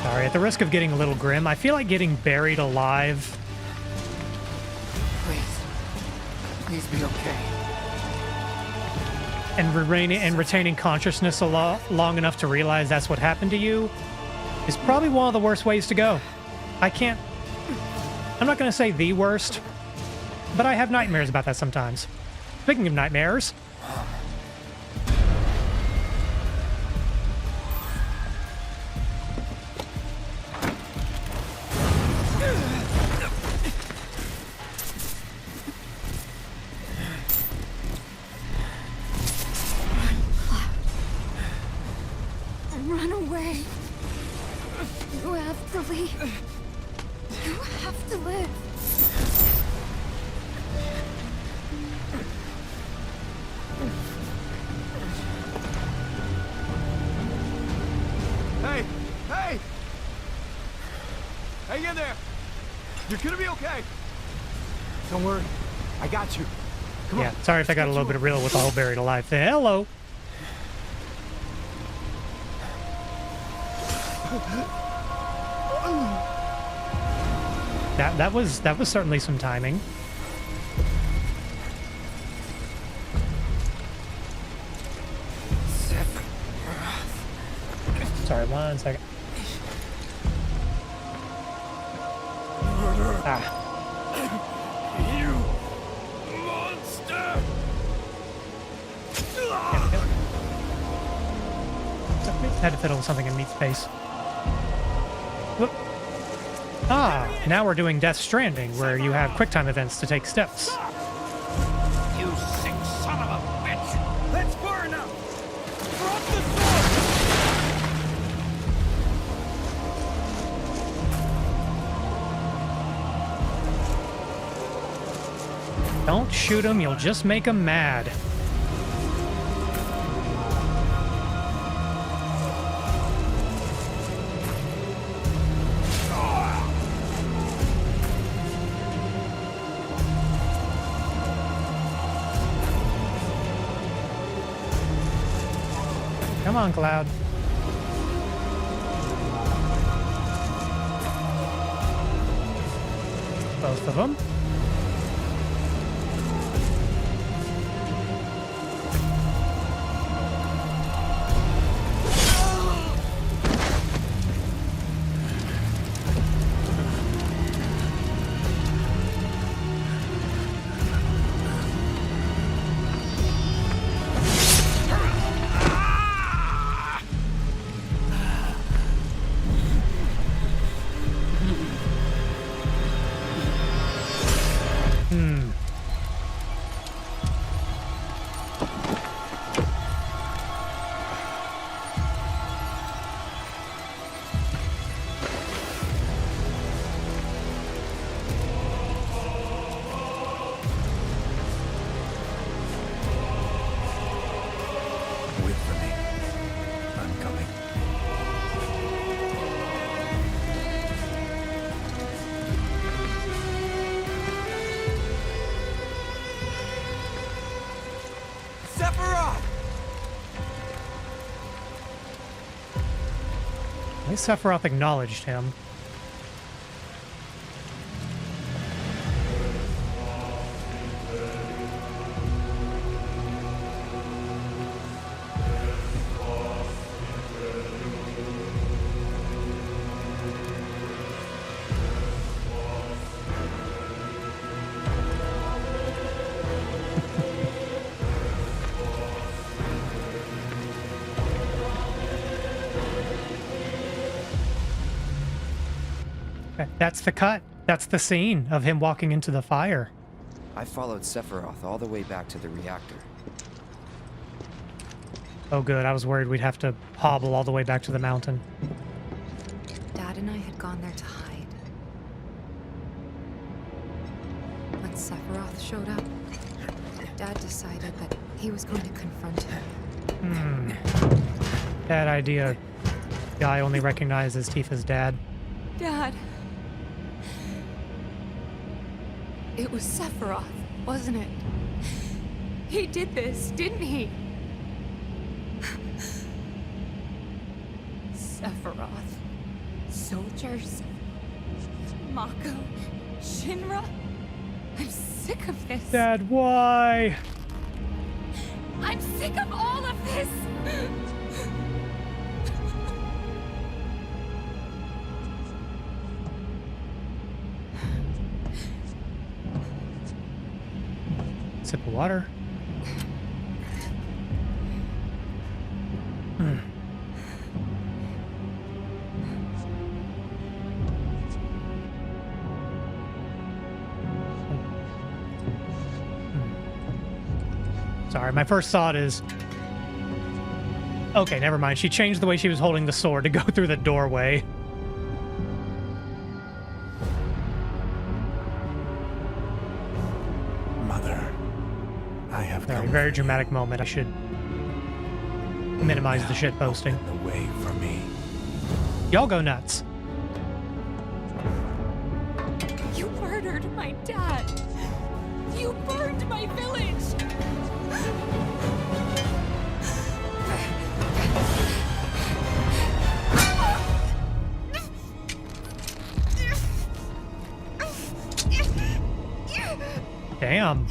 Sorry, at the risk of getting a little grim, I feel like getting buried alive. Please be okay. And retaining consciousness long enough to realize that's what happened to you is probably one of the worst ways to go. I'm not going to say the worst, but I have nightmares about that sometimes. Speaking of nightmares, Run away. You have to leave. You have to live. Hey! Hey! Hang in there! You're gonna be okay! Don't worry. I got you. Come yeah, on. sorry if I got a little bit of real with the whole buried alive thing. Hello. That was certainly some timing. Sorry, 1 second. Ah. You monster! Had to fiddle with something in Meat's face. Whoop. Ah, now we're doing Death Stranding, where you have QuickTime events to take steps. You sick son of a bitch! Let's burn up! Drop the sword! Don't shoot him, you'll just make him mad. Come on, Cloud. Both of them. At least Sephiroth acknowledged him. That's the cut. That's the scene of him walking into the fire. I followed Sephiroth all the way back to the reactor. Oh good, I was worried we'd have to hobble all the way back to the mountain. Dad and I had gone there to hide. When Sephiroth showed up, Dad decided that he was going to confront him. Bad idea. Guy only recognizes Tifa's dad. Dad. It was Sephiroth, wasn't it? He did this, didn't he? Sephiroth. Soldiers. Mako. Shinra. I'm sick of this. Dad, why? I'm sick of all of this! Sip of water. Sorry, my first thought is... Okay, never mind. She changed the way she was holding the sword to go through the doorway. Sorry, very dramatic moment. I should minimize the shit posting. The way for me. Y'all go nuts. You murdered my dad. You burned my village. Damn.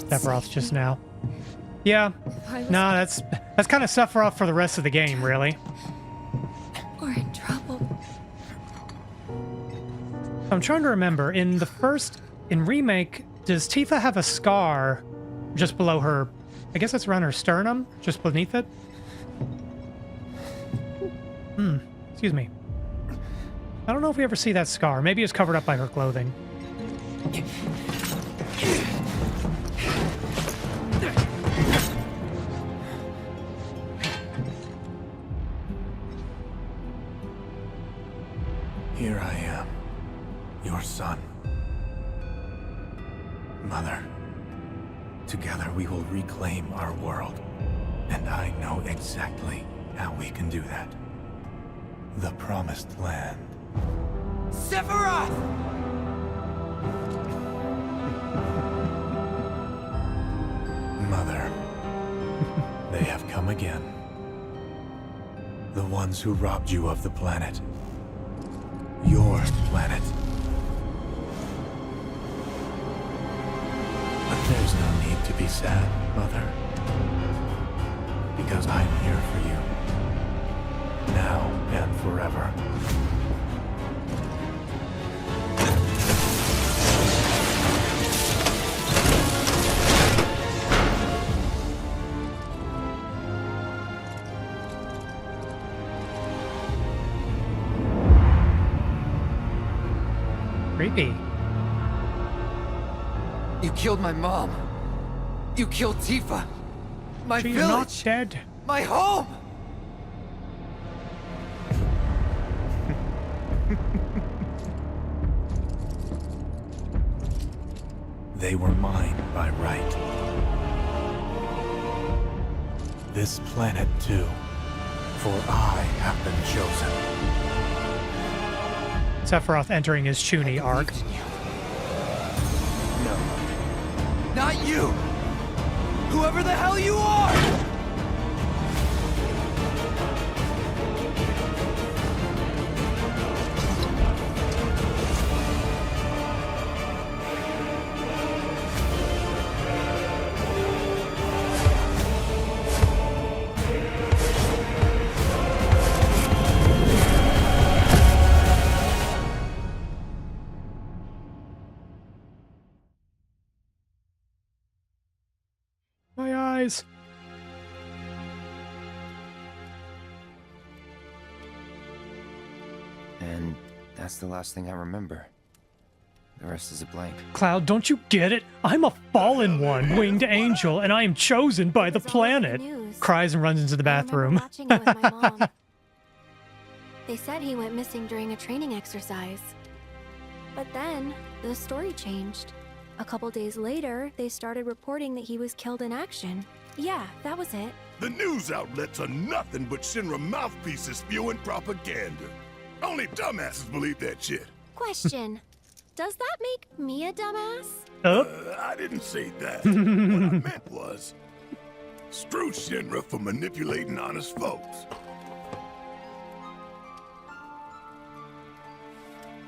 Sephiroth just now. Yeah. No, that's kind of Sephiroth for the rest of the game, really. We're in trouble. I'm trying to remember. In Remake, does Tifa have a scar just below her? I guess it's around her sternum, just beneath it. Excuse me. I don't know if we ever see that scar. Maybe it's covered up by her clothing. Here I am, your son. Mother, together we will reclaim our world. And I know exactly how we can do that. The Promised Land. Sephiroth! Mother, they have come again. The ones who robbed you of the planet. Your planet. But there's no need to be sad, Mother. Because I'm here for you. Now and forever. Creepy. You killed my mom. You killed Tifa. My She's village. not dead. My home. They were mine by right. This planet too, for I have been chosen. Sephiroth entering his Chuni arc. No. Not you! Whoever the hell you are! My eyes. And that's the last thing I remember. The rest is a blank. Cloud, don't you get it? I'm a fallen one, winged angel, and I am chosen by the planet. Cries and runs into the bathroom. Watching it with my mom. They said he went missing during a training exercise. But then, the story changed. A couple days later, they started reporting that he was killed in action. Yeah, that was it. The news outlets are nothing but Shinra mouthpieces spewing propaganda. Only dumbasses believe that shit. Question. Does that make me a dumbass? I didn't say that. What I meant was, screw Shinra for manipulating honest folks.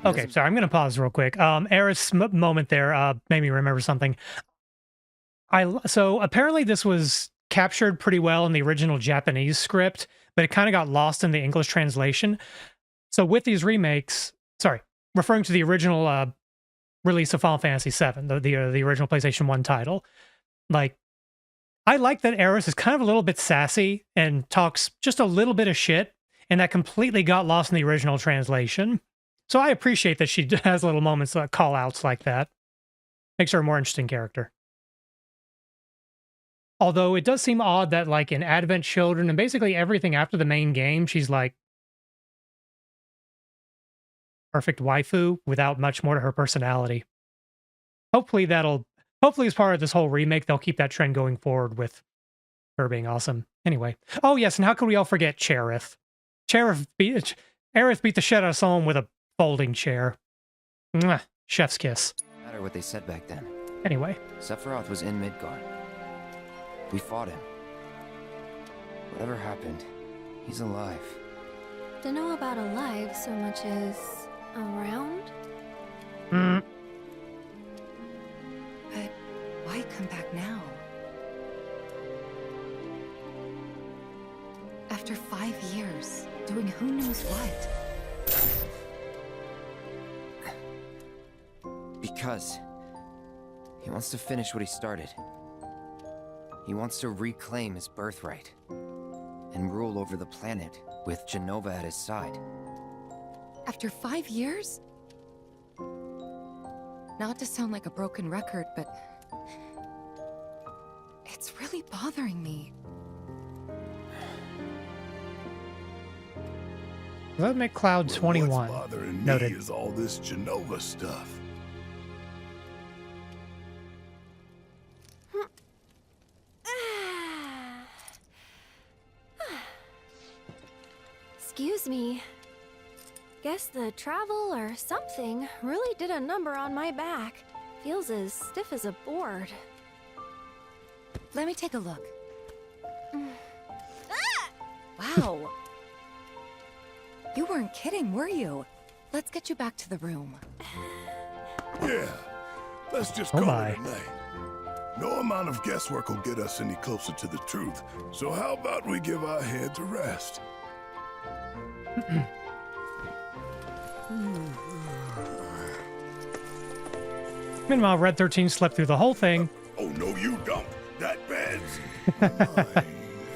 Okay, sorry, I'm going to pause real quick. Aerith's moment there made me remember something. So apparently this was captured pretty well in the original Japanese script, but it kind of got lost in the English translation. So with these remakes, sorry, referring to the original release of Final Fantasy VII, the original PlayStation 1 title, like, I like that Aerith is kind of a little bit sassy and talks just a little bit of shit, and that completely got lost in the original translation. So I appreciate that she has little moments, call-outs like that. Makes her a more interesting character. Although it does seem odd that, like, in Advent Children and basically everything after the main game, she's like perfect waifu without much more to her personality. Hopefully as part of this whole remake, they'll keep that trend going forward with her being awesome. Anyway. Oh yes, and how could we all forget Cherith? Aerith beat the shit out of someone with a folding chair. Mwah, chef's kiss. No matter what they said back then. Anyway. Sephiroth was in Midgar. We fought him. Whatever happened, he's alive. Don't know about alive so much as around? But why come back now? After 5 years, doing who knows what? Because he wants to finish what he started. He wants to reclaim his birthright and rule over the planet with Genova at his side. After 5 years? Not to sound like a broken record, but it's really bothering me. That would make Cloud 21. What's bothering Noted. me is all this Genova stuff. Excuse me. Guess the travel or something really did a number on my back. Feels as stiff as a board. Let me take a look. Wow. You weren't kidding, were you? Let's get you back to the room. Yeah, let's just Oh call my. it a night. No amount of guesswork will get us any closer to the truth. So how about we give our heads a rest? Meanwhile, Red 13 slept through the whole thing. Oh, no, you don't. That bed's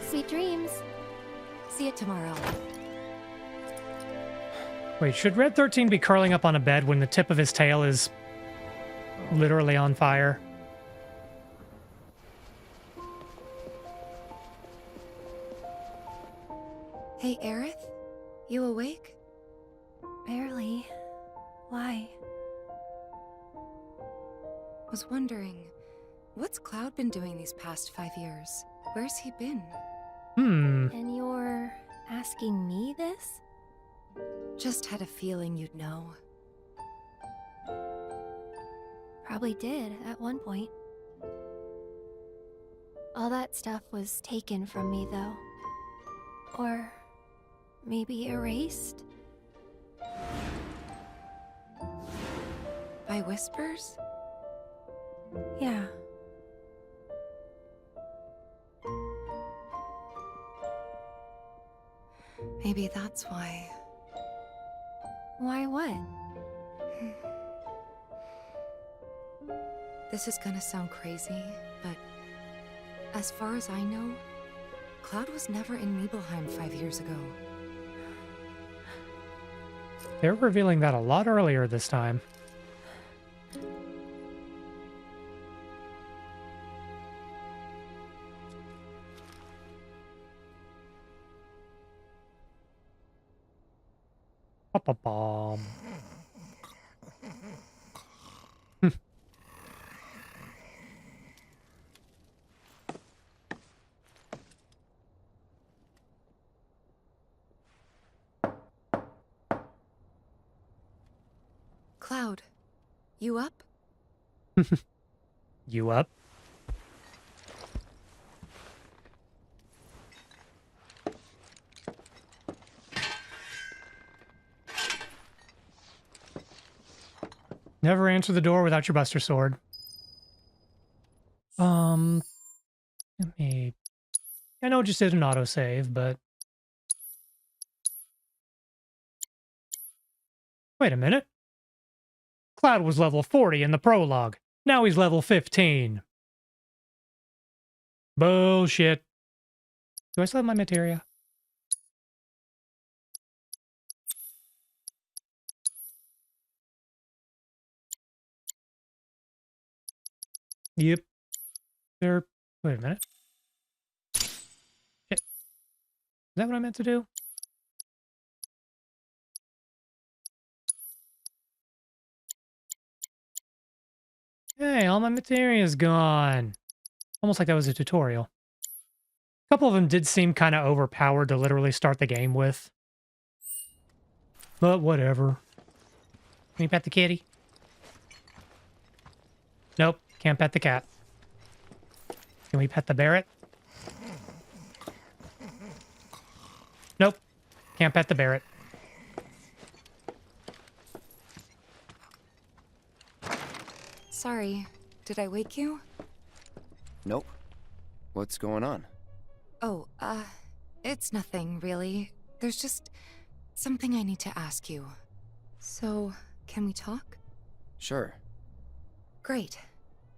Sweet dreams. See you tomorrow. Wait, should Red 13 be curling up on a bed when the tip of his tail is literally on fire? Hey, Aerith? You awake? Barely. Why? Was wondering, what's Cloud been doing these past 5 years? Where's he been? And you're asking me this? Just had a feeling you'd know. Probably did at one point. All that stuff was taken from me, though. Or maybe erased? By whispers? Yeah. Maybe that's why. Why what? This is gonna sound crazy, but as far as I know, Cloud was never in Nibelheim 5 years ago. They're revealing that a lot earlier this time. Pop-a-bomb. Cloud, you up? You up? Never answer the door without your Buster Sword. Let me... I know it just did an autosave, but... Wait a minute. Cloud was level 40 in the prologue. Now he's level 15. Bullshit. Do I still have my materia? Yep. There. Wait a minute. Shit. Is that what I meant to do? Hey, all my materia's gone. Almost like that was a tutorial. A couple of them did seem kind of overpowered to literally start the game with. But whatever. Can you pet the kitty? Nope, can't pet the cat. Can we pet the Barrett? Nope, can't pet the Barrett. Sorry, did I wake you? Nope. What's going on? Oh, it's nothing, really. There's just something I need to ask you. So, can we talk? Sure. Great,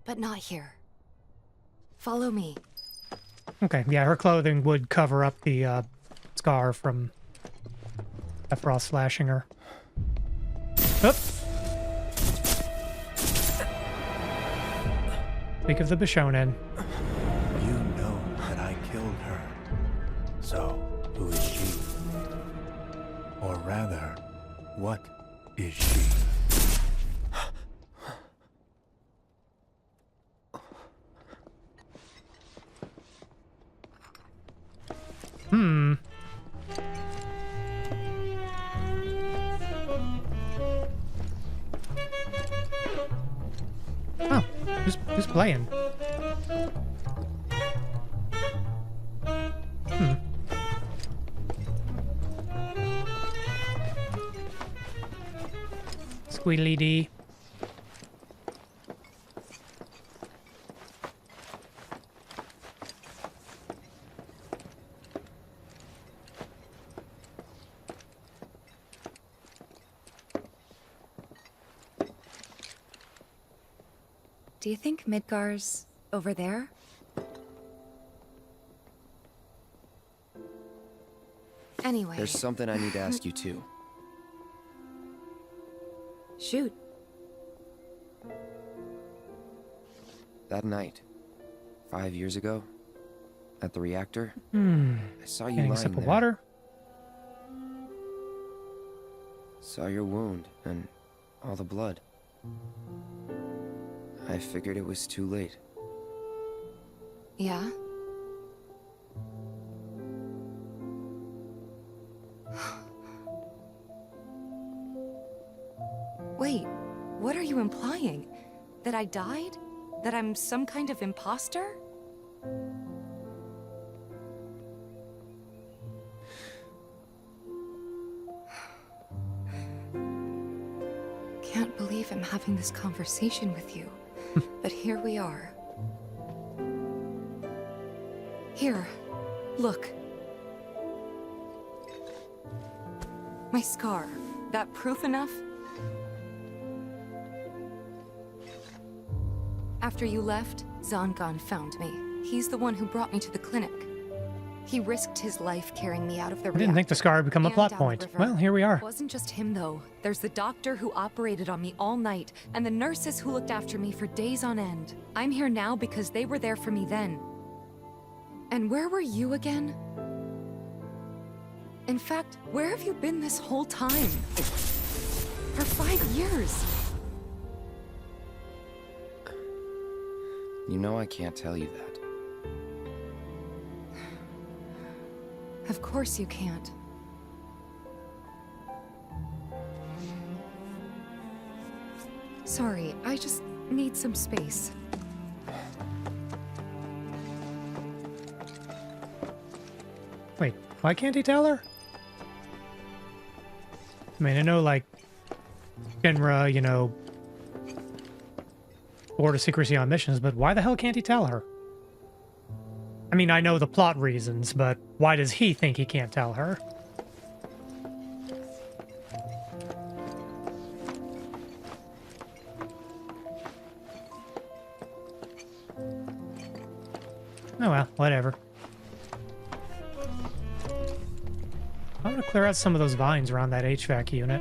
but not here. Follow me. Okay, yeah, her clothing would cover up the scar from Sephiroth slashing her. Up. Speak of the Bishonen. You know that I killed her. So, who is she? Or rather, what is she? Hmm. Oh, who's playing? Hmm. Squealy D. Do you think Midgar's over there? Anyway. There's something I need to ask you too. Shoot. That night, 5 years ago, at the reactor, Hmm. I saw you Getting a lying sip of there. water. Saw your wound and all the blood. I figured it was too late. Yeah? Wait, what are you implying? That I died? That I'm some kind of imposter? Can't believe I'm having this conversation with you. But here we are. Here, look. My scar. That proof enough? After you left, Zangan found me. He's the one who brought me to the clinic. He risked his life carrying me out of the I didn't think the scar would become a plot point. Well, here we are. It wasn't just him, though. There's the doctor who operated on me all night, and the nurses who looked after me for days on end. I'm here now because they were there for me then. And where were you again? In fact, where have you been this whole time? For 5 years. You know I can't tell you that. Of course you can't. Sorry, I just need some space. Wait, why can't he tell her? I mean, I know, like, Shinra, you know, Board of Secrecy on missions, but why the hell can't he tell her? I mean, I know the plot reasons, but why does he think he can't tell her? Oh well, whatever. I'm gonna clear out some of those vines around that HVAC unit.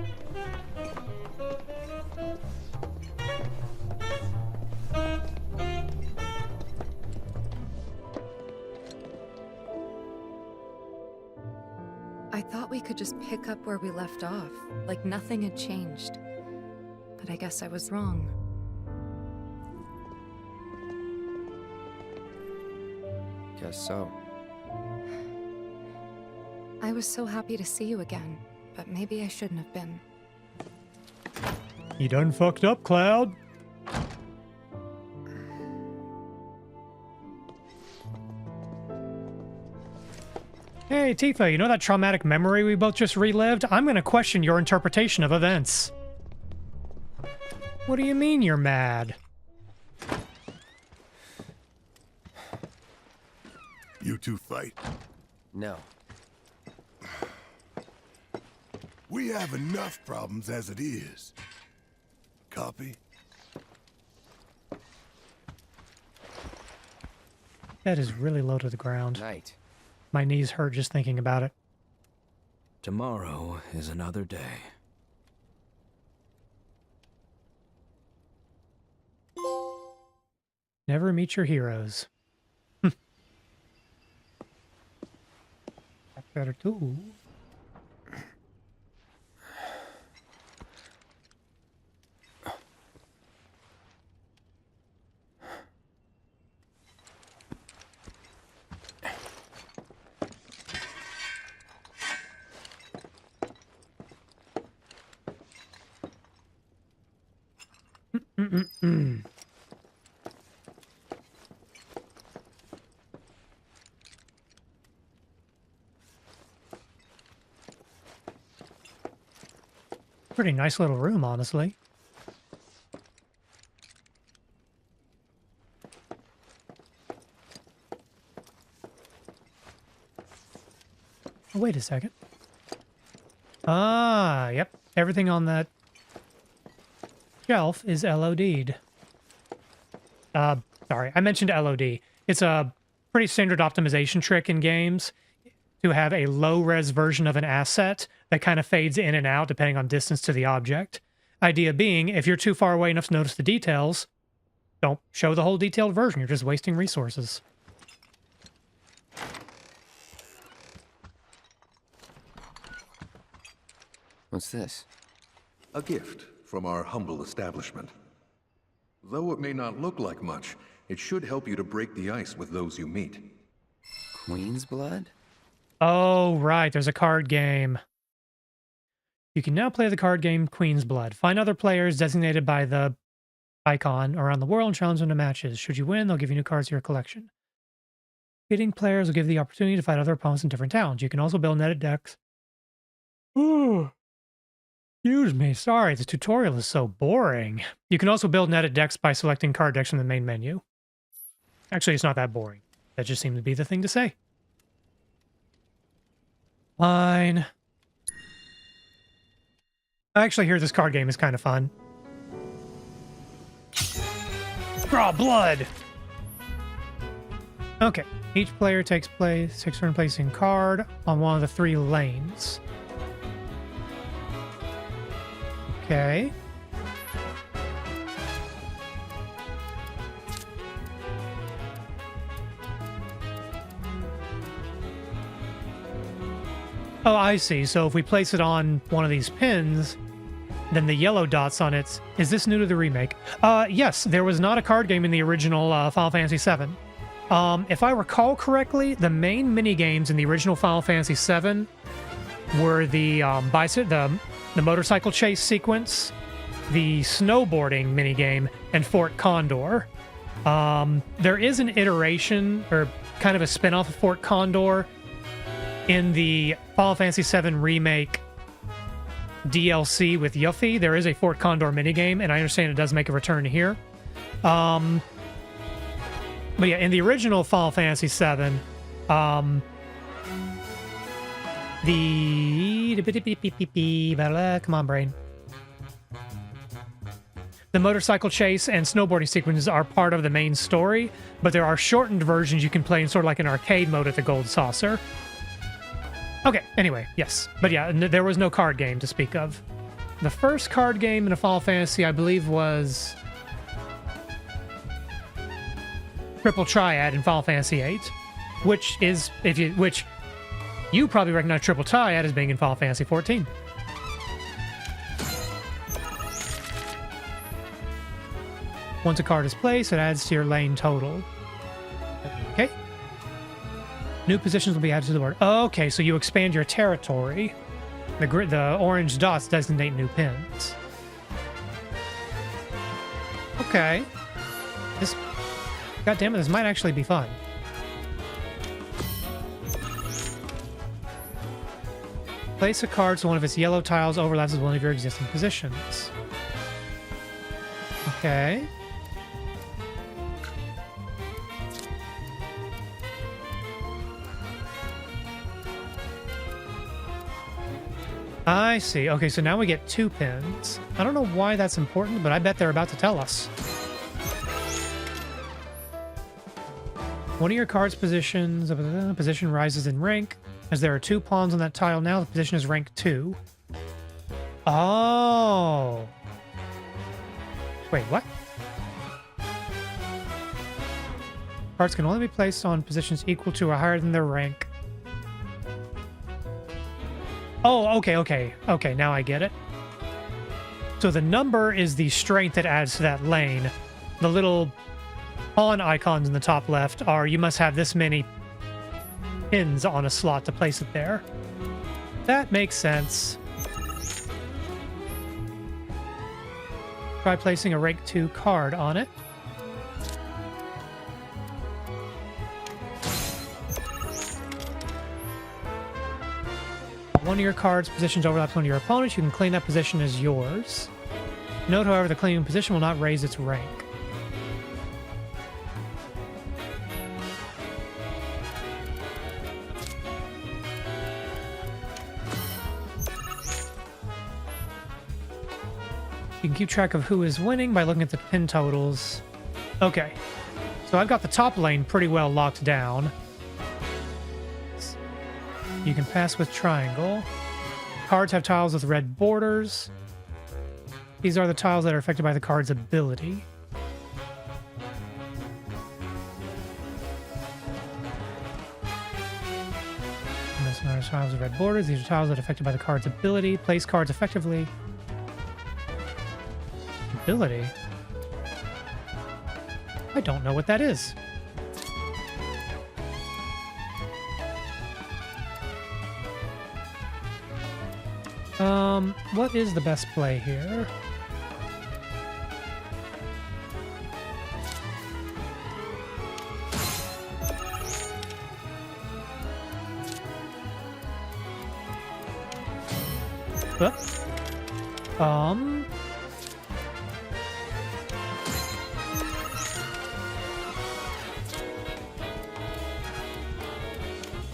I thought we could just pick up where we left off, like nothing had changed. But I guess I was wrong. Guess so. I was so happy to see you again, but maybe I shouldn't have been. You done fucked up, Cloud. Hey, Tifa, you know that traumatic memory we both just relived? I'm gonna question your interpretation of events. What do you mean you're mad? You two fight. No. We have enough problems as it is. Copy? That is really low to the ground. Night. My knees hurt just thinking about it. Tomorrow is another day. Never meet your heroes. That's better too. Pretty nice little room, honestly. Oh, wait a second. Ah, yep. Everything on that shelf is LOD'd. Sorry, I mentioned LOD. It's a pretty standard optimization trick in games to have a low-res version of an asset that kind of fades in and out depending on distance to the object. Idea being, if you're too far away enough to notice the details, don't show the whole detailed version. You're just wasting resources. What's this? A gift from our humble establishment. Though it may not look like much, it should help you to break the ice with those you meet. Queen's blood? Oh, right. There's a card game. You can now play the card game Queen's Blood. Find other players designated by the icon around the world and challenge them to matches. Should you win, they'll give you new cards to your collection. Beating players will give you the opportunity to fight other opponents in different towns. You can also build netted decks. Ooh. Excuse me. Sorry, the tutorial is so boring. You can also build netted decks by selecting card decks from the main menu. Actually, it's not that boring. That just seemed to be the thing to say. Fine. I actually hear this card game is kind of fun. Draw blood! Okay. Each player takes turn placing card on one of the 3 lanes. Okay. Oh, I see. So if we place it on one of these pins, then the yellow dots on it. Is this new to the remake? Yes, there was not a card game in the original Final Fantasy VII. If I recall correctly, the main mini-games in the original Final Fantasy VII were the motorcycle chase sequence, the snowboarding minigame, and Fort Condor. There is an iteration, or kind of a spin-off of Fort Condor, in the Final Fantasy VII Remake DLC with Yuffie. There is a Fort Condor minigame, and I understand it does make a return here. But yeah, in the original Final Fantasy VII, come on, brain. The motorcycle chase and snowboarding sequences are part of the main story, but there are shortened versions you can play in sort of like an arcade mode at the Gold Saucer. Okay, anyway, yes. But yeah, there was no card game to speak of. The first card game in a Final Fantasy, I believe, was Triple Triad in Final Fantasy VIII, which you probably recognize Triple Triad as being in Final Fantasy XIV. Once a card is placed, it adds to your lane total. Okay. New positions will be added to the board. Okay, so you expand your territory. The orange dots designate new pins. Okay. God damn it, this might actually be fun. Place a card so one of its yellow tiles overlaps with one of your existing positions. Okay. I see. Okay, so now we get 2 pins. I don't know why that's important, but I bet they're about to tell us. One of your card's positions, position rises in rank. As there are 2 pawns on that tile now, the position is rank 2. Oh. Wait, what? Cards can only be placed on positions equal to or higher than their rank. Oh, okay. Now I get it. So the number is the strength that adds to that lane. The little pawn icons in the top left are you must have this many pins on a slot to place it there. That makes sense. Try placing a rank 2 card on it. One of your cards positions overlaps one of your opponents. You can claim that position as yours. Note, however, the claiming position will not raise its rank. You can keep track of who is winning by looking at the pin totals. Okay. So I've got the top lane pretty well locked down. You can pass with triangle. Cards have tiles with red borders. These are the tiles that are affected by the card's ability. Tiles with red borders. These are tiles that are affected by the card's ability. Place cards effectively. Ability? I don't know what that is. What is the best play here?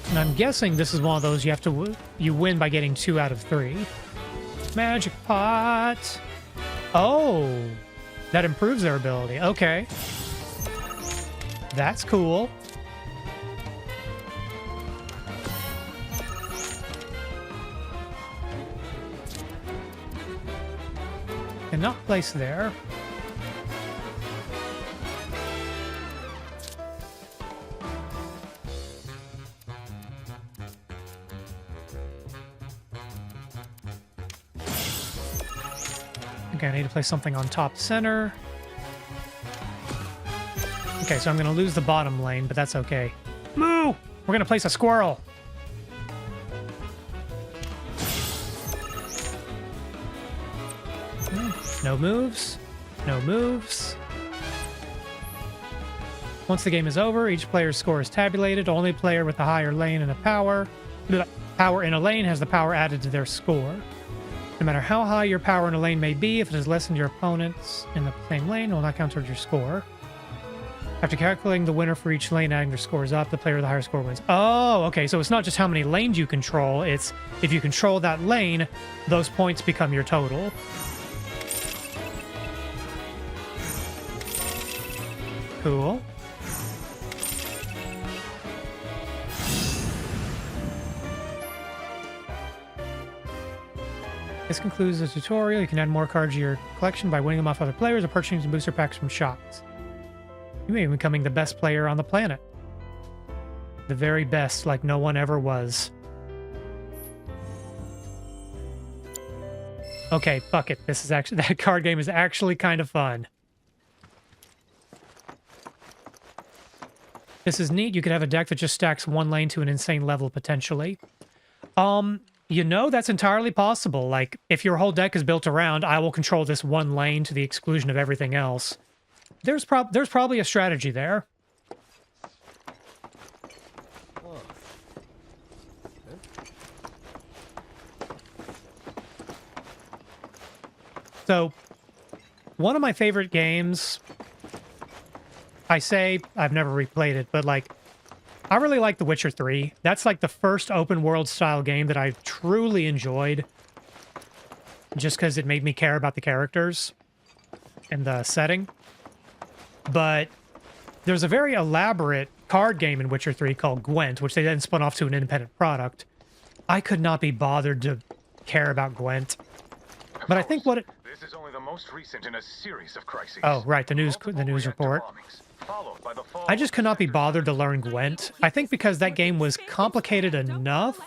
And I'm guessing this is one of those you win by getting 2 out of 3. Magic pot. Oh, that improves their ability. Okay. That's cool. Cannot place there. Okay, I need to place something on top center. Okay, so I'm going to lose the bottom lane, but that's okay. Moo! We're going to place a squirrel. No moves. No moves. Once the game is over, each player's score is tabulated. Only player with the higher lane and a power in a lane has the power added to their score. No matter how high your power in a lane may be, if it is less than your opponent's in the same lane, it will not count towards your score. After calculating the winner for each lane, adding their scores up, the player with the higher score wins. Oh, okay, so it's not just how many lanes you control, it's if you control that lane, those points become your total. Cool. This concludes the tutorial. You can add more cards to your collection by winning them off other players or purchasing some booster packs from shops. You may be becoming the best player on the planet. The very best, like no one ever was. Okay, fuck it. This is actually, that card game is actually kind of fun. This is neat. You could have a deck that just stacks one lane to an insane level, potentially. You know, that's entirely possible. Like, if your whole deck is built around, I will control this one lane to the exclusion of everything else. There's probably a strategy there. So, one of my favorite games, I say I've never replayed it, but like, I really like The Witcher 3. That's like the first open world style game that I truly enjoyed. Just because it made me care about the characters and the setting. But there's a very elaborate card game in Witcher 3 called Gwent, which they then spun off to an independent product. I could not be bothered to care about Gwent. But I think what it... This is only the most recent in a series of crises. Oh, right, the news report. I just could not be bothered to learn Gwent. I think because that game was complicated enough,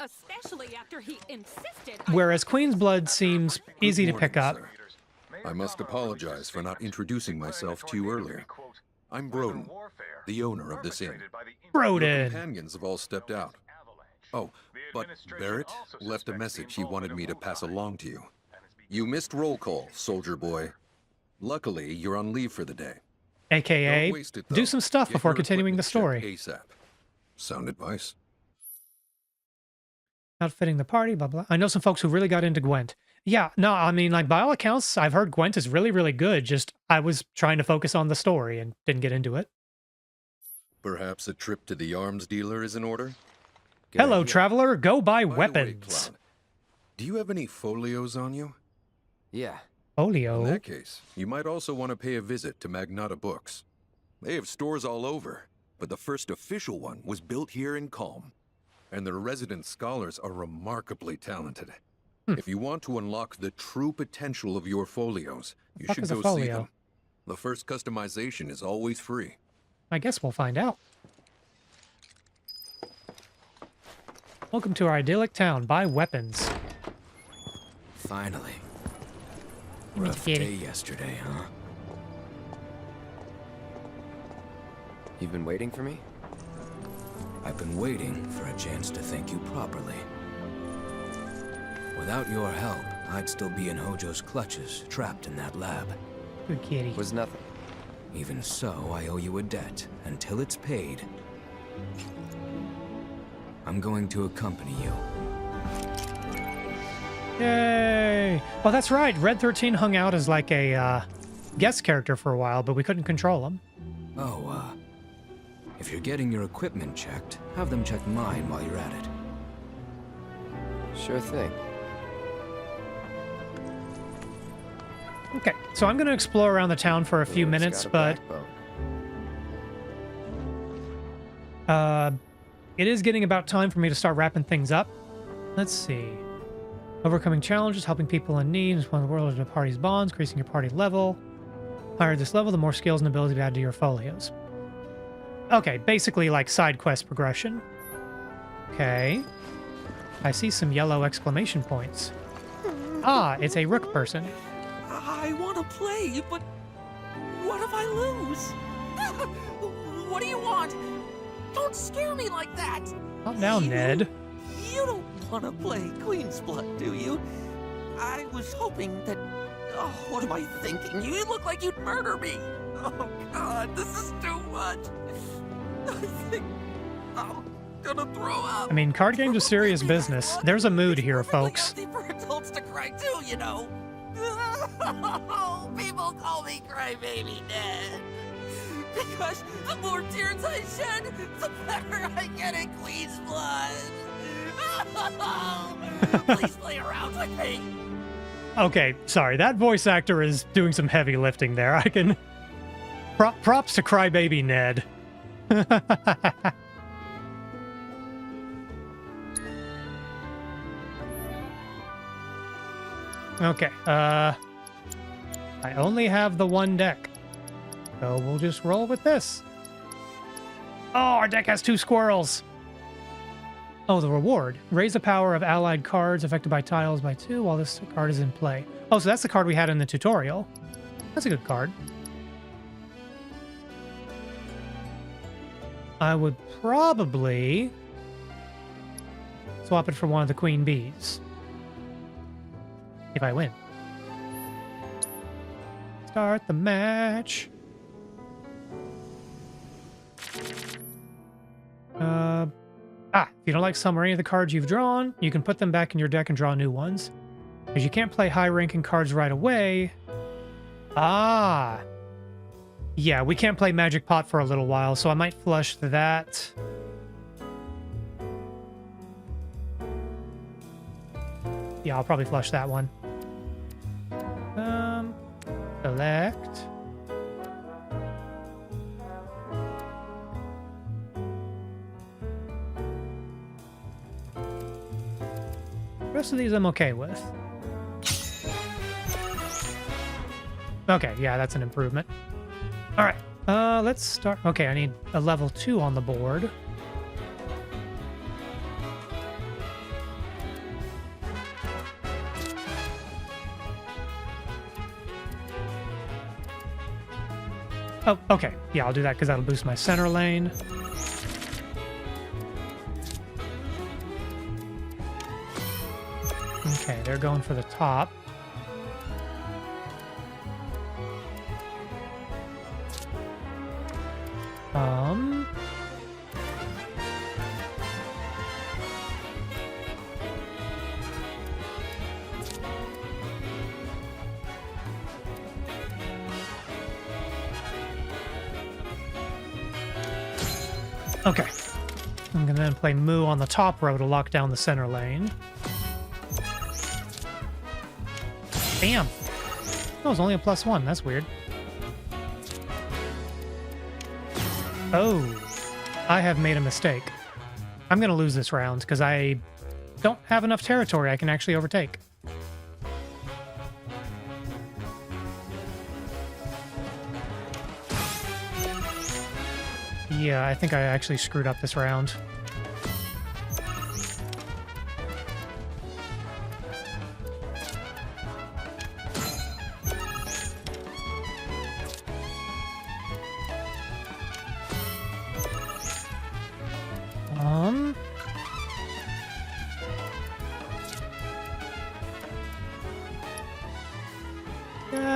Especially after he insisted. whereas Queen's Blood seems easy to pick up. I must apologize for not introducing myself to you earlier. I'm Broden, the owner of this inn. Your Broden! companions have all stepped out. Oh, but Barrett left a message he wanted me to pass along to you. You missed roll call, soldier boy. Luckily, you're on leave for the day. AKA, Don't waste it, though. do some stuff Get before your continuing the equipment story. checked ASAP. Sound advice? Outfitting the party, blah, blah. I know some folks who really got into Gwent. Yeah, no, I mean, like, by all accounts, I've heard Gwent is really, really good. Just, I was trying to focus on the story and didn't get into it. Perhaps a trip to the arms dealer is in order? Hello, traveler. Go buy By the way, weapons. Cloud, do you have any folios on you? Yeah. Folio? In that case, you might also want to pay a visit to Magnata Books. They have stores all over, but the first official one was built here in Calm. And their resident scholars are remarkably talented. If you want to unlock the true potential of your folios, you should go see them. The first customization is always free. I guess we'll find out. Welcome to our idyllic town. Buy weapons. Finally. Rough day yesterday, huh? You've been waiting for me? I've been waiting for a chance to thank you properly. Without your help, I'd still be in Hojo's clutches, trapped in that lab. Good kitty. Was nothing. Even so, I owe you a debt. Until it's paid, I'm going to accompany you. Yay! Well, that's right. Red 13 hung out as like a guest character for a while, but we couldn't control him. Oh, if you're getting your equipment checked, have them check mine while you're at it. Sure thing. Okay, so I'm going to explore around the town for a few minutes, but it is getting about time for me to start wrapping things up. Let's see. Overcoming challenges, helping people in need, is one of the world of the party's bonds, increasing your party level. Higher this level, the more skills and abilities you add to your folios. Okay, basically like side quest progression. Okay. I see some yellow exclamation points. Ah, it's a rook person. I want to play, but what if I lose? What do you want? Don't scare me like that! Calm down, Ned. You don't want to play Queen's Blood, do you? I was hoping that... Oh, what am I thinking? You look like you'd murder me! Oh, God, this is too much! I think I'm gonna throw up! I mean, card games are serious business. There's a mood here, folks. For adults to cry too, you know! People call me Crybaby Ned! Because the more tears I shed, the better I get at Queen's Blood! Please play around with me! Okay, sorry, that voice actor is doing some heavy lifting there. I can... Props to Crybaby Ned. Okay, I only have the one deck. So we'll just roll with this. Oh, our deck has 2 squirrels. Oh, the reward. Raise the power of allied cards affected by tiles by 2 while this card is in play. Oh, so that's the card we had in the tutorial. That's a good card. I would probably swap it for one of the queen bees. If I win. Start the match. If you don't like some or any of the cards you've drawn, you can put them back in your deck and draw new ones. Because you can't play high-ranking cards right away. Ah. Yeah, we can't play Magic Pot for a little while, so I might flush that. Yeah, I'll probably flush that one. Select. The rest of these I'm okay with. Okay, yeah, that's an improvement. All right. Let's start. Okay, I need a level 2 on the board. Oh, okay. Yeah, I'll do that because that'll boost my center lane. Okay, they're going for the top. Okay. I'm gonna then play Moo on the top row to lock down the center lane. Damn. That was only a +1. That's weird. Oh. I have made a mistake. I'm gonna lose this round because I don't have enough territory I can actually overtake. Yeah, I think I actually screwed up this round.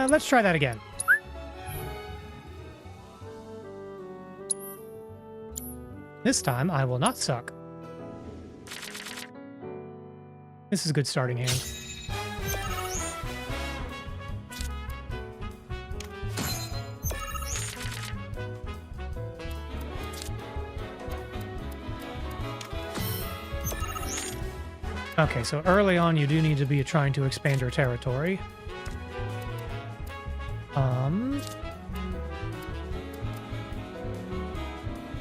Let's try that again. This time, I will not suck. This is a good starting hand. Okay, so early on, you do need to be trying to expand your territory.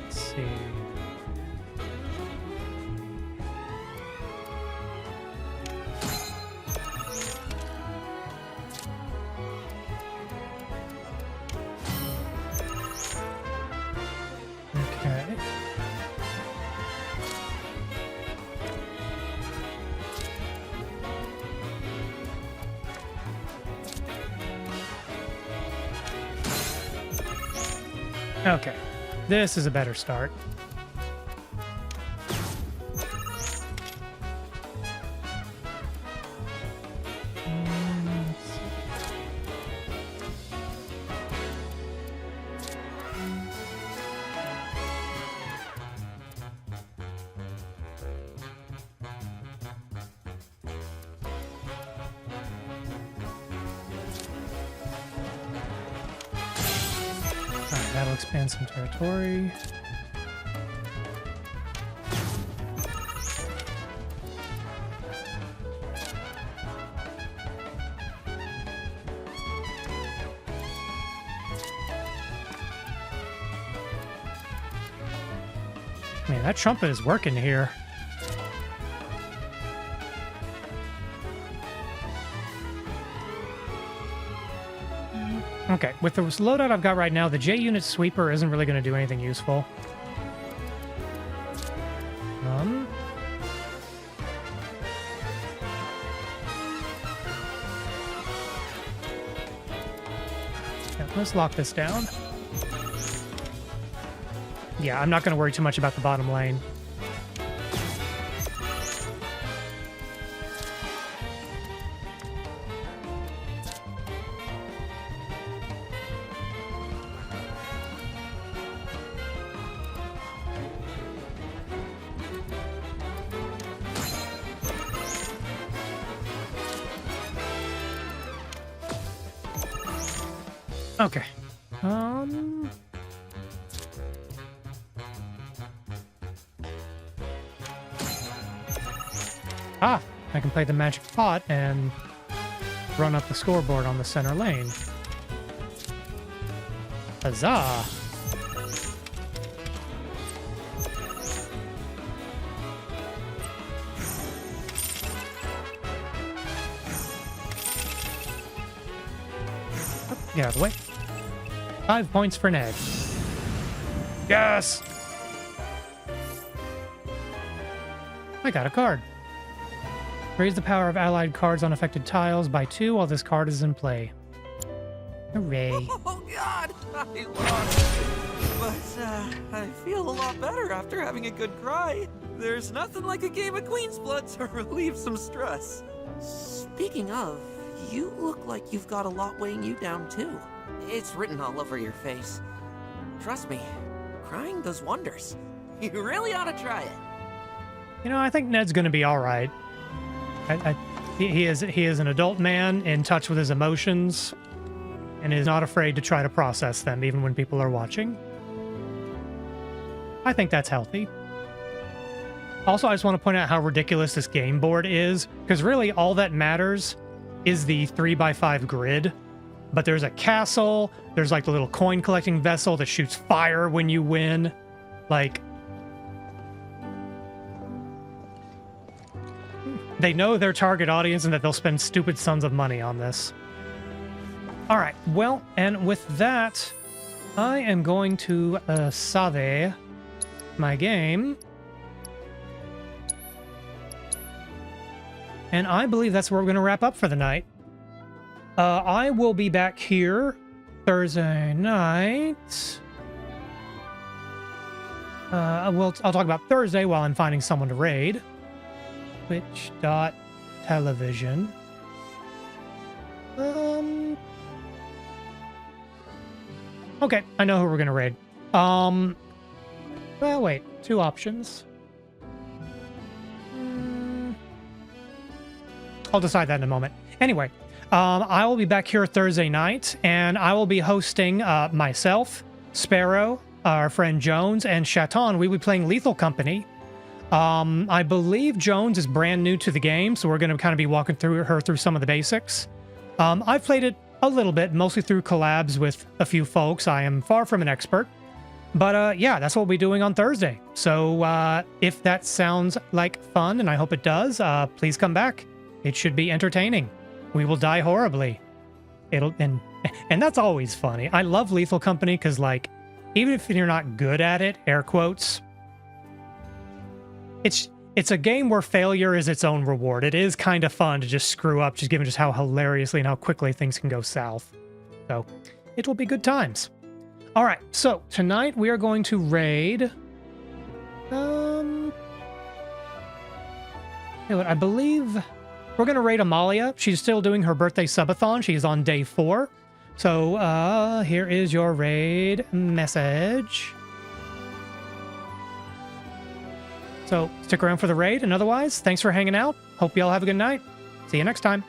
Let's see. Okay. Okay, this is a better start. That'll expand some territory. Man, that trumpet is working here. Okay, with the loadout I've got right now, the J-Unit Sweeper isn't really going to do anything useful. Yeah, let's lock this down. Yeah, I'm not going to worry too much about the bottom lane. Okay. I can play the magic pot and run up the scoreboard on the center lane. Huzzah! Get out of the way. 5 points for Ned. Yes! I got a card. Raise the power of allied cards on affected tiles by 2 while this card is in play. Hooray. Oh God, I lost. But I feel a lot better after having a good cry. There's nothing like a game of Queen's Blood to relieve some stress. Speaking of, you look like you've got a lot weighing you down too. It's written all over your face. Trust me, crying does wonders. You really ought to try it. You know, I think Ned's gonna be all right. He is an adult man in touch with his emotions and is not afraid to try to process them even when people are watching. I think that's healthy. Also, I just want to point out how ridiculous this game board is, because really all that matters is the 3x5 grid. But there's a castle, there's like the little coin collecting vessel that shoots fire when you win. Like, they know their target audience and that they'll spend stupid sums of money on this. All right, well, and with that, I am going to save my game. And I believe that's where we're going to wrap up for the night. I will be back here Thursday night. I'll talk about Thursday while I'm finding someone to raid. Twitch.tv. Okay, I know who we're gonna raid. Well, wait, 2 options. I'll decide that in a moment. Anyway, I will be back here Thursday night, and I will be hosting myself, Sparrow, our friend Jones, and Chaton. We will be playing Lethal Company. I believe Jones is brand new to the game, so we're going to kind of be walking her through some of the basics. I've played it a little bit, mostly through collabs with a few folks. I am far from an expert. But yeah, that's what we'll be doing on Thursday. So if that sounds like fun, and I hope it does, please come back. It should be entertaining. We will die horribly. And that's always funny. I love Lethal Company because, like, even if you're not good at it, air quotes, it's a game where failure is its own reward. It is kind of fun to just screw up, just given just how hilariously and how quickly things can go south. So it will be good times. All right, so tonight we are going to raid. I believe we're going to raid Amalia. She's still doing her birthday subathon. She's on day 4. So here is your raid message. So stick around for the raid, and otherwise, thanks for hanging out. Hope you all have a good night. See you next time.